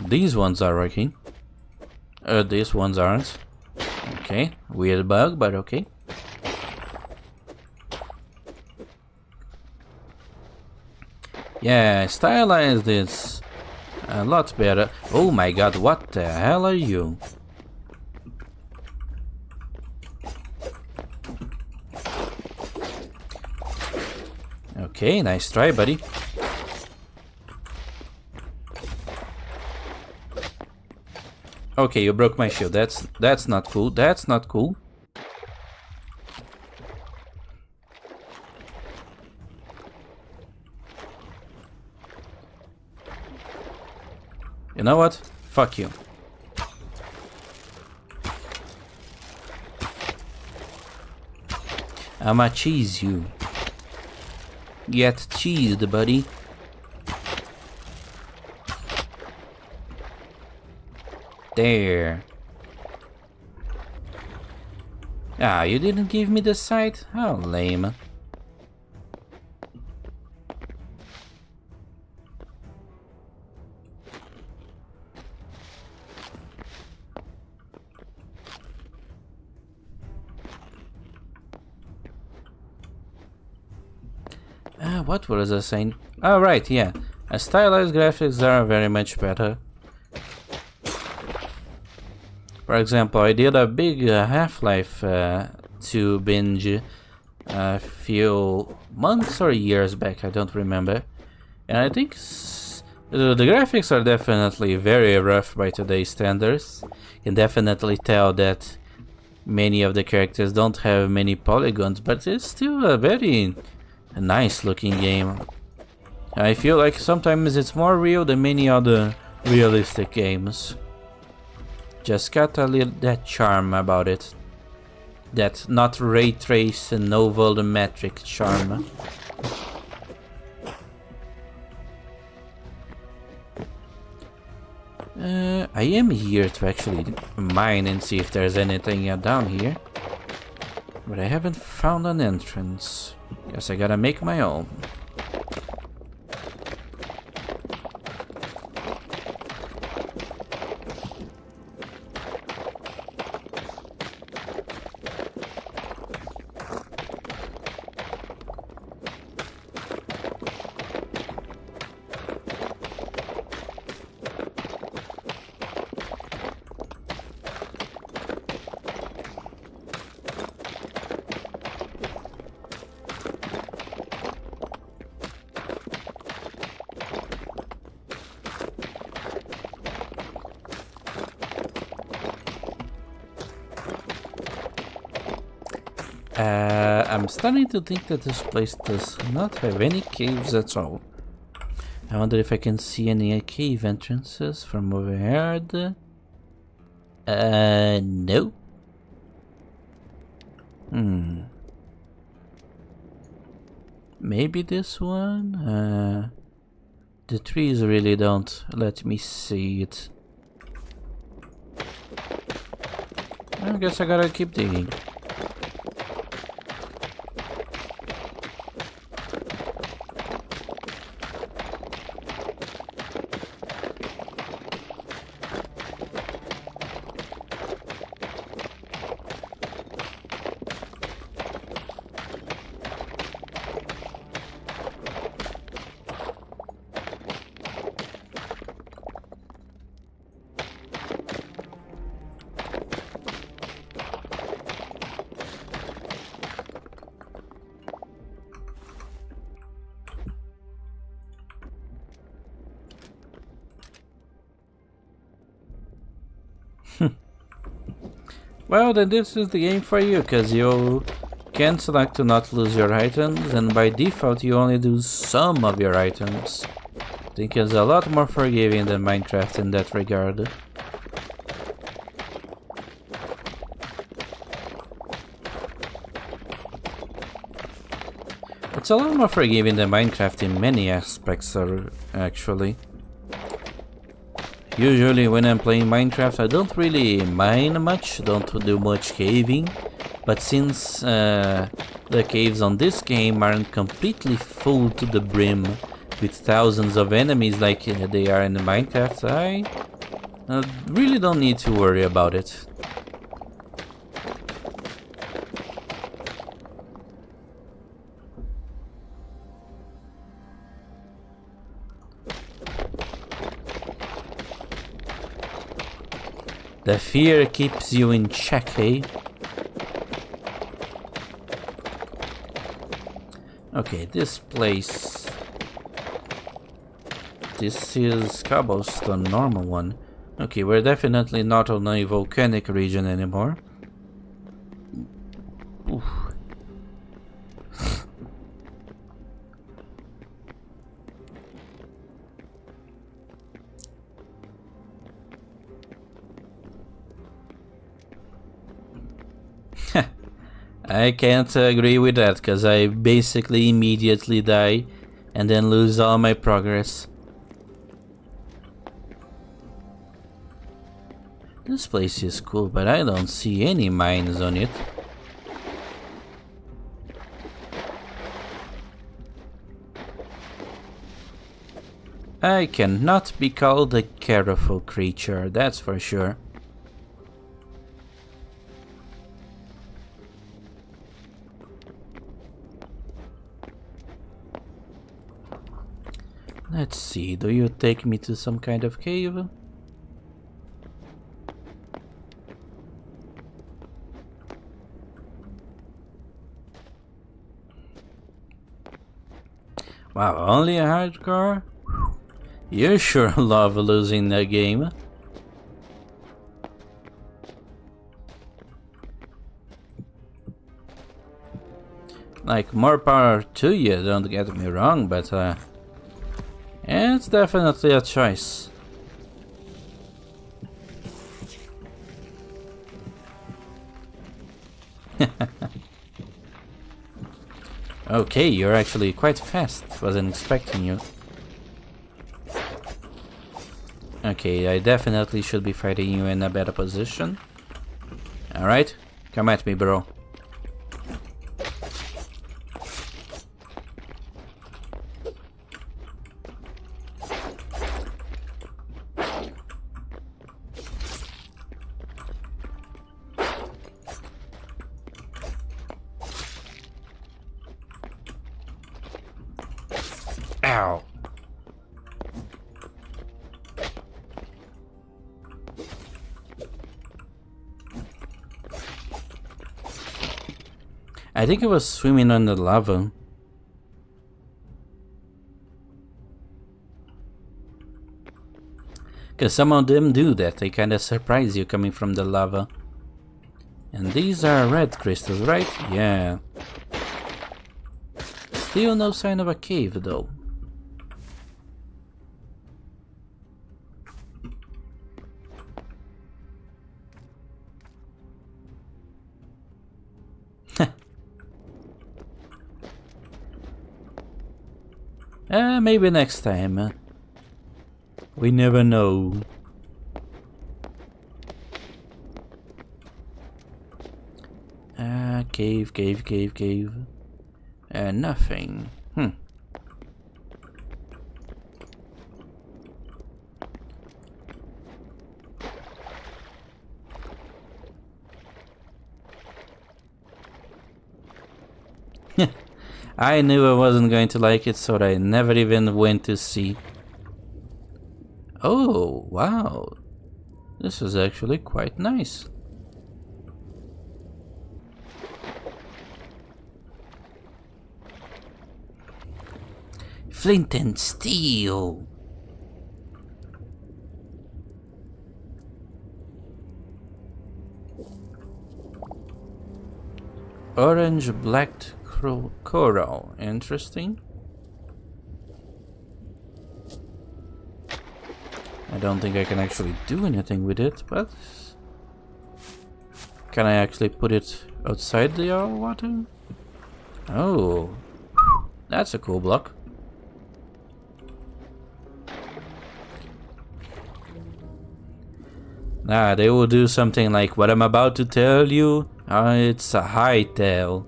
These ones are working. These ones aren't. Okay, weird bug, but okay. Yeah, stylized is a lot better. Oh my god, what the hell are you? Okay, nice try, buddy. Okay, you broke my shield. That's not cool. That's not cool. You know what? Fuck you. I'ma cheese you. Get cheesed, buddy. There. Ah, you didn't give me the sight? How lame. What was I saying? Oh, right, yeah. Stylized graphics are very much better. For example, I did a big Half-Life 2 binge a few months or years back, I don't remember. And I think The graphics are definitely very rough by today's standards. You can definitely tell that many of the characters don't have many polygons, but it's still a very nice looking game. I feel like sometimes it's more real than many other realistic games. Just got a little that charm about it. That not ray trace and no volumetric charm. I am here to actually mine and see if there's anything down here. But I haven't found an entrance. Guess I gotta make my own. I'm starting to think that this place does not have any caves at all. I wonder if I can see any cave entrances from over here. No. Maybe this one? The trees really don't let me see it. I guess I gotta keep digging. Well, then this is the game for you, cause you can select to not lose your items, and by default you only lose some of your items. I think it's a lot more forgiving than Minecraft in that regard. It's a lot more forgiving than Minecraft in many aspects, actually. Usually when I'm playing Minecraft I don't really mine much, don't do much caving, but since the caves on this game aren't completely full to the brim with thousands of enemies like they are in the Minecraft, I really don't need to worry about it. The fear keeps you in check, eh? Okay, this place... This is cobblestone, normal one. Okay, we're definitely not on a volcanic region anymore. Oof. I can't agree with that, because I basically immediately die and then lose all my progress. This place is cool, but I don't see any mines on it. I cannot be called a careful creature, that's for sure. Let's see, do you take me to some kind of cave? Wow, only a hardcore? You sure love losing the game. Like, more power to you, don't get me wrong, but it's definitely a choice. Okay, you're actually quite fast. Wasn't expecting you. Okay, I definitely should be fighting you in a better position. Alright, come at me, bro. Ow. I think it was swimming on the lava. Because some of them do that, they kinda surprise you coming from the lava. And these are red crystals, right? Yeah. Still no sign of a cave though. Maybe next time. We never know. Cave. Nothing. I knew I wasn't going to like it, so I never even went to see. Oh, wow. This is actually quite nice. Flint and steel. Orange black coral. Interesting. I don't think I can actually do anything with it, but can I actually put it outside the water? Oh, that's a cool block. Nah, they will do something like what I'm about to tell you. It's a Hytale.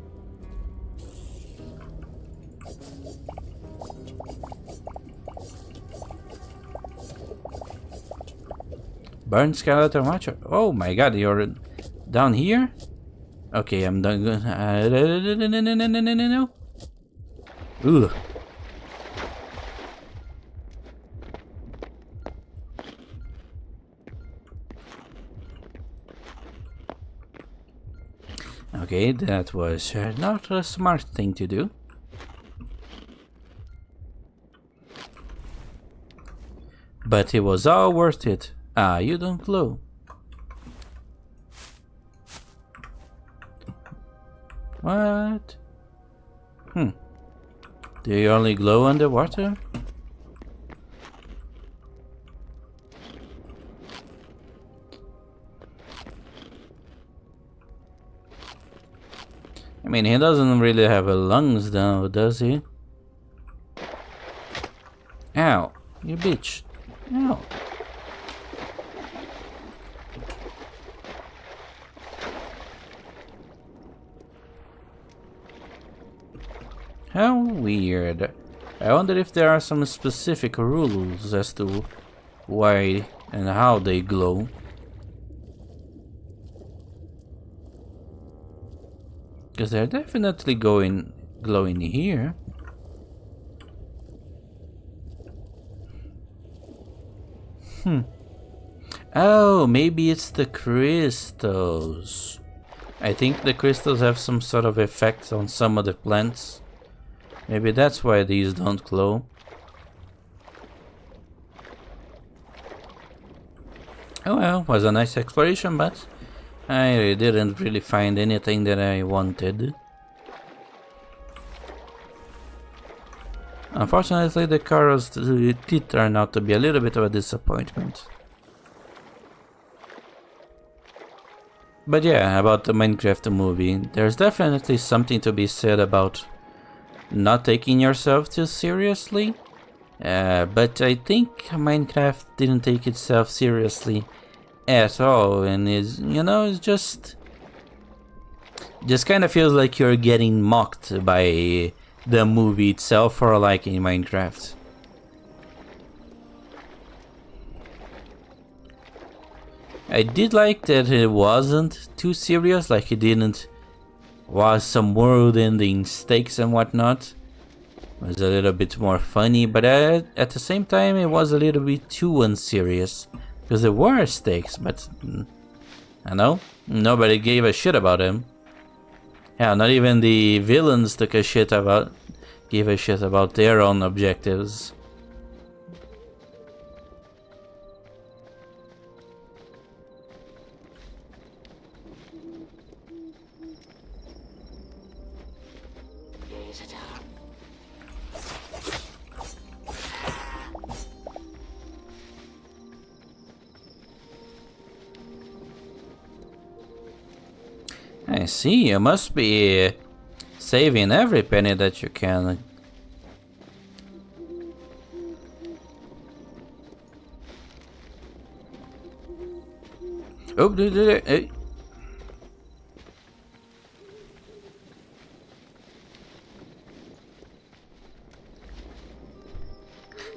Burn skeleton watcher. Oh my god, you're down here? Okay, I'm done. No. Ooh. Okay, that was not a smart thing to do. But it was all worth it. Ah, you don't glow. What? Do you only glow underwater? I mean, he doesn't really have a lungs though, does he? Ow, you bitch. Ow. How weird. I wonder if there are some specific rules as to why and how they glow. Because they're definitely glowing here. Oh, maybe it's the crystals. I think the crystals have some sort of effect on some of the plants. Maybe that's why these don't glow. Oh well, was a nice exploration, but I didn't really find anything that I wanted. Unfortunately, the corals did turn out to be a little bit of a disappointment. But yeah, about the Minecraft movie, there's definitely something to be said about not taking yourself too seriously. But I think Minecraft didn't take itself seriously at all, and is, you know, it's just kind of feels like you're getting mocked by the movie itself for liking Minecraft. I did like that it wasn't too serious, like it didn't was some world-ending stakes and whatnot. It was a little bit more funny, but at the same time it was a little bit too unserious, because there were stakes, but I know nobody gave a shit about them. Yeah, not even the villains gave a shit about their own objectives. I see, you must be saving every penny that you can. Oh,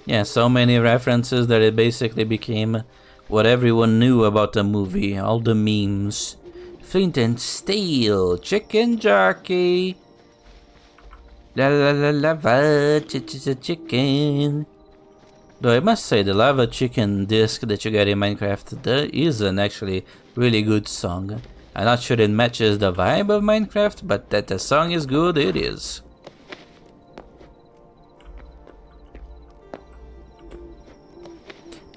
yeah, so many references that it basically became what everyone knew about the movie, all the memes. Flint and steel, chicken jockey. La la la lava, chicken. Though I must say, the lava chicken disc that you get in Minecraft, that is an actually really good song. I'm not sure it matches the vibe of Minecraft, but that the song is good, it is.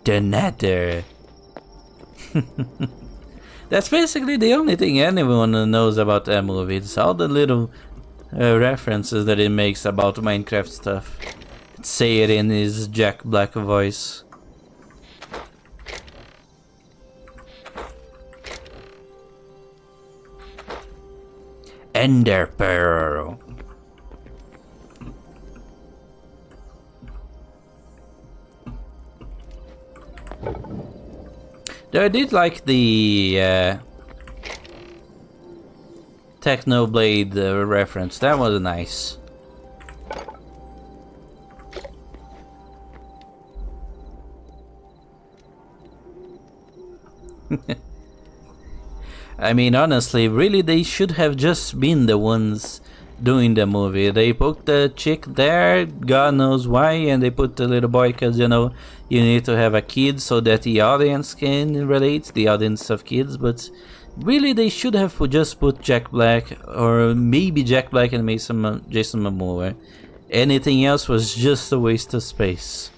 The Nether. That's basically the only thing anyone knows about that movie. It's all the little references that it makes about Minecraft stuff. Say it in his Jack Black voice. Ender Pearl. Though I did like the Technoblade reference. That was nice. I mean, honestly, really, they should have just been the ones doing the movie. They put the chick there, God knows why, and they put the little boy because, you know, you need to have a kid so that the audience can relate, the audience of kids, but really they should have just put Jack Black, or maybe Jack Black and Jason Momoa. Anything else was just a waste of space.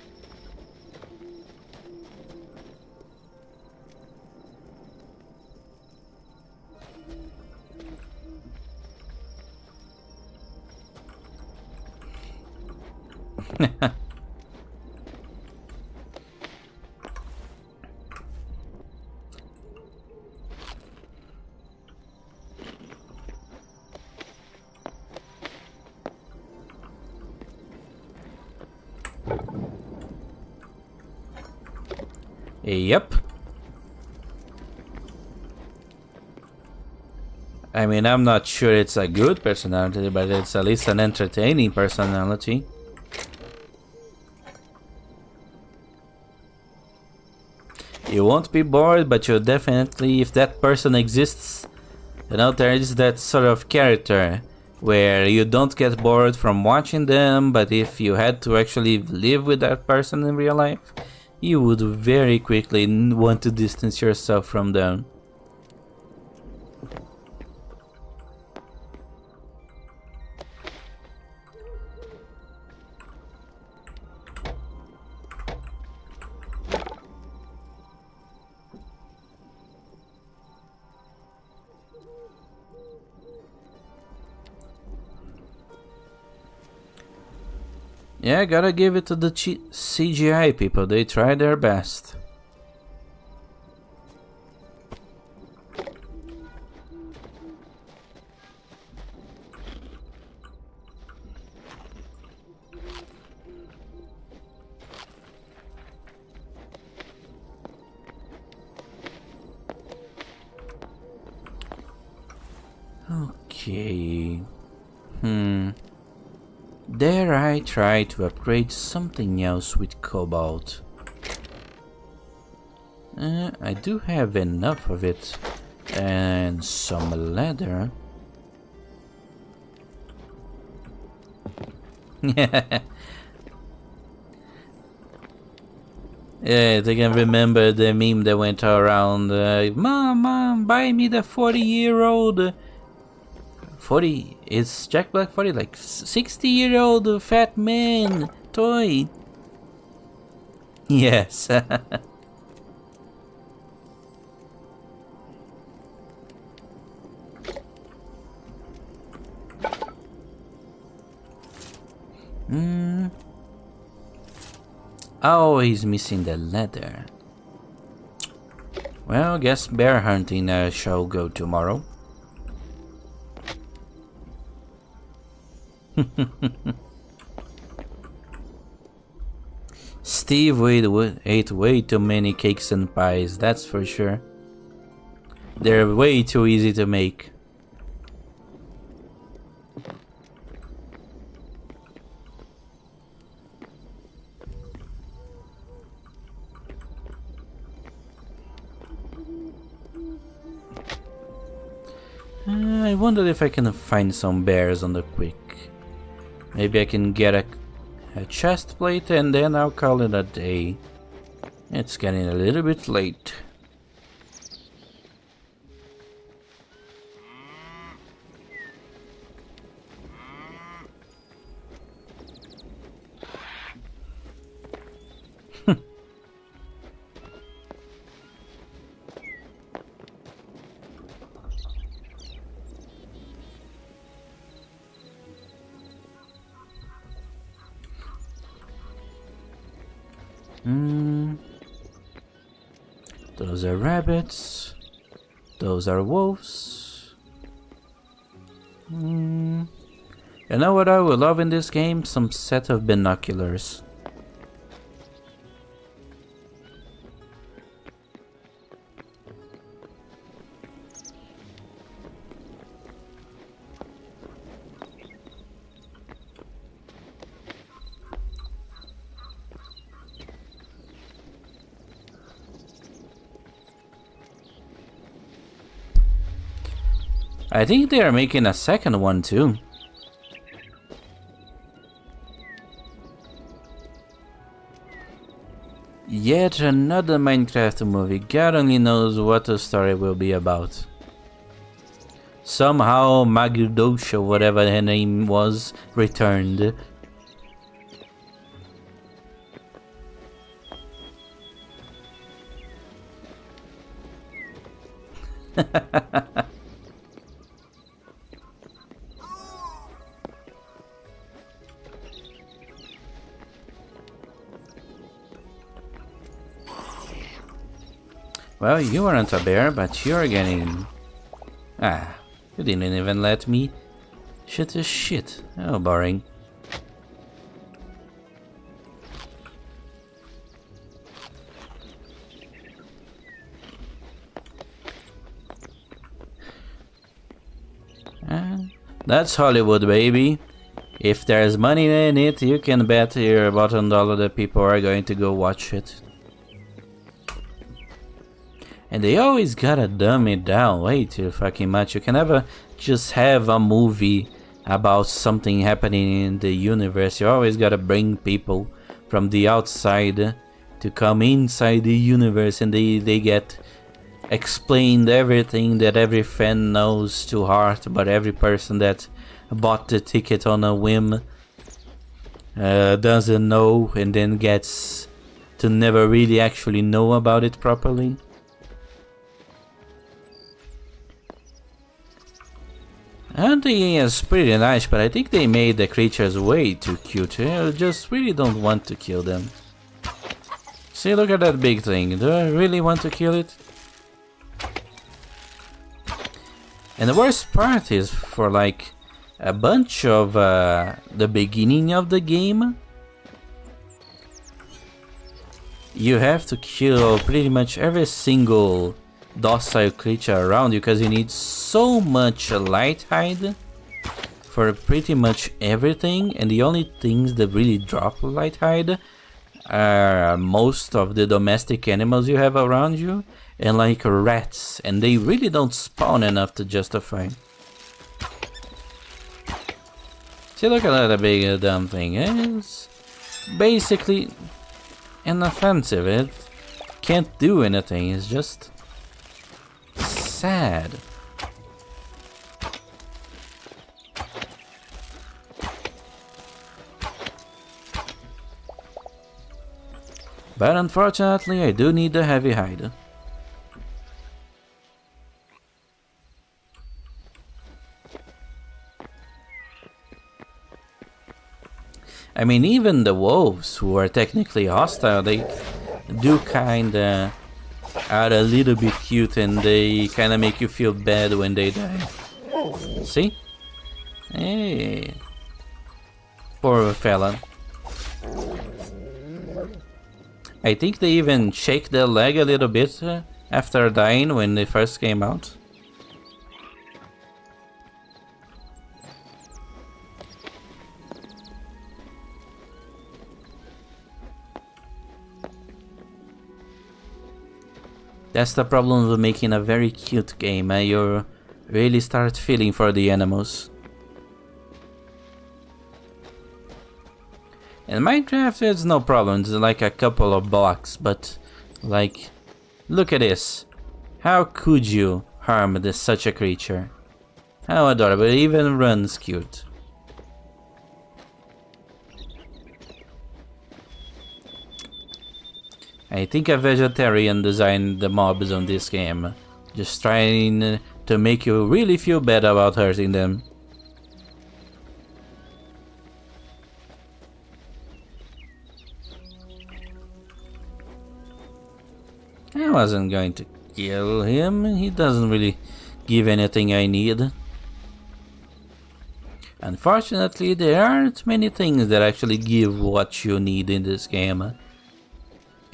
Yep. I mean, I'm not sure it's a good personality, but it's at least an entertaining personality. You won't be bored, but you'll definitely, if that person exists, you know, there is that sort of character where you don't get bored from watching them, but if you had to actually live with that person in real life, you would very quickly want to distance yourself from them. Yeah, gotta give it to the CGI people. They tried their best. Okay. Dare I try to upgrade something else with cobalt? I do have enough of it. And some leather. Yeah, they can remember the meme that went around. Mom, buy me the 40-year-old 40, is Jack Black 40 like 60-year-old fat man toy? Yes. Oh, he's missing the leather. Well, guess bear hunting shall go tomorrow. Steve ate way too many cakes and pies, that's for sure. They're way too easy to make. I wonder if I can find some bears on the quick. Maybe I can get a chest plate and then I'll call it a day. It's getting a little bit late. Those are rabbits. Those are wolves. You know what I would love in this game? Some set of binoculars. I think they are making a second one too. Yet another Minecraft movie. God only knows what the story will be about. Somehow Magdosha, whatever her name was, returned. Well, you weren't a bear, but you're getting... Ah, you didn't even let me shoot the shit. Oh, boring. That's Hollywood, baby. If there's money in it, you can bet your bottom dollar that people are going to go watch it. And they always gotta dumb it down way too fucking much. You can never just have a movie about something happening in the universe. You always gotta bring people from the outside to come inside the universe, and they get explained everything that every fan knows to heart, but every person that bought the ticket on a whim doesn't know, and then gets to never really actually know about it properly. Hunting is pretty nice, but I think they made the creatures way too cute. I just really don't want to kill them. See, look at that big thing. Do I really want to kill it? And the worst part is for like a bunch of the beginning of the game, you have to kill pretty much every single docile creature around you because you need so much light hide for pretty much everything, and the only things that really drop light hide are most of the domestic animals you have around you and like rats, and they really don't spawn enough to justify. See, look at that big dumb thing. It's basically inoffensive. It can't do anything. It's just sad. But unfortunately, I do need the heavy hide. I mean, even the wolves, who are technically hostile, they do kinda are a little bit cute, and they kinda make you feel bad when they die. See? Hey. Poor fella. I think they even shake their leg a little bit after dying when they first came out. That's the problem with making a very cute game. You really start feeling for the animals. In Minecraft, it's no problem. It's like a couple of blocks, but like, look at this. How could you harm such a creature? How adorable! It even runs cute. I think a vegetarian designed the mobs on this game, just trying to make you really feel bad about hurting them. I wasn't going to kill him. He doesn't really give anything I need. Unfortunately, there aren't many things that actually give what you need in this game.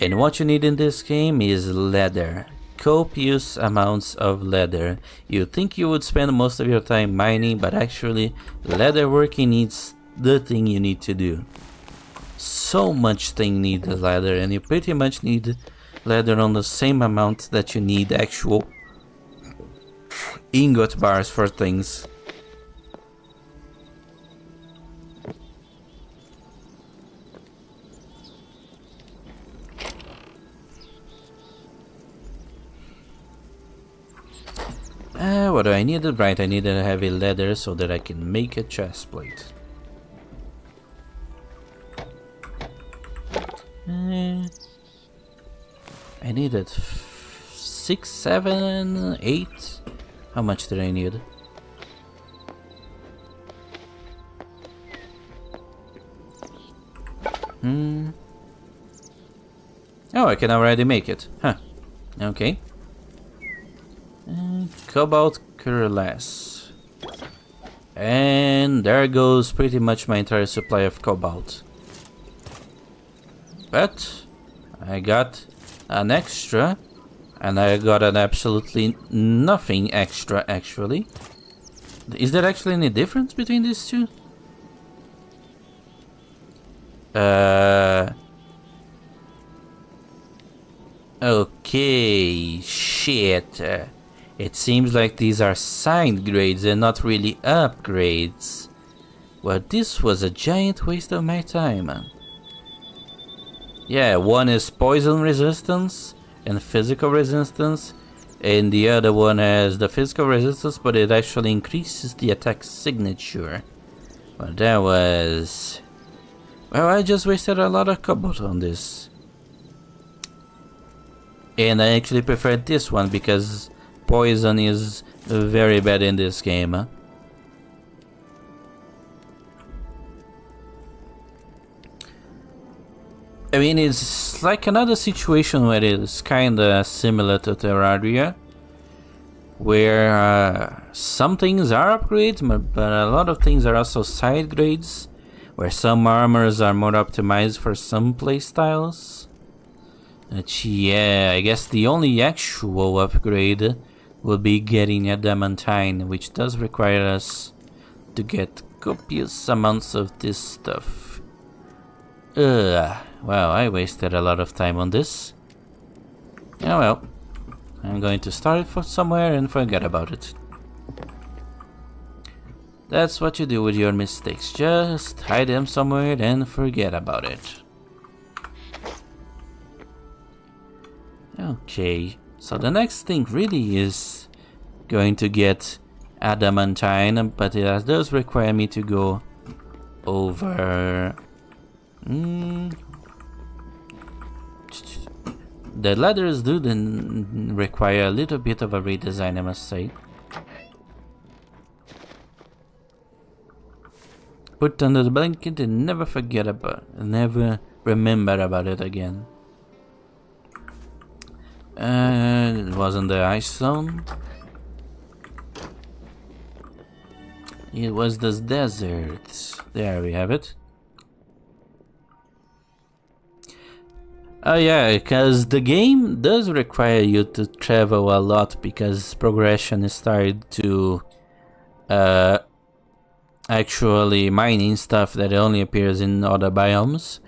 And what you need in this game is leather. Copious amounts of leather. You think you would spend most of your time mining, but actually leather working is the thing you need to do. So much thing needs leather, and you pretty much need leather on the same amount that you need actual ingot bars for things. What do I need? Right, I need a heavy leather so that I can make a chest plate. I needed 6, 7, 8. How much did I need? Oh, I can already make it. Huh. Okay. Cobalt Cureless. And there goes pretty much my entire supply of cobalt. But I got an extra, and I got an absolutely nothing extra actually. Is there actually any difference between these two? Okay, shit. It seems like these are signed grades and not really upgrades. Well, this was a giant waste of my time. Yeah, one is poison resistance and physical resistance, and the other one has the physical resistance, but it actually increases the attack signature. Well, that was... Well, I just wasted a lot of cobalt on this. And I actually prefer this one because poison is very bad in this game. I mean, it's like another situation where it's kinda similar to Terraria, where some things are upgrades, but a lot of things are also side grades, where some armors are more optimized for some playstyles. But yeah, I guess the only actual upgrade will be getting adamantine, which does require us to get copious amounts of this stuff. Well, I wasted a lot of time on this. Oh well. I'm going to start it from somewhere and forget about it. That's what you do with your mistakes. Just hide them somewhere and forget about it. Okay, so the next thing really is going to get adamantine, but it does require me to go over... The ladders do then require a little bit of a redesign, I must say. Put under the blanket and never remember about it again. It wasn't the ice zone. It was the desert. There we have it. Oh yeah, because the game does require you to travel a lot because progression is started to actually mining stuff that only appears in other biomes.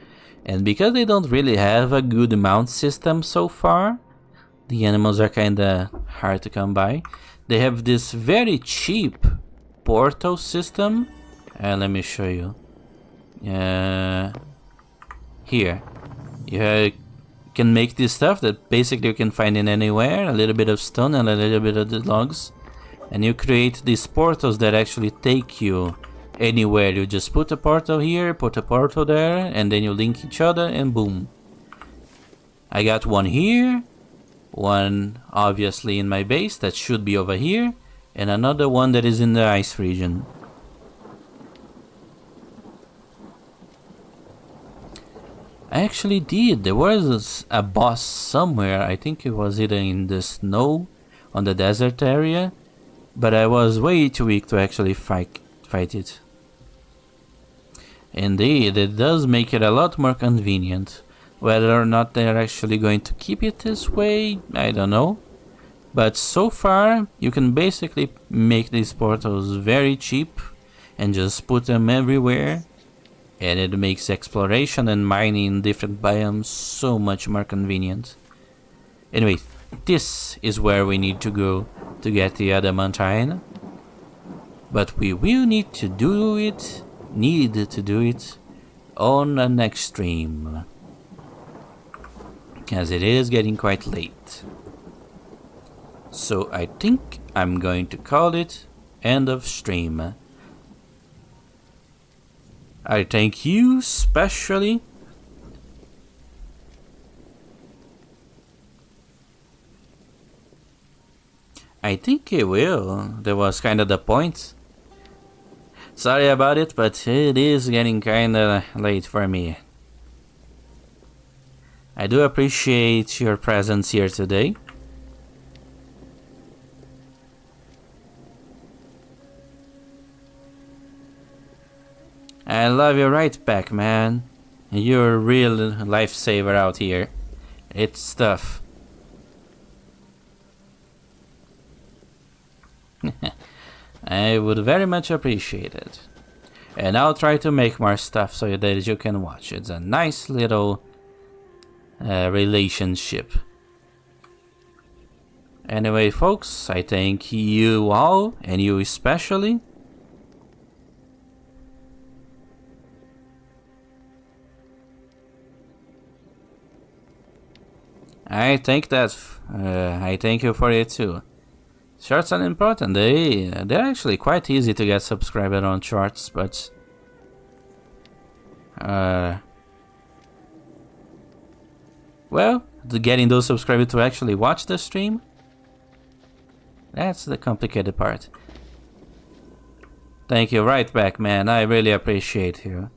And because they don't really have a good mount system so far, the animals are kinda hard to come by. They have this very cheap portal system. Let me show you. Here. You can make this stuff that basically you can find in anywhere. A little bit of stone and a little bit of the logs. And you create these portals that actually take you anywhere. You just put a portal here, put a portal there, and then you link each other and boom. I got one here. One obviously in my base that should be over here, and another one that is in the ice region. I actually did. There was a boss somewhere. I think it was either in the snow on the desert area, but I was way too weak to actually fight it. Indeed, it does make it a lot more convenient. Whether or not they're actually going to keep it this way, I don't know. But so far, you can basically make these portals very cheap and just put them everywhere. And it makes exploration and mining in different biomes so much more convenient. Anyway, this is where we need to go to get the adamantine. But we will need to do it on the next stream. As it is getting quite late. So I think I'm going to call it end of stream. I thank you especially. I think it will. That was kind of the point. Sorry about it, but it is getting kind of late for me. I do appreciate your presence here today. I love you right back, man. You're a real lifesaver out here. It's tough. I would very much appreciate it. And I'll try to make more stuff so that you can watch. It's a nice little relationship. Anyway, folks, I thank you all, and you especially. I thank you for it too. Shorts are important. They're actually quite easy to get subscribed on shorts, but well, getting those subscribers to actually watch the stream, that's the complicated part. Thank you right back, man. I really appreciate you.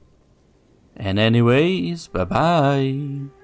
And anyways, bye bye.